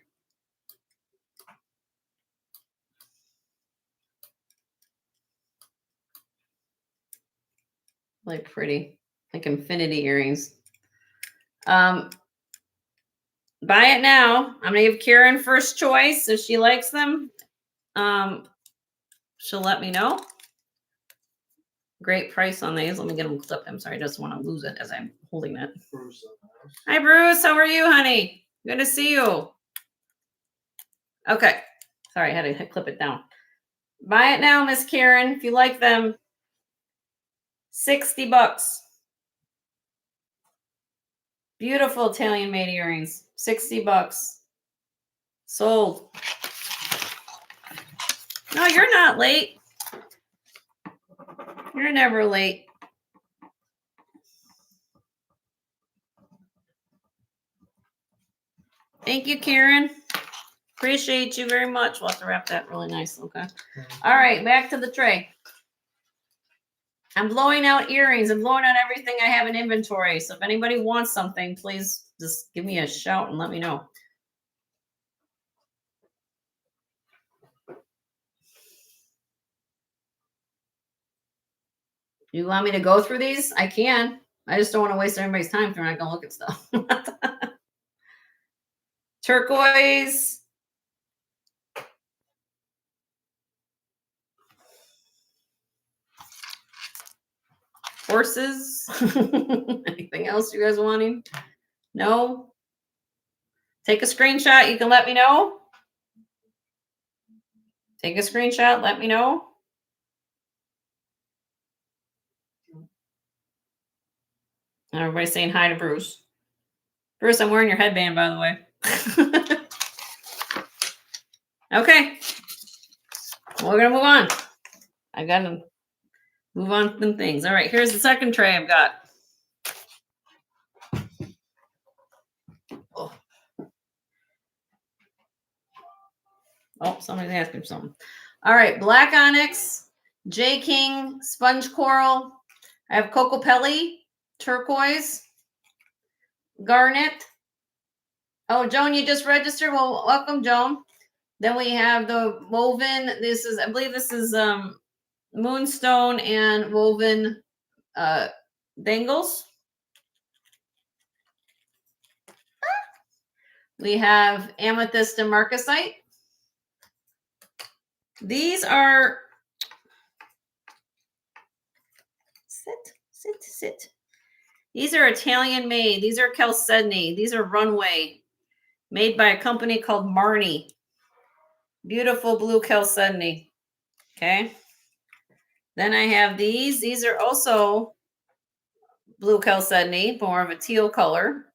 S1: Really pretty, like infinity earrings. Buy it now. I'm gonna give Karen first choice. If she likes them, she'll let me know. Great price on these. Let me get them clipped. I'm sorry, I just want to lose it as I'm holding it. Hi, Bruce. How are you, honey? Good to see you. Okay. Sorry, I had to clip it down. Buy it now, Miss Karen. If you like them, $60. Beautiful Italian made earrings. $60. Sold. No, you're not late. You're never late. Thank you, Karen. Appreciate you very much. We'll have to wrap that really nice. Okay. All right, back to the tray. I'm blowing out earrings. I'm blowing out everything I have in inventory. So if anybody wants something, please just give me a shout and let me know. You want me to go through these? I can. I just don't want to waste everybody's time if they're not going to look at stuff. Turquoise. Horses. Anything else you guys wanting? No? Take a screenshot. You can let me know. Take a screenshot. Let me know. Everybody's saying hi to Bruce. Bruce, I'm wearing your headband, by the way. Okay. Well, we're going to move on. I got to move on to some things. All right, here's the second tray I've got. Oh, somebody's asking for something. All right, black onyx, J King, sponge coral. I have Cocopelli, turquoise, garnet. Oh, Joan, you just registered? Well, welcome, Joan. Then we have the woven. This is, I believe this is moonstone and woven dangles. We have amethyst and marcasite. These are sit. These are Italian made. These are chalcedony. These are runway, made by a company called Marni. Beautiful blue chalcedony. Okay. Then I have these. These are also blue chalcedony, more of a teal color.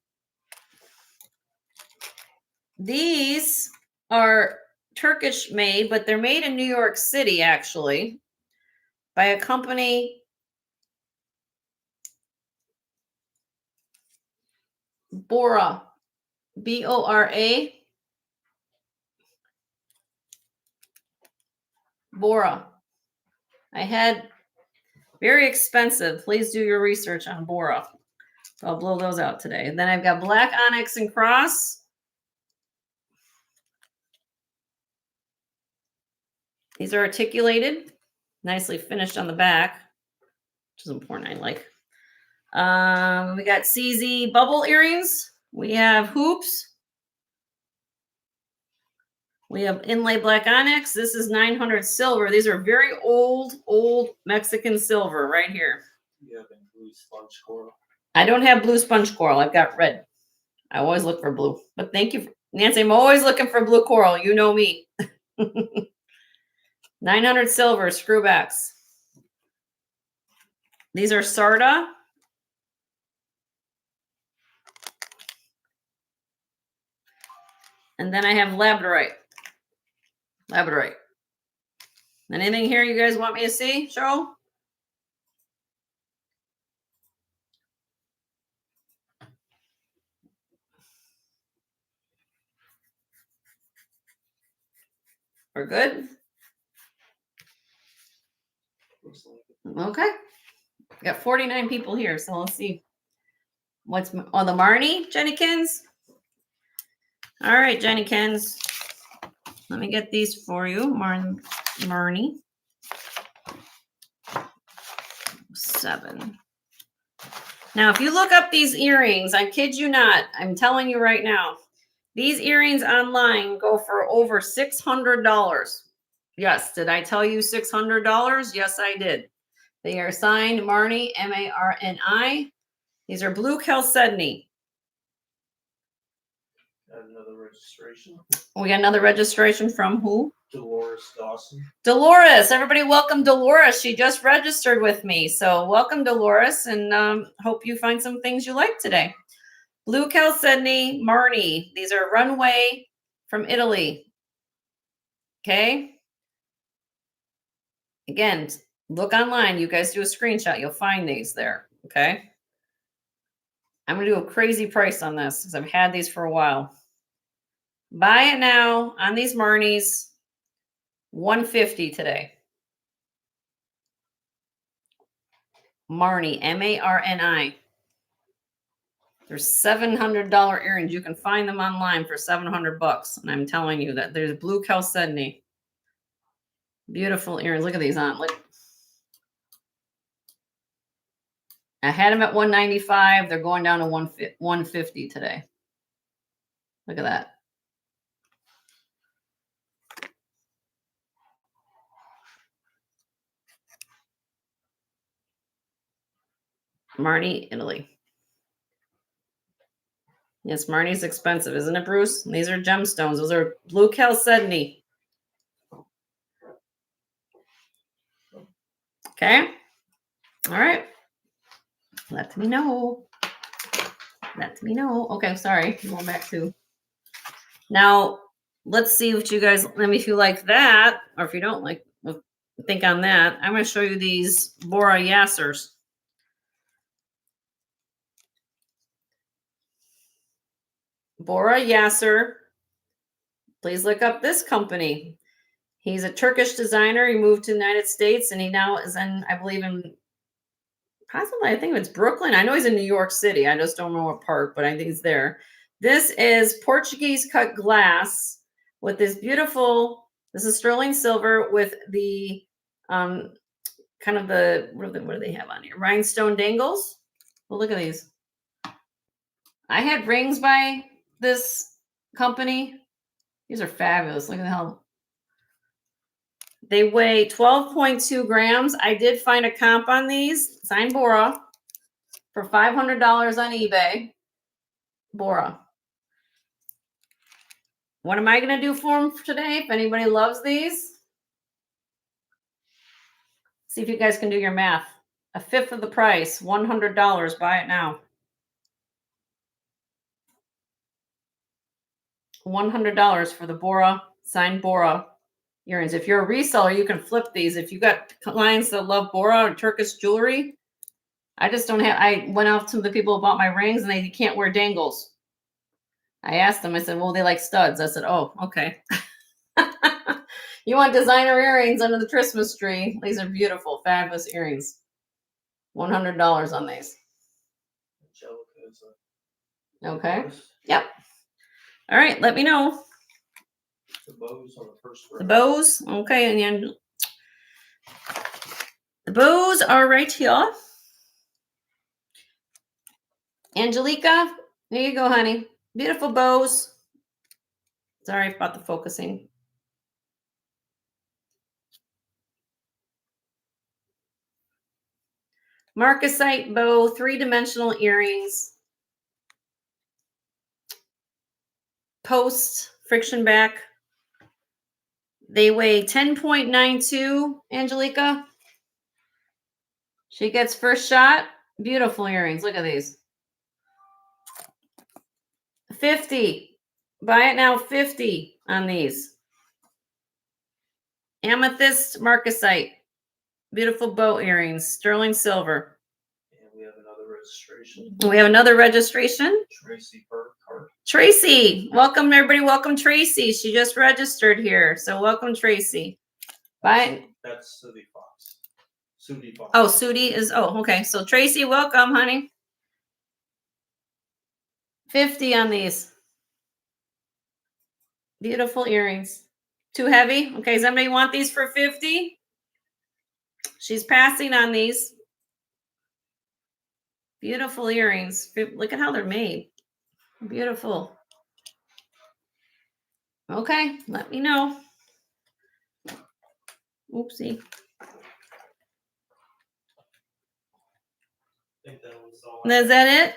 S1: These are Turkish made, but they're made in New York City, actually, by a company Bora, B-O-R-A. Bora. I had very expensive. Please do your research on Bora. I'll blow those out today. And then I've got black onyx and cross. These are articulated, nicely finished on the back, which is important. I like. We got CZ bubble earrings. We have hoops. We have inlay black onyx. This is 900 silver. These are very old Mexican silver right here.
S2: You have blue sponge coral.
S1: I don't have blue sponge coral. I've got red. I always look for blue. But thank you, Nancy. I'm always looking for blue coral. You know me. 900 silver screwbacks. These are Sarda. And then I have labradorite. Labradorite. Anything here you guys want me to see? Show? We're good?
S2: Looks like it.
S1: Okay. Got 49 people here, so let's see. What's on the Marnie, Jennykins? All right, Jennykins. Let me get these for you, Marnie. 7. Now, if you look up these earrings, I kid you not, I'm telling you right now, these earrings online go for over $600. Yes, did I tell you $600? Yes, I did. They are signed Marnie, M-A-R-N-I. These are blue chalcedony.
S2: Got another registration.
S1: We got another registration from who?
S2: Dolores Dawson.
S1: Dolores. Everybody welcome Dolores. She just registered with me. So welcome, Dolores, and hope you find some things you like today. Blue chalcedony, Marnie. These are runway from Italy. Okay. Again, look online. You guys do a screenshot. You'll find these there. Okay. I'm going to do a crazy price on this because I've had these for a while. Buy it now on these Marnies. $150 today. Marnie, M-A-R-N-I. They're $700 earrings. You can find them online for $700. And I'm telling you that there's blue chalcedony. Beautiful earrings. Look at these on. Look. I had them at $195. They're going down to $150 today. Look at that. Marnie, Italy. Yes, Marnie's expensive, isn't it, Bruce? These are gemstones. Those are blue chalcedony. Okay. All right. Let me know. Let me know. Okay, sorry. Going back to. Now, let's see what you guys, let me, if you like that, or if you don't like, think on that. I'm going to show you these Bora Yassers. Bora Yasser. Please look up this company. He's a Turkish designer. He moved to the United States, and he now is in, I believe, in possibly, I think it's Brooklyn. I know he's in New York City. I just don't know what part, but I think he's there. This is Portuguese cut glass with this beautiful, this is sterling silver with the kind of the, what do they have on here? Rhinestone dangles. Well, look at these. I had rings by this company. These are fabulous. Look at the hell. They weigh 12.2 grams. I did find a comp on these, signed Bora, for $500 on eBay. Bora. What am I going to do for them today? If anybody loves these, see if you guys can do your math. 1/5 of the price, $100. Buy it now. $100 for the Bora, signed Bora earrings. If you're a reseller, you can flip these. If you got clients that love Bora or Turkish jewelry, I just don't have, I went out to the people who bought my rings and they can't wear dangles. I asked them, I said, well, they like studs. I said, oh, okay. You want designer earrings under the Christmas tree? These are beautiful, fabulous earrings. $100 on these. Okay. Yep. All right, let me know.
S2: The bows on the first row.
S1: The bows, okay, and then the bows are right here. Angelica, there you go, honey. Beautiful bows. Sorry about the focusing. Marcasite bow, 3-dimensional earrings. Post friction back. They weigh 10.92, Angelica. She gets first shot. Beautiful earrings. Look at these. 50. Buy it now, 50 on these. Amethyst marcasite. Beautiful bow earrings. Sterling silver.
S2: And we have another registration.
S1: We have another registration.
S2: Tracy Burkhart.
S1: Tracy, welcome everybody. Welcome Tracy. She just registered here. So welcome Tracy. Bye.
S2: That's Sudi Fox. Sudi Fox.
S1: Oh, Sudi is, okay. So Tracy, welcome, honey. 50 on these. Beautiful earrings. Too heavy? Okay, does anybody want these for 50? She's passing on these. Beautiful earrings. Look at how they're made. Beautiful. Okay, let me know. Oopsie.
S2: I think that was all.
S1: Is that it?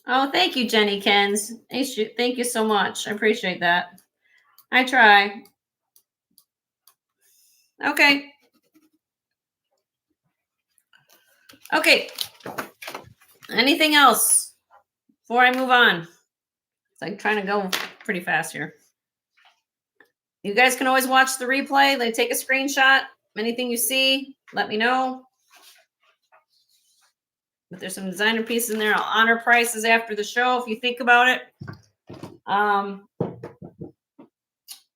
S1: Oh, thank you, Jenny Kens. Thank you so much. I appreciate that. I try. Okay. Okay. Anything else before I move on? I'm trying to go pretty fast here. You guys can always watch the replay. Like, take a screenshot. Anything you see, let me know. But there's some designer pieces in there. I'll honor prices after the show if you think about it.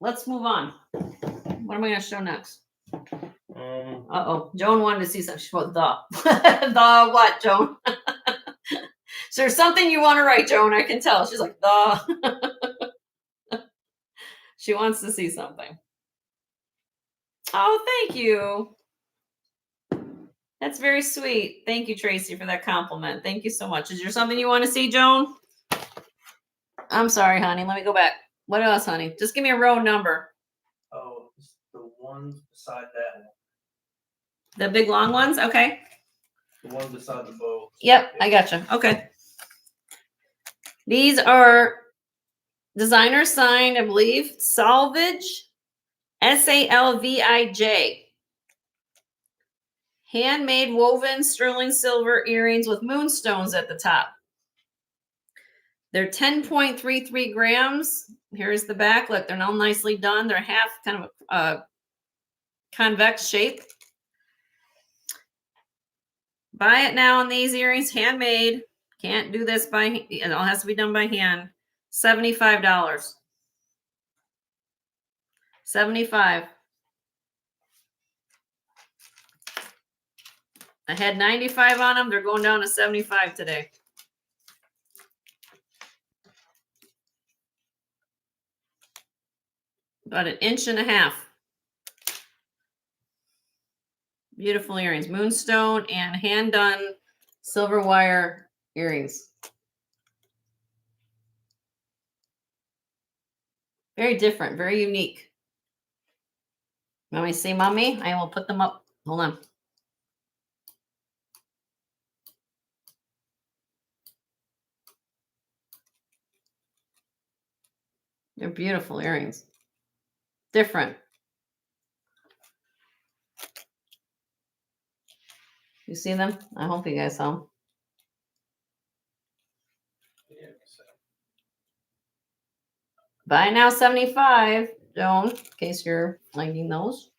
S1: Let's move on. What am I going to show next? Joan wanted to see something. She wrote the. The what, Joan? Is there something you want to write, Joan? I can tell. She's like, the. She wants to see something. Oh, thank you. That's very sweet. Thank you, Tracy, for that compliment. Thank you so much. Is there something you want to see, Joan? I'm sorry, honey. Let me go back. What else, honey? Just give me a row number.
S2: Oh, it's the ones beside that one.
S1: The big long ones? Okay.
S2: The one beside the bow.
S1: Yep, I gotcha. Okay. These are designer signed, I believe. Salvage. Salvij. Handmade woven sterling silver earrings with moonstones at the top. They're 10.33 grams. Here's the back. Look, they're all nicely done. They're half kind of a convex shape. Buy it now on these earrings, handmade. Can't do this by, it all has to be done by hand. $75. $75. I had 95 on them. They're going down to 75 today. About 1.5 inches. Beautiful earrings. Moonstone and hand-done silver wire earrings. Very different. Very unique. Let me see, Mommy. I will put them up. Hold on. They're beautiful earrings. Different. You see them? I hope you guys saw them.
S2: Yeah,
S1: Buy now 75, Joan, in case you're liking those.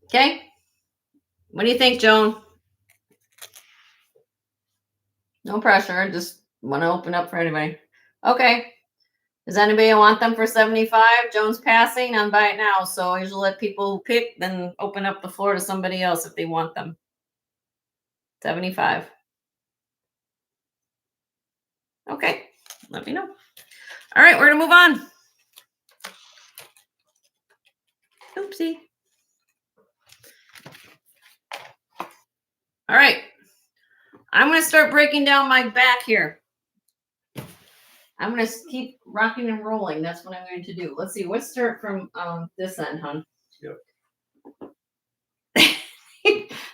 S1: Okay. What do you think, Joan? No pressure. Just want to open up for anybody. Okay. Does anybody want them for 75? Joan's passing on buy it now. So I usually let people pick, then open up the floor to somebody else if they want them. 75. Okay. Let me know. All right. We're going to move on. Oopsie. All right. I'm going to start breaking down my back here. I'm going to keep rocking and rolling. That's what I'm going to do. Let's see. Let's start from this end, hon.
S2: Yep.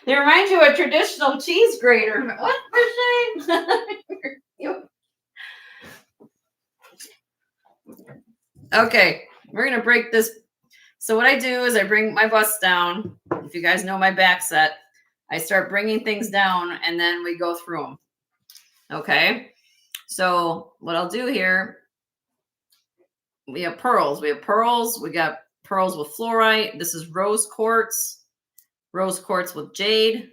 S1: They remind you of a traditional cheese grater. What for shame? Okay. We're going to break this So what I do is I bring my bust down. If you guys know my back set, I start bringing things down and then we go through them. Okay. So what I'll do here, we have pearls. We got pearls with fluorite. This is rose quartz with jade.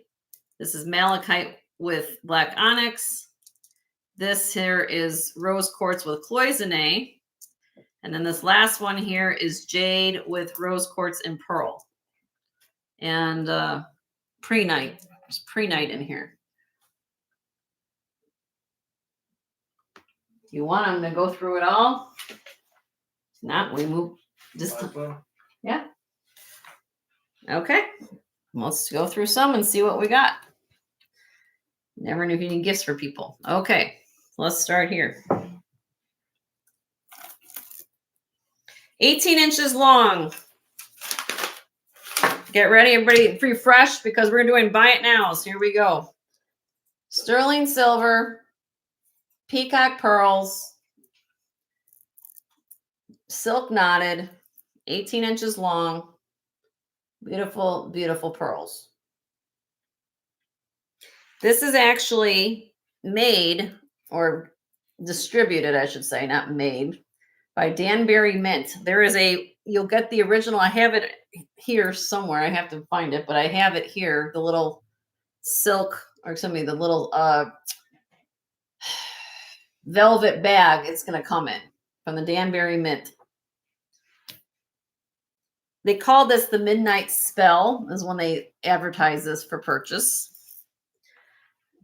S1: This is malachite with black onyx. This here is rose quartz with cloisonne. And then this last one here is jade with rose quartz and pearl. And prehnite. There's prehnite in here. Do you want them to go through it all? If not, we move. Just yeah. Okay. Let's go through some and see what we got. Never knew if you need gifts for people. Okay. Let's start here. 18 inches long. Get ready, everybody, refresh because we're doing buy it now. So here we go. Sterling silver, peacock pearls, silk knotted, 18 inches long, beautiful, beautiful pearls. This is actually made or distributed, I should say, not made, by Danbury Mint. There is you'll get the original. I have it here somewhere. I have to find it, but I have it here. The little silk, or the little velvet bag it's going to come in from the Danbury Mint. They call this the Midnight Spell, is when they advertise this for purchase.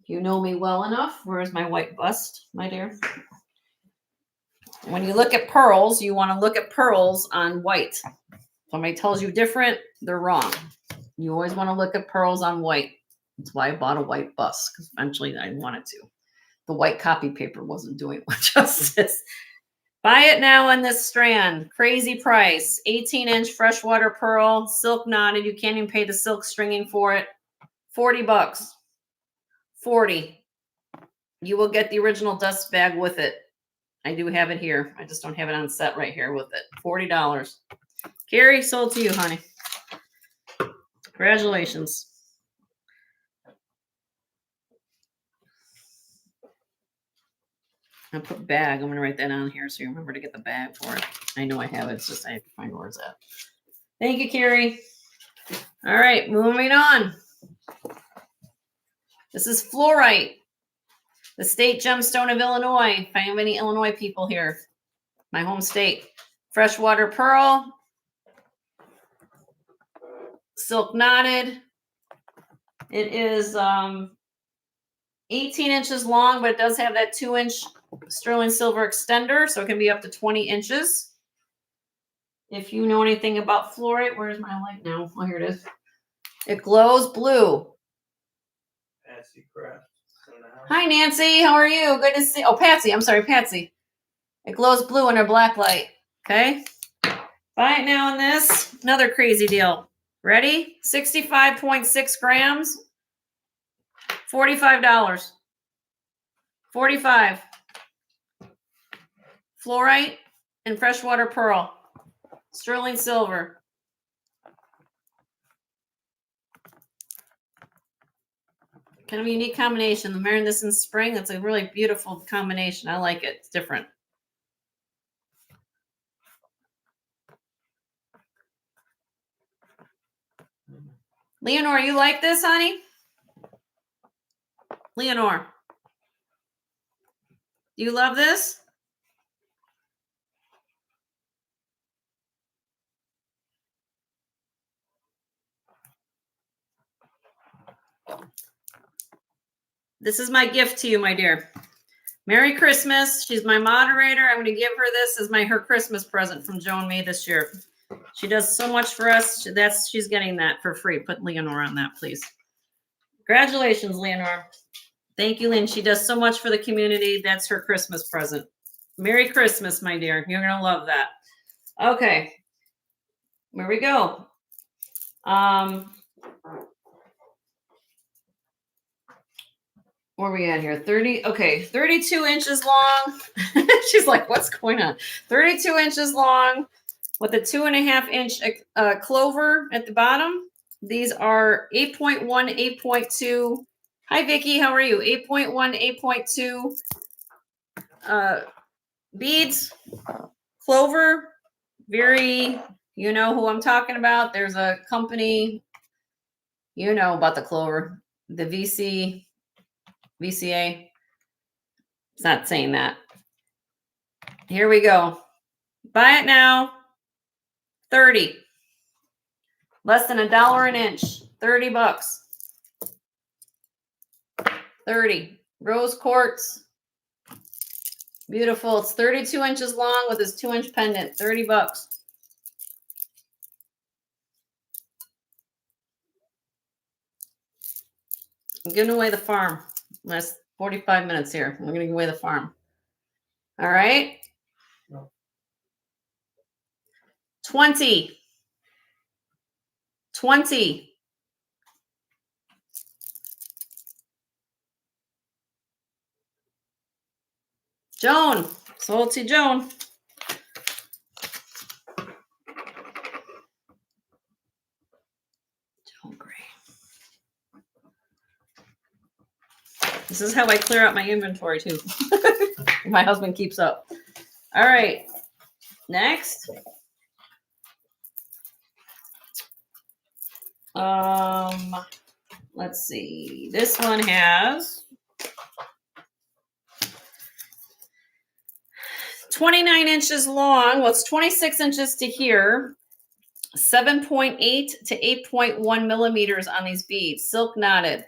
S1: You know me well enough. Where's my white bust, my dear? When you look at pearls, you want to look at pearls on white. Somebody tells you different, they're wrong. You always want to look at pearls on white. That's why I bought a white bust, because eventually I wanted to. The white copy paper wasn't doing it justice. Buy it now on this strand. Crazy price. 18-inch freshwater pearl, silk knotted. You can't even pay the silk stringing for it. $40. 40. You will get the original dust bag with it. I do have it here. I just don't have it on set right here with it. $40. Carrie, sold to you, honey. Congratulations. I'll put bag. I'm going to write that on here so you remember to get the bag for it. I know I have it. It's just I have to find where it's at. Thank you, Carrie. All right, moving on. This is fluorite, the state gemstone of Illinois. If I have any Illinois people here, my home state. Freshwater pearl, silk knotted. It is 18 inches long, but it does have that 2-inch sterling silver extender, so it can be up to 20 inches. If you know anything about fluorite, where's my light now? Oh, here it is. It glows blue.
S2: Patsy Craft.
S1: Hi, Nancy. How are you? Good to see. Oh, Patsy. I'm sorry, Patsy. It glows blue under black light. Okay. Buy it now on this. Another crazy deal. Ready? 65.6 grams. $45. 45. Fluorite and freshwater pearl. Sterling silver. Kind of a unique combination. I'm wearing this in spring. It's a really beautiful combination. I like it. It's different. Leonore, you like this, honey? Leonore, do you love this? This is my gift to you, my dear. Merry Christmas. She's my moderator. I'm going to give her this as her Christmas present from Joan May this year. She does so much for us. She's getting that for free. Put Leonore on that, please. Congratulations, Leonore. Thank you, Lynn. She does so much for the community. That's her Christmas present. Merry Christmas, my dear. You're going to love that. Okay. Here we go. Where are we at here? 32 inches long. She's like, what's going on? 32 inches long with a 2.5 inch clover at the bottom. These are 8.1, 8.2. Hi, Vicki. How are you? 8.1, 8.2 beads, clover. Very, you know who I'm talking about. There's a company, you know about the clover, the VCA. It's not saying that. Here we go. Buy it now. 30. Less than $1 an inch. 30 bucks. 30. Rose quartz. Beautiful. It's 32 inches long with this 2-inch pendant. 30 bucks. I'm giving away the farm. Last 45 minutes here. I'm going to give away the farm. All right. 20. 20. Joan. Salty Joan. Joan Gray. This is how I clear out my inventory too. My husband keeps up. All right. Next. Let's see. This one has 29 inches long. Well, it's 26 inches to here. 7.8 to 8.1 millimeters on these beads. Silk knotted.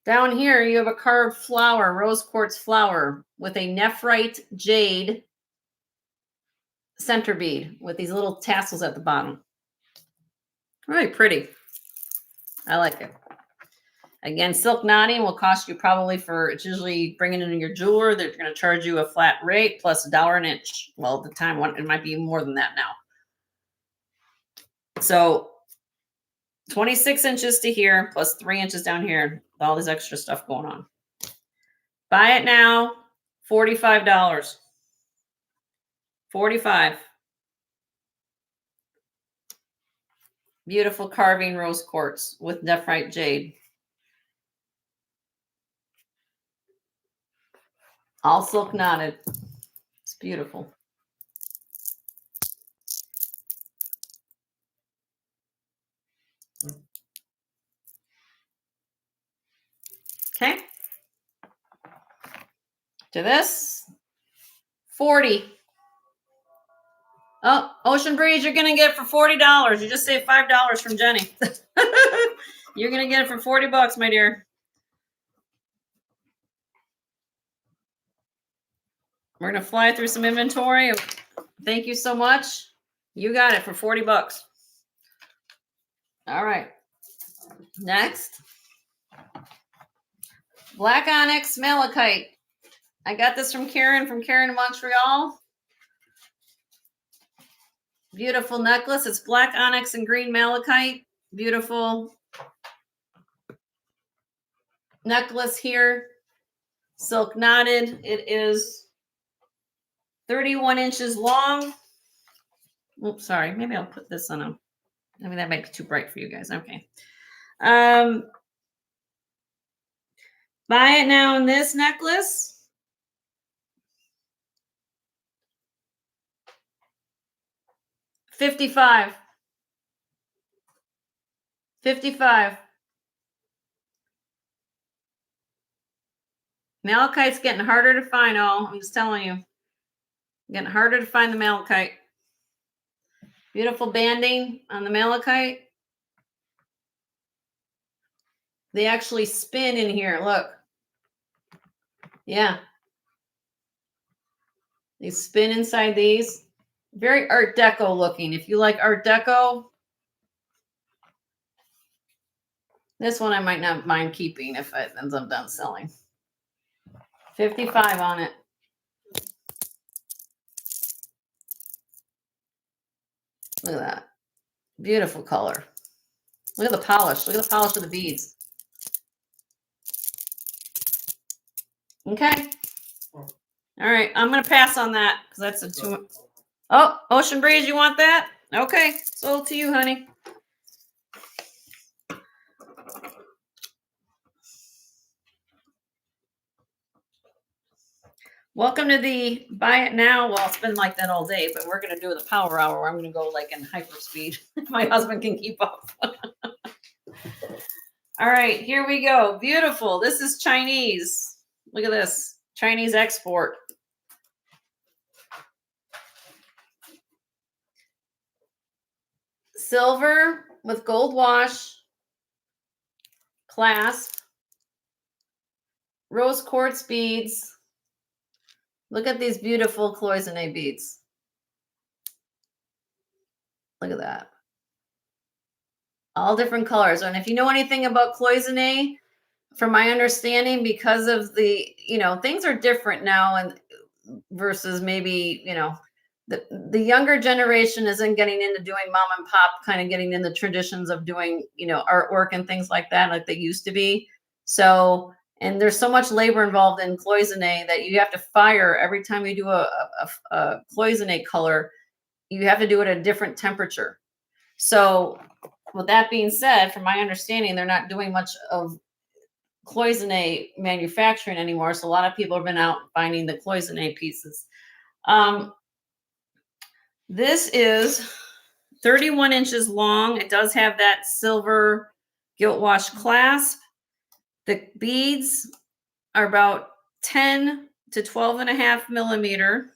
S1: Down here, you have a carved flower, rose quartz flower, with a nephrite jade center bead with these little tassels at the bottom. Really pretty. I like it. Again, silk knotting will cost you probably for, it's usually bringing it in your jeweler. They're going to charge you a flat rate plus $1 an inch. Well, at the time, it might be more than that now. So 26 inches to here plus 3 inches down here. All this extra stuff going on. Buy it now. $45. 45. Beautiful carving rose quartz with nephrite jade. All silk knotted. It's beautiful. Okay. To this. 40. Oh, Ocean Breeze, you're going to get it for $40. You just saved $5 from Jenny. You're going to get it for 40 bucks, my dear. We're going to fly through some inventory. Thank you so much. You got it for 40 bucks. All right. Next. Black onyx malachite. I got this from Karen in Montreal. Beautiful necklace. It's black onyx and green malachite. Beautiful necklace here. Silk knotted. It is 31 inches long. Oops, sorry. Maybe I'll put this on a, maybe that makes it too bright for you guys. Okay. Buy it now in this necklace. $55. $55. Malachite's getting harder to find, I'm just telling you. Getting harder to find the malachite. Beautiful banding on the malachite. They actually spin in here. Look. Yeah. They spin inside these. Very Art Deco looking. If you like Art Deco, this one I might not mind keeping if it ends up done selling. 55 on it. Look at that. Beautiful color. Look at the polish. Look at the polish of the beads. Okay. All right, I'm gonna pass on that because that's a too. Oh, Ocean Breeze, you want that? Okay, sold to you, honey. Welcome to the buy it now. Well, it's been like that all day, but we're gonna do the power hour where I'm gonna go like in hyper speed. My husband can keep up. All right, here we go. Beautiful. This is Chinese. Look at this. Chinese export. Silver with gold wash, clasp, rose quartz beads. Look at these beautiful cloisonne beads. Look at that. All different colors. And if you know anything about cloisonne, from my understanding, because of the, things are different now and versus maybe, the younger generation isn't getting into doing mom and pop, kind of getting in the traditions of doing, artwork and things like that, like they used to be. So, and there's so much labor involved in cloisonne that you have to fire every time you do a cloisonne color, you have to do it at a different temperature. So with that being said, from my understanding, they're not doing much of cloisonne manufacturing anymore. So a lot of people have been out finding the cloisonne pieces. This is 31 inches long. It does have that silver gilt wash clasp. The beads are about 10 to 12.5 millimeter.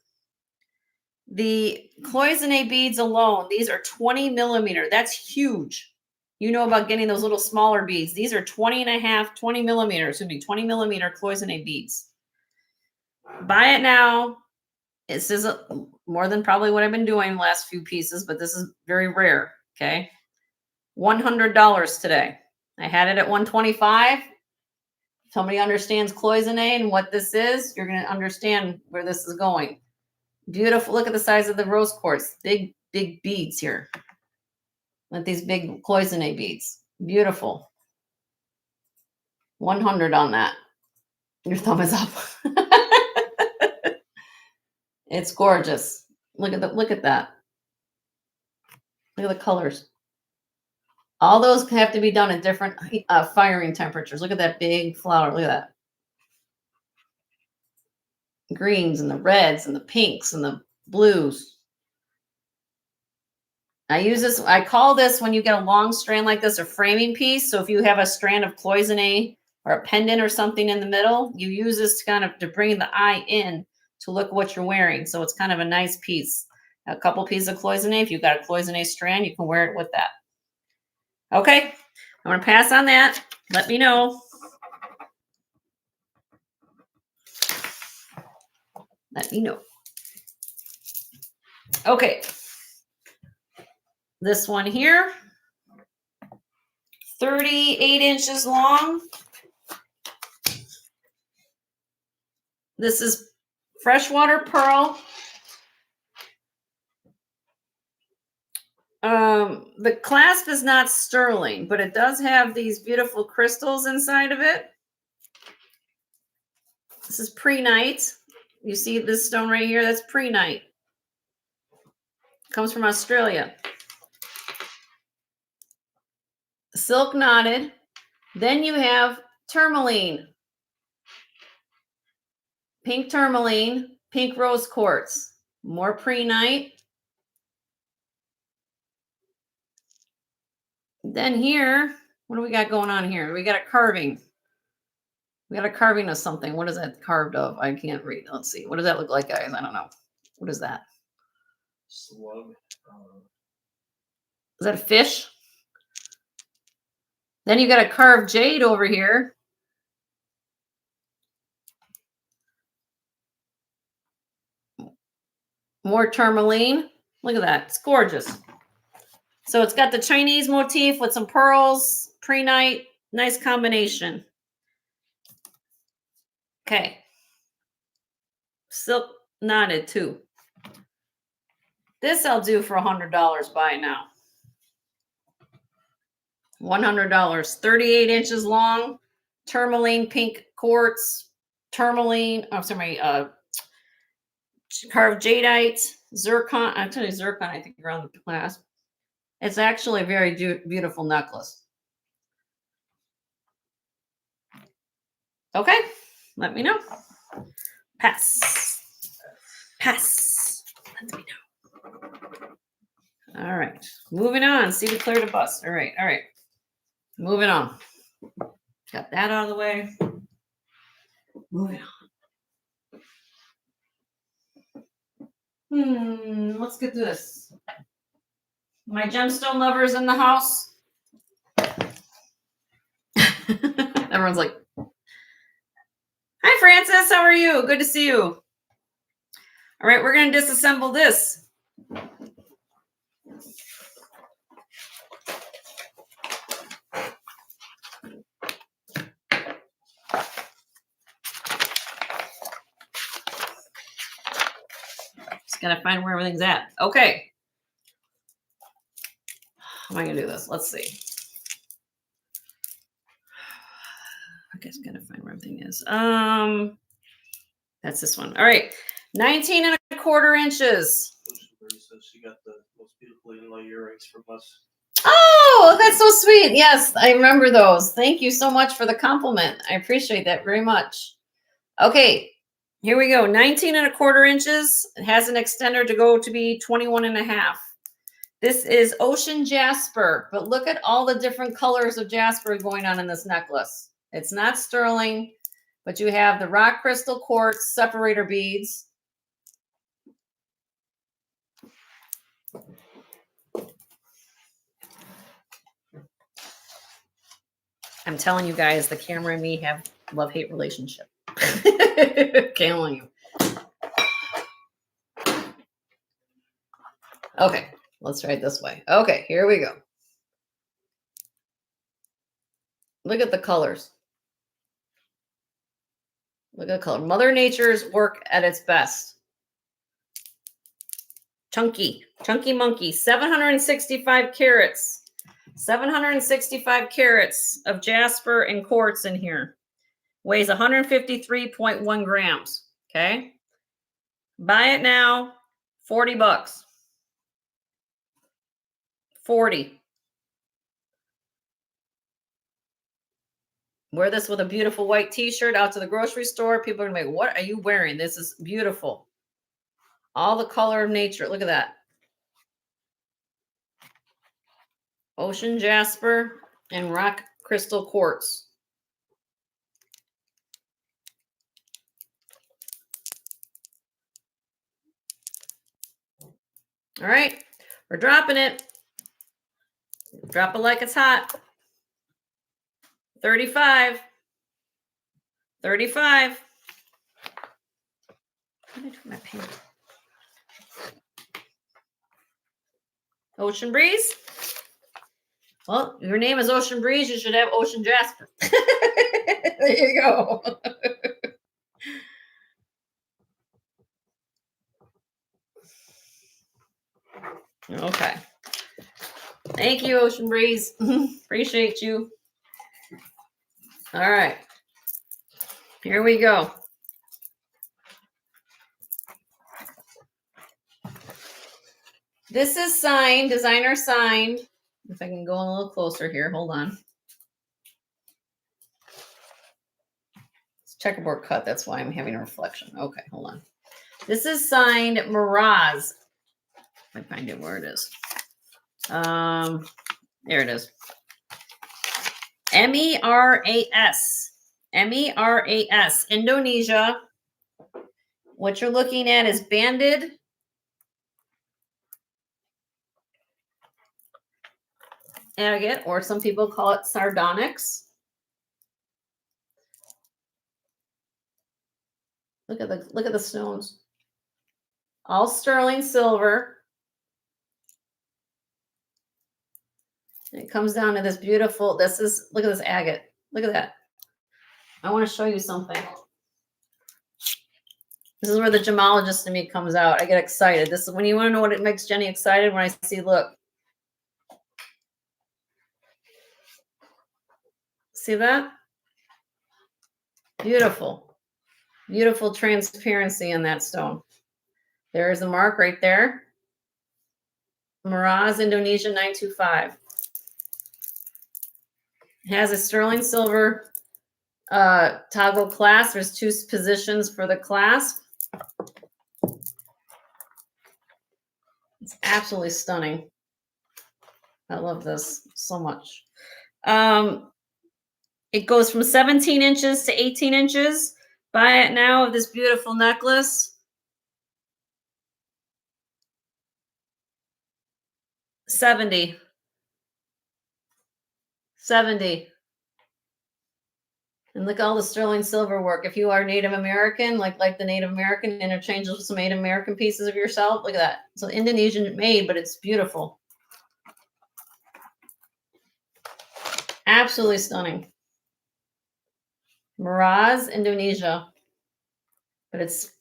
S1: The cloisonne beads alone, these are 20 millimeter. That's huge. You know about getting those little smaller beads. These are 20 millimeters. Excuse me, 20 millimeter cloisonne beads. Buy it now. This is more than probably what I've been doing the last few pieces, but this is very rare. Okay. $100 today. I had it at $125. If somebody understands cloisonne and what this is, you're going to understand where this is going. Beautiful. Look at the size of the rose quartz. Big, big beads here. With these big cloisonne beads. Beautiful. 100 on that. Your thumb is up. It's gorgeous. Look at that. Look at that. Look at the colors. All those have to be done at different firing temperatures. Look at that big flower. Look at that. Greens and the reds and the pinks and the blues. I use this. I call this, when you get a long strand like this, a framing piece. So if you have a strand of cloisonne or a pendant or something in the middle, you use this to kind of to bring the eye in to look what you're wearing. So it's kind of a nice piece. A couple pieces of cloisonne. If you've got a cloisonne strand, you can wear it with that. Okay, I'm going to pass on that. Let me know. Let me know. Okay. This one here, 38 inches long. This is freshwater pearl. The clasp is not sterling, but it does have these beautiful crystals inside of it. This is prehnite. You see this stone right here? That's prehnite. Comes from Australia. Silk knotted. Then you have tourmaline. Pink tourmaline, pink rose quartz. More prehnite. Then here, what do we got going on here? We got a carving. We got a carving of something. What is that carved of? I can't read. Let's see. What does that look like, guys? I don't know. What is that?
S2: Slug.
S1: Is that a fish? Then you got a carved jade over here. More tourmaline. Look at that. It's gorgeous. So it's got the Chinese motif with some pearls, prehnite. Nice combination. Okay. Silk knotted too. This I'll do for $100. Buy it now. $100. 38 inches long. Tourmaline pink quartz. Tourmaline. Oh, sorry. carved jadeite, zircon. Actually, zircon, I think, around the clasp. It's actually a very beautiful necklace. Okay, let me know. Pass. Pass. Let me know. All right, moving on. See, we cleared a bus. All right, moving on. Got that out of the way. Moving on. Let's get to this. My gemstone lovers in the house. Everyone's like, hi, Francis. How are you? Good to see you. All right, we're going to disassemble this. Just got to find where everything's at. Okay. How am I going to do this? Let's see. I guess I got to find where everything is. That's this one. All right. 19 1/4 inches.
S2: She got the most beautiful inlay earrings from us.
S1: Oh, that's so sweet. Yes, I remember those. Thank you so much for the compliment. I appreciate that very much. Okay, here we go. 19 1/4 inches. It has an extender to go to be 21 1/2. This is ocean jasper, but look at all the different colors of jasper going on in this necklace. It's not sterling, but you have the rock crystal quartz separator beads. I'm telling you guys, the camera and me have love-hate relationship. Telling you. Okay, let's try it this way. Okay, here we go. Look at the colors. Look at the color. Mother Nature's work at its best. Chunky monkey, 765 carats. 765 carats of jasper and quartz in here. Weighs 153.1 grams. Okay. Buy it now, $40. 40. Wear this with a beautiful white t-shirt out to the grocery store. People are gonna be like, what are you wearing? This is beautiful. All the color of nature. Look at that. Ocean jasper and rock crystal quartz. All right, we're dropping it. Drop it like it's hot. 35. 35. What did I do with my pen? Ocean breeze. Well, your name is Ocean Breeze. You should have Ocean Jasper. There you go. Okay. Thank you, Ocean Breeze. Appreciate you. All right. Here we go. This is signed, designer signed. If I can go a little closer here, hold on. It's checkerboard cut, that's why I'm having a reflection. Okay, hold on. This is signed Miraz. If I find it where it is. There it is. MERAS. MERAS. Indonesia. What you're looking at is banded agate, or some people call it sardonyx. Look at the stones. All sterling silver. And it comes down to this beautiful, look at this agate. Look at that. I want to show you something. This is where the gemologist in me comes out. I get excited. This is when you want to know what it makes Jenny excited, when I see, look. See that? Beautiful. Beautiful transparency in that stone. There's the mark right there. Miraz, Indonesia 925. It has a sterling silver toggle clasp. There's 2 positions for the clasp. It's absolutely stunning. I love this so much. It goes from 17 inches to 18 inches. Buy it now of this beautiful necklace. 70. 70. And look at all the sterling silver work. If you are Native American, like the Native American, interchange some Native American pieces of yourself. Look at that. So Indonesian made, but it's beautiful. Absolutely stunning. Miraz, Indonesia. But it's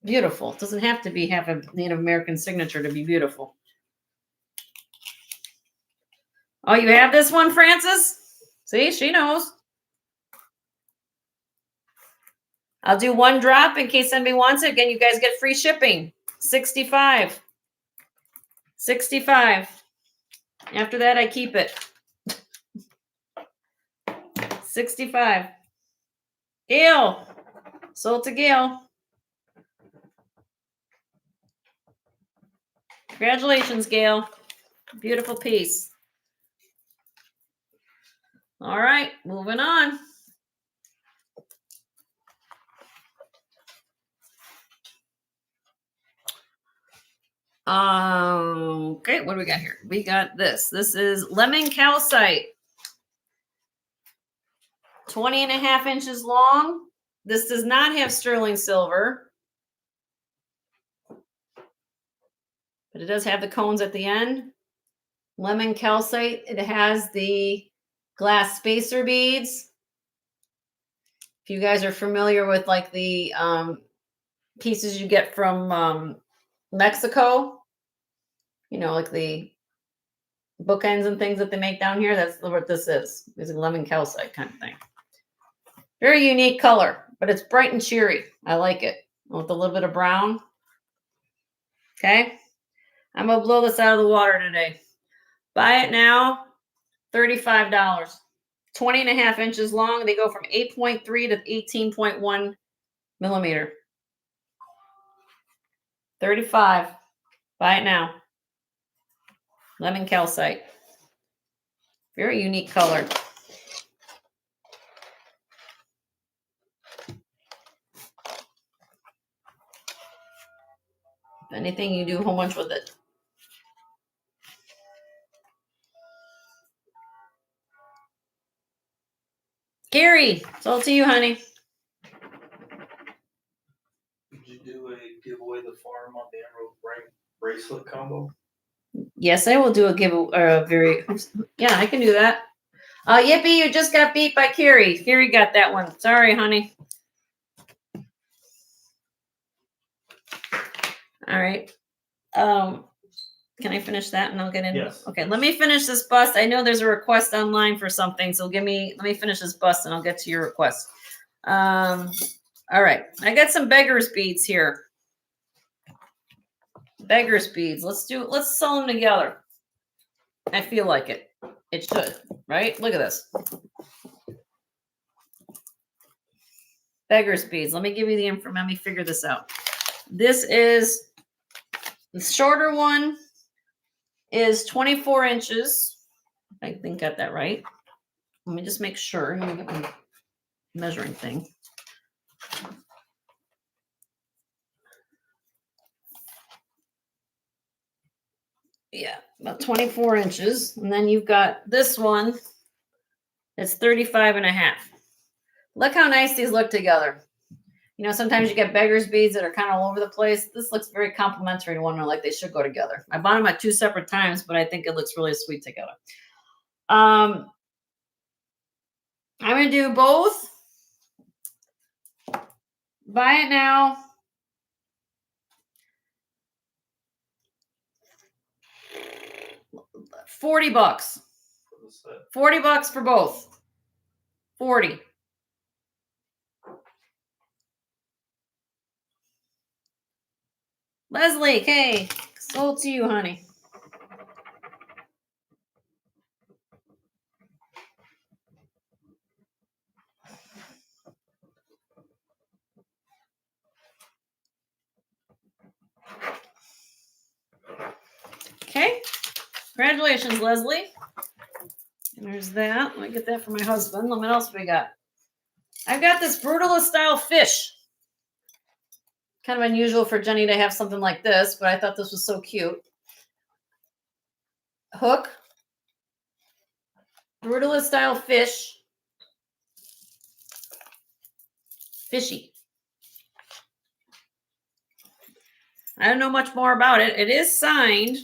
S1: beautiful. It doesn't have to have a Native American signature to be beautiful. Oh, you have this one, Francis? See, she knows. I'll do 1 drop in case anybody wants it. Again, you guys get free shipping. 65. 65. After that, I keep it. 65. Gail. Sold to Gail. Congratulations, Gail. Beautiful piece. All right, moving on. Okay, what do we got here? We got this. This is lemon calcite. 20.5 inches long. This does not have sterling silver, but it does have the cones at the end. Lemon calcite. It has the glass spacer beads. If you guys are familiar with like the pieces you get from Mexico, you know, like the bookends and things that they make down here, that's what this is. It's a lemon calcite kind of thing. Very unique color, but it's bright and cheery. I like it with a little bit of brown. Okay. I'm going to blow this out of the water today. Buy it now, $35. 20.5 inches long. They go from 8.3 to 18.1 millimeter. 35. Buy it now. Lemon calcite. Very unique color. If anything, you do a whole bunch with it. Gary, it's all to you, honey.
S2: Did you do a giveaway the farm on the emerald bracelet combo?
S1: Yes, I will do a yeah, I can do that. Yippee, you just got beat by Carrie. Carrie got that one. Sorry, honey. All right. Can I finish that and I'll get in?
S2: Yes.
S1: Okay, let me finish this bust. I know there's a request online for something, so let me finish this bust and I'll get to your request. All right, I got some beggar's beads here. Beggar's beads. Let's sew them together. I feel like it. It should, right? Look at this. Beggar's beads. Let me give you the information. Let me figure this out. This is the shorter one is 24 inches. I think I got that right. Let me just make sure. Let me get my measuring thing. Yeah, about 24 inches. And then you've got this one that's 35.5. Look how nice these look together. You know, sometimes you get beggar's beads that are kind of all over the place. This looks very complementary to one another, like they should go together. I bought them at 2 separate times, but I think it looks really sweet together. I'm going to do both. Buy it now. $40. $40 for both. 40. Leslie, okay, sold to you, honey. Okay, congratulations, Leslie. And there's that. Let me get that for my husband. What else we got? I've got this brutalist style fish. Kind of unusual for Jenny to have something like this, but I thought this was so cute. Hook. Brutalist style fish. Fishy. I don't know much more about it. It is signed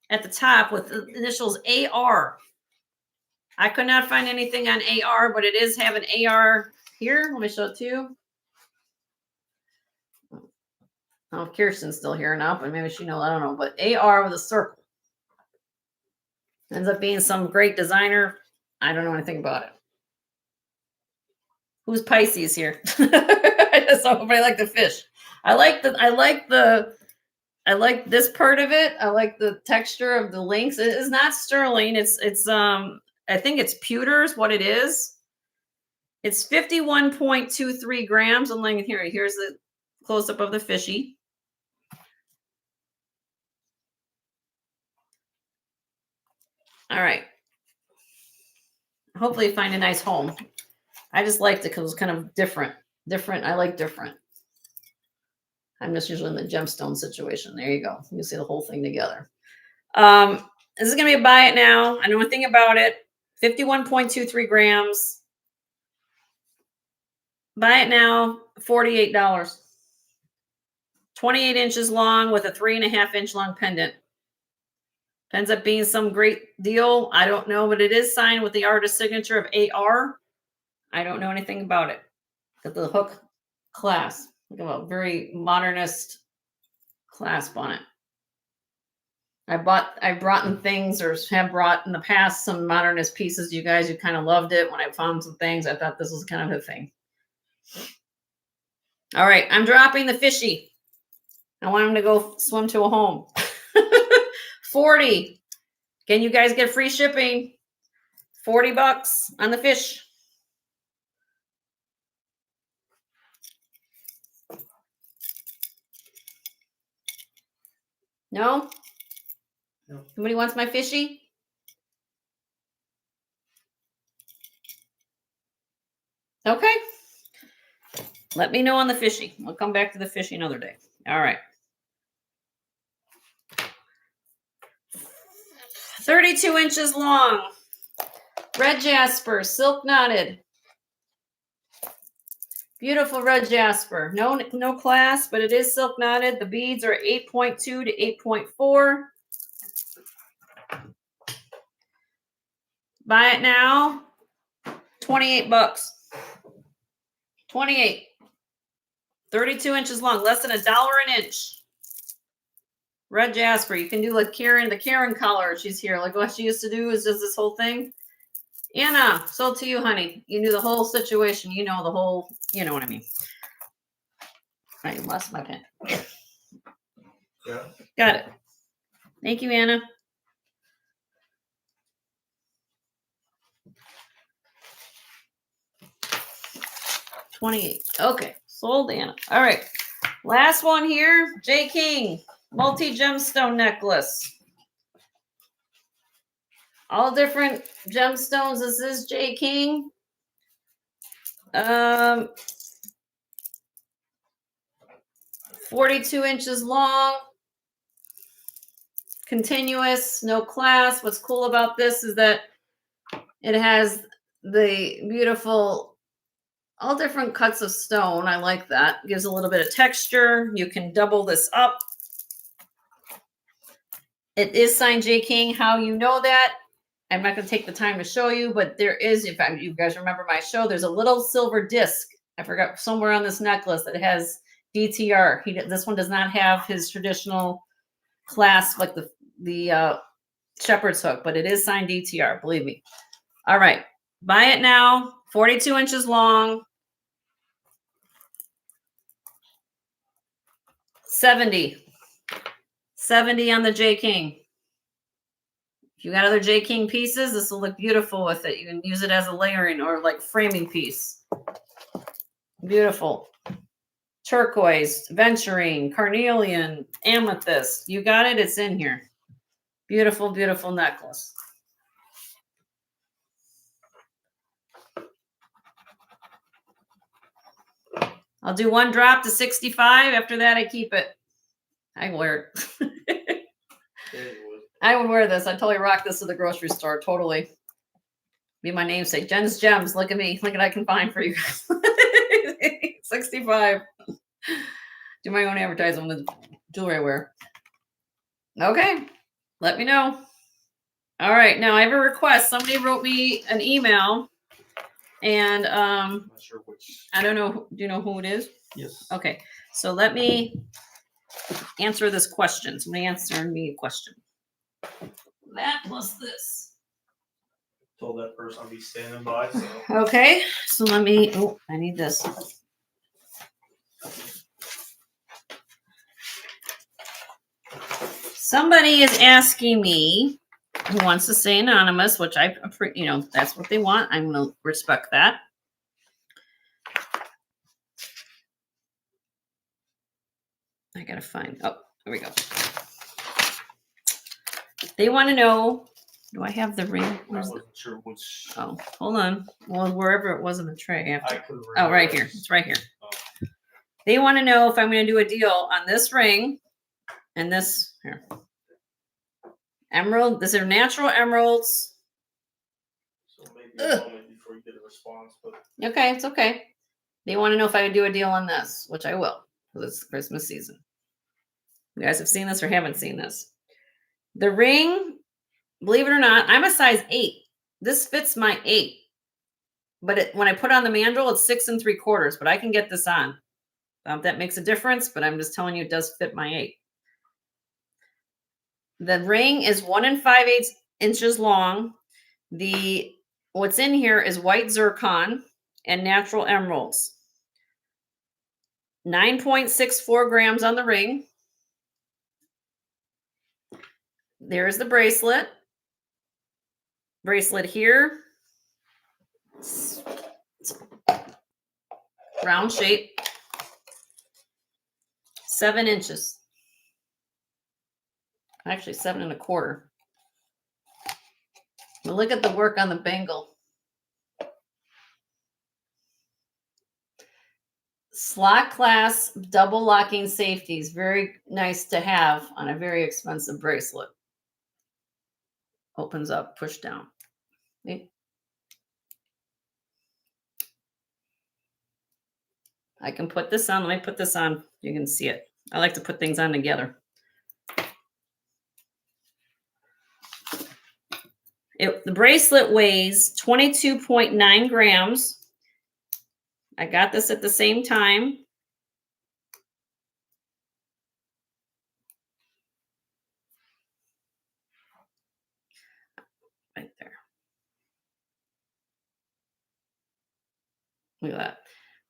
S1: at the top with the initials AR. I could not find anything on AR, but it is have an AR here. Let me show it to you. I don't know if Kirsten's still here or not, but maybe she knows. I don't know. But AR with a circle. Ends up being some great designer. I don't know anything about it. Who's Pisces here? I just hope I like the fish. I like this part of it. I like the texture of the links. It is not sterling. It's I think it's pewter is what it is. It's 51.23 grams. I'm like, here's the close up of the fishy. All right. Hopefully find a nice home. I just liked it because it was kind of different. I like different. I'm just usually in the gemstone situation. There you go. You see the whole thing together. This is going to be a buy it now. I know one thing about it. 51.23 grams. Buy it now. $48. 28 inches long with a 3.5-inch long pendant. Ends up being some great deal. I don't know, but it is signed with the artist signature of AR. I don't know anything about it. Got the hook clasp. Look at a very modernist clasp on it. I brought in things or have brought in the past some modernist pieces. You guys, you kind of loved it when I found some things. I thought this was kind of a thing. All right, I'm dropping the fishy. I want him to go swim to a home. 40. Can you guys get free shipping? $40 on the fish. No?
S2: No.
S1: Somebody wants my fishy? Okay. Let me know on the fishy. We'll come back to the fishy another day. All right. 32 inches long. Red jasper, silk knotted. Beautiful red jasper. No class, but it is silk knotted. The beads are 8.2 to 8.4. Buy it now. $28. 28. 32 inches long, less than $1 an inch. Red jasper. You can do like the Karen color. She's here. Like what she used to do is just this whole thing. Anna, sold to you, honey. You knew the whole situation. You know the whole, you know what I mean. I lost my pen.
S2: Yeah.
S1: Got it. Thank you, Anna. $28. Okay, sold Anna. All right. Last one here. J. King, multi-gemstone necklace. All different gemstones. This is J. King. 42 inches long. Continuous, no class. What's cool about this is that it has the beautiful, all different cuts of stone. I like that. Gives a little bit of texture. You can double this up. It is signed J. King. How you know that? I'm not going to take the time to show you, but there is, if you guys remember my show, there's a little silver disc. I forgot somewhere on this necklace that has DTR. This one does not have his traditional clasp like the shepherd's hook, but it is signed DTR, believe me. All right, buy it now. 42 inches long. 70. $70 on the J King. If you got other J King pieces, this will look beautiful with it. You can use it as a layering or like framing piece. Beautiful. Turquoise, venturine, carnelian, amethyst. You got it. It's in here. Beautiful, beautiful necklace. I'll do one drop to 65. After that, I keep it. I wear it. I would wear this. I totally rock this to the grocery store. Totally. Be my namesake. Jen's Gems. Look at me. Look at what I can find for you guys. 65. Do my own advertising with jewelry I wear. Okay. Let me know. All right. Now I have a request. Somebody wrote me an email. And
S2: I'm not sure which.
S1: I don't know. Do you know who it is?
S2: Yes.
S1: Okay. So let me answer this question. Somebody answer me a question. That plus this.
S2: Told that person I'll be standing by. So.
S1: Okay. So let me. Oh, I need this. Somebody is asking me who wants to stay anonymous, which I, that's what they want. I'm going to respect that. I got to find. Oh, here we go. They want to know. Do I have the ring?
S2: I wasn't sure which.
S1: Oh, hold on. Well, wherever it was in the tray.
S2: I couldn't remember.
S1: Oh, right here. It's right here.
S2: Oh.
S1: They want to know if I'm going to do a deal on this ring and this here. Emerald. These are natural emeralds.
S2: So maybe a moment before you get a response, but
S1: Okay, it's okay. They want to know if I would do a deal on this, which I will, because it's Christmas season. You guys have seen this or haven't seen this. The ring, believe it or not, I'm a size 8. This fits my 8. But when I put on the mandrel, it's 6 3/4. But I can get this on. That makes a difference, but I'm just telling you it does fit my 8. The ring is 1 5/8 inches long. What's in here is white zircon and natural emeralds. 9.64 grams on the ring. There's the bracelet. Bracelet here. Round shape. 7 inches. Actually, 7 1/4. But look at the work on the bangle. Slot class double locking safeties. Very nice to have on a very expensive bracelet. Opens up, push down. See? I can put this on. Let me put this on. You can see it. I like to put things on together. The bracelet weighs 22.9 grams. I got this at the same time. Right there. Look at that.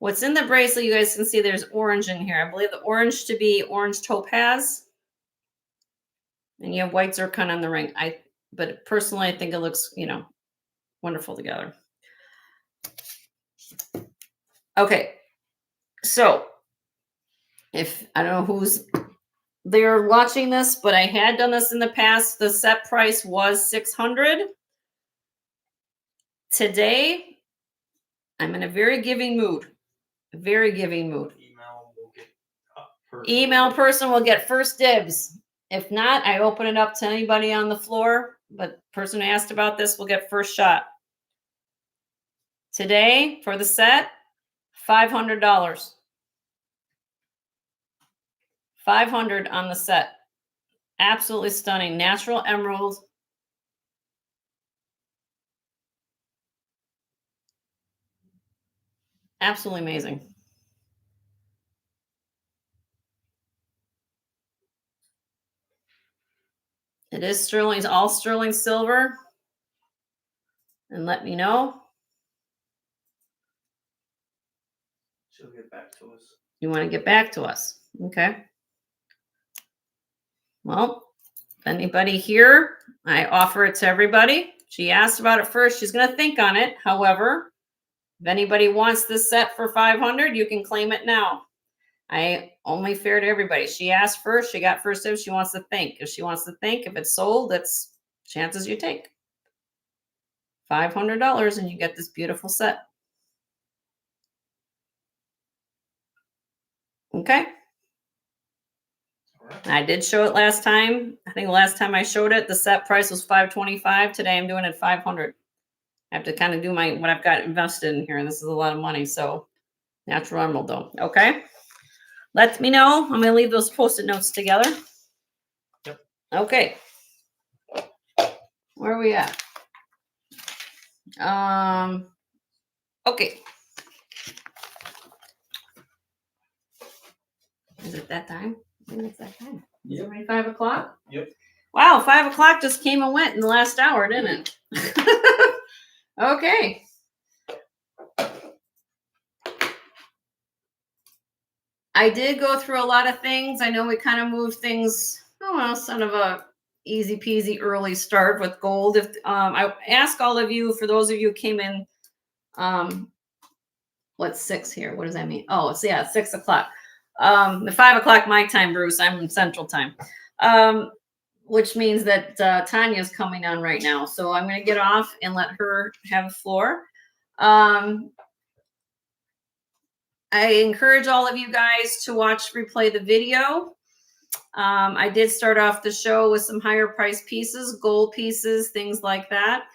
S1: What's in the bracelet, you guys can see there's orange in here. I believe the orange to be orange topaz. And you have white zircon on the ring. But personally, I think it looks, wonderful together. Okay. So if I don't know who's there watching this, but I had done this in the past. The set price was $600. Today, I'm in a very giving mood. A very giving mood. Email person will get first dibs. If not, I open it up to anybody on the floor, but the person who asked about this will get first shot. Today, for the set, $500. $500 on the set. Absolutely stunning. Natural emeralds. Absolutely amazing. It is sterling. It's all sterling silver. And let me know.
S2: She'll get back to us.
S1: You want to get back to us. Okay. Well, anybody here, I offer it to everybody. She asked about it first. She's going to think on it. However, if anybody wants this set for 500, you can claim it now. I only fair to everybody. She asked first. She got first dibs. She wants to think. If she wants to think, if it's sold, that's chances you take. $500 and you get this beautiful set. Okay. I did show it last time. I think the last time I showed it, the set price was $525. Today I'm doing it $500. I have to kind of do what I've got invested in here, and this is a lot of money. So natural emerald though. Okay. Let me know. I'm going to leave those post-it notes together.
S2: Yep.
S1: Okay. Where are we at? Okay. Is it that time? I think it's that time. Is it already 5 o'clock?
S2: Yep.
S1: Wow, 5 o'clock just came and went in the last hour, didn't it? Okay. I did go through a lot of things. I know we kind of moved things, sort of a easy peasy early start with gold. If I ask all of you, for those of you who came in, what's 6 here? What does that mean? Oh, it's 6 o'clock. The 5 o'clock my time, Bruce. I'm in Central Time, which means that Tanya's coming on right now. So I'm going to get off and let her have the floor. I encourage all of you guys to replay the video. I did start off the show with some higher price pieces, gold pieces, things like that.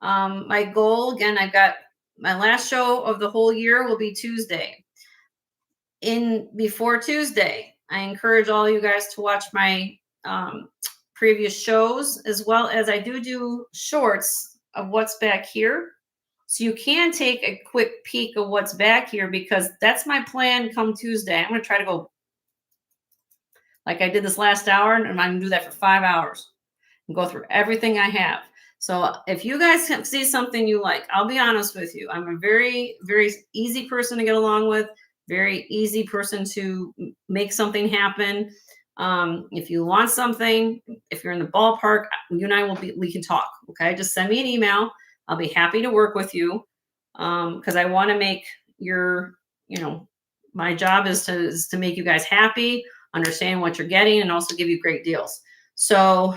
S1: My goal, again, I've got my last show of the whole year will be Tuesday. Before Tuesday, I encourage all you guys to watch my previous shows, as well as I do shorts of what's back here. So you can take a quick peek of what's back here, because that's my plan come Tuesday. I'm going to try to go like I did this last hour, and I'm going to do that for 5 hours and go through everything I have. So if you guys see something you like, I'll be honest with you. I'm a very, very easy person to get along with, very easy person to make something happen. If you want something, if you're in the ballpark, you and we can talk. Okay. Just send me an email. I'll be happy to work with you. Cause I want to make my job is to make you guys happy, understand what you're getting, and also give you great deals. So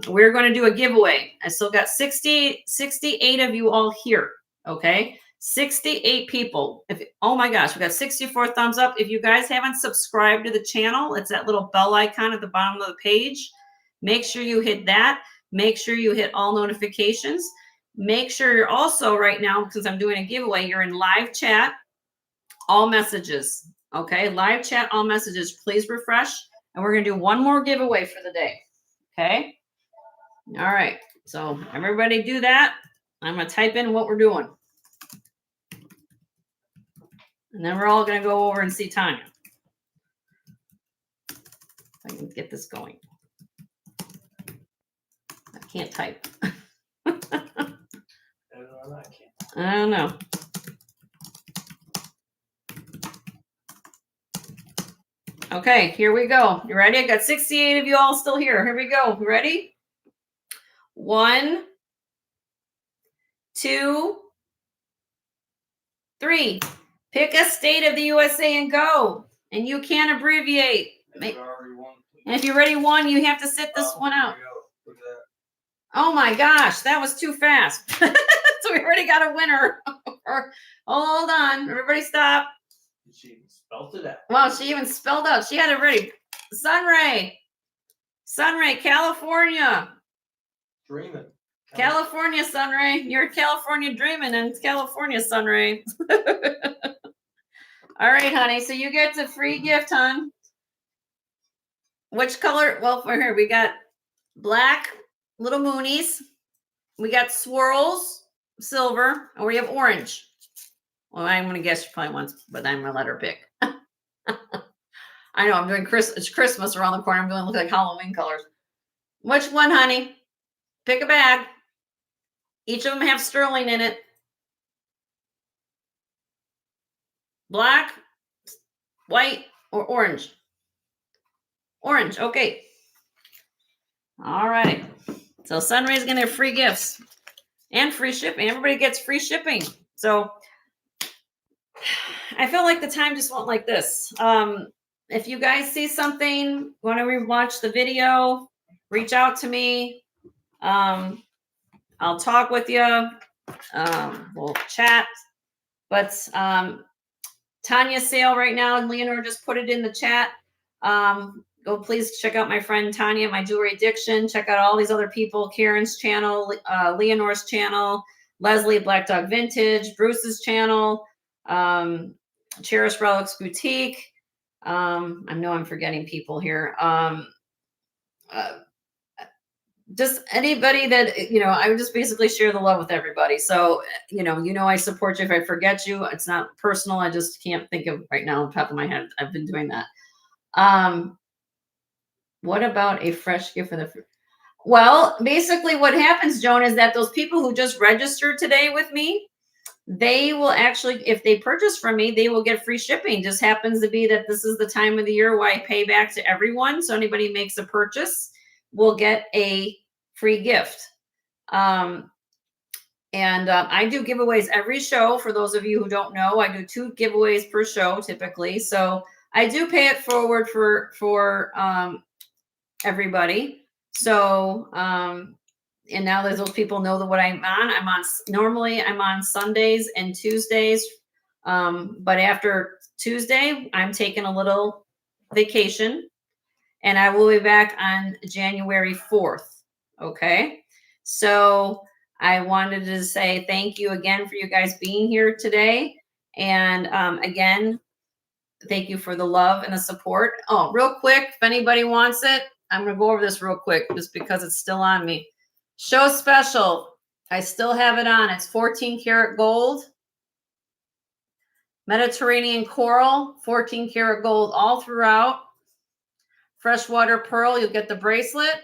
S1: we're going to do a giveaway. I still got 68 of you all here. Okay. 68 people. Oh my gosh, we got 64 thumbs up. If you guys haven't subscribed to the channel, it's that little bell icon at the bottom of the page. Make sure you hit that. Make sure you hit all notifications. Make sure you're also right now, because I'm doing a giveaway, you're in live chat, all messages. Okay. Live chat, all messages. Please refresh. And we're going to do one more giveaway for the day. Okay. All right. So everybody do that. I'm going to type in what we're doing. And then we're all going to go over and see Tanya. If I can get this going. I can't type. I don't know. Okay, here we go. You ready? I got 68 of you all still here. Here we go. You ready? 1, 2, 3. Pick a state of the USA and go. And you can abbreviate. And if you already won, you have to sit this one out. Oh my gosh, that was too fast. So we already got a winner. Hold on. Everybody stop.
S2: She even spelled it out.
S1: Well, she even spelled out. She had it ready. Sunray, California.
S2: Dreaming.
S1: California, Sunray. You're California dreaming, and it's California, Sunray. All right, honey. So you get the free gift, hon. Which color? Well, for here, we got black little moonies. We got swirls, silver, and we have orange. Well, I'm going to guess she probably wants, but I'm going to let her pick. I know I'm doing it's Christmas around the corner. I'm going to look like Halloween colors. Which one, honey? Pick a bag. Each of them have sterling in it. Black, white, or orange? Orange. Okay. All right. So Sunray's gonna have free gifts and free shipping. Everybody gets free shipping. So I feel like the time just went like this. If you guys see something, want to rewatch the video, reach out to me. I'll talk with you. We'll chat. But Tanya's sale right now, and Leonore just put it in the chat. Go please check out my friend Tanya, My Jewelry Addiction. Check out all these other people, Karen's channel, Leonore's channel, Leslie Black Dog Vintage, Bruce's channel, Cherish Relics Boutique. I know I'm forgetting people here. Just anybody that, you know, I would just basically share the love with everybody. So, you know, I support you. If I forget you, it's not personal. I just can't think of right now on top of my head. I've been doing that. What about a fresh gift for the well, basically what happens, Joan, is that those people who just registered today with me, they will actually, if they purchase from me, they will get free shipping. Just happens to be that this is the time of the year where I pay back to everyone. So anybody who makes a purchase will get a free gift. I do giveaways every show. For those of you who don't know, I do 2 giveaways per show typically. So I do pay it forward for everybody. So, and now that those people know that what normally I'm on Sundays and Tuesdays. But after Tuesday, I'm taking a little vacation and I will be back on January 4th. Okay. So I wanted to say thank you again for you guys being here today. And again, thank you for the love and the support. Oh, real quick, if anybody wants it, I'm going to go over this real quick just because it's still on me. Show special. I still have it on. It's 14 karat gold. Mediterranean coral, 14 karat gold all throughout. Freshwater pearl, you'll get the bracelet.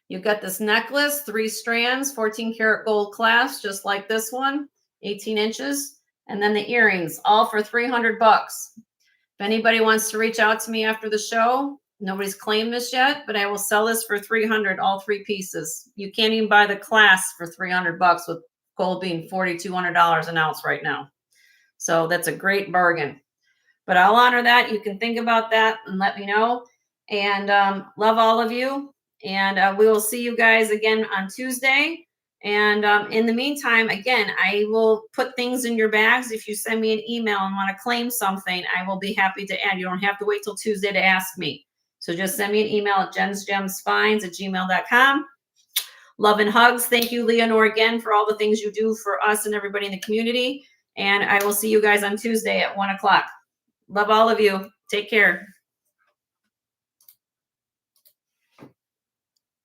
S1: You've got this necklace, 3 strands, 14 karat gold clasp, just like this one, 18 inches. And then the earrings, all for $300. If anybody wants to reach out to me after the show, nobody's claimed this yet, but I will sell this for $300, all 3 pieces. You can't even buy the clasp for $300 with gold being $4,200 an ounce right now. So that's a great bargain. But I'll honor that. You can think about that and let me know. And love all of you. And we will see you guys again on Tuesday. And in the meantime, again, I will put things in your bags. If you send me an email and want to claim something, I will be happy to add. You don't have to wait till Tuesday to ask me. So just send me an email at jensgemsfinds@gmail.com. Love and hugs. Thank you, Leonore, again, for all the things you do for us and everybody in the community. And I will see you guys on Tuesday at 1 o'clock. Love all of you. Take care.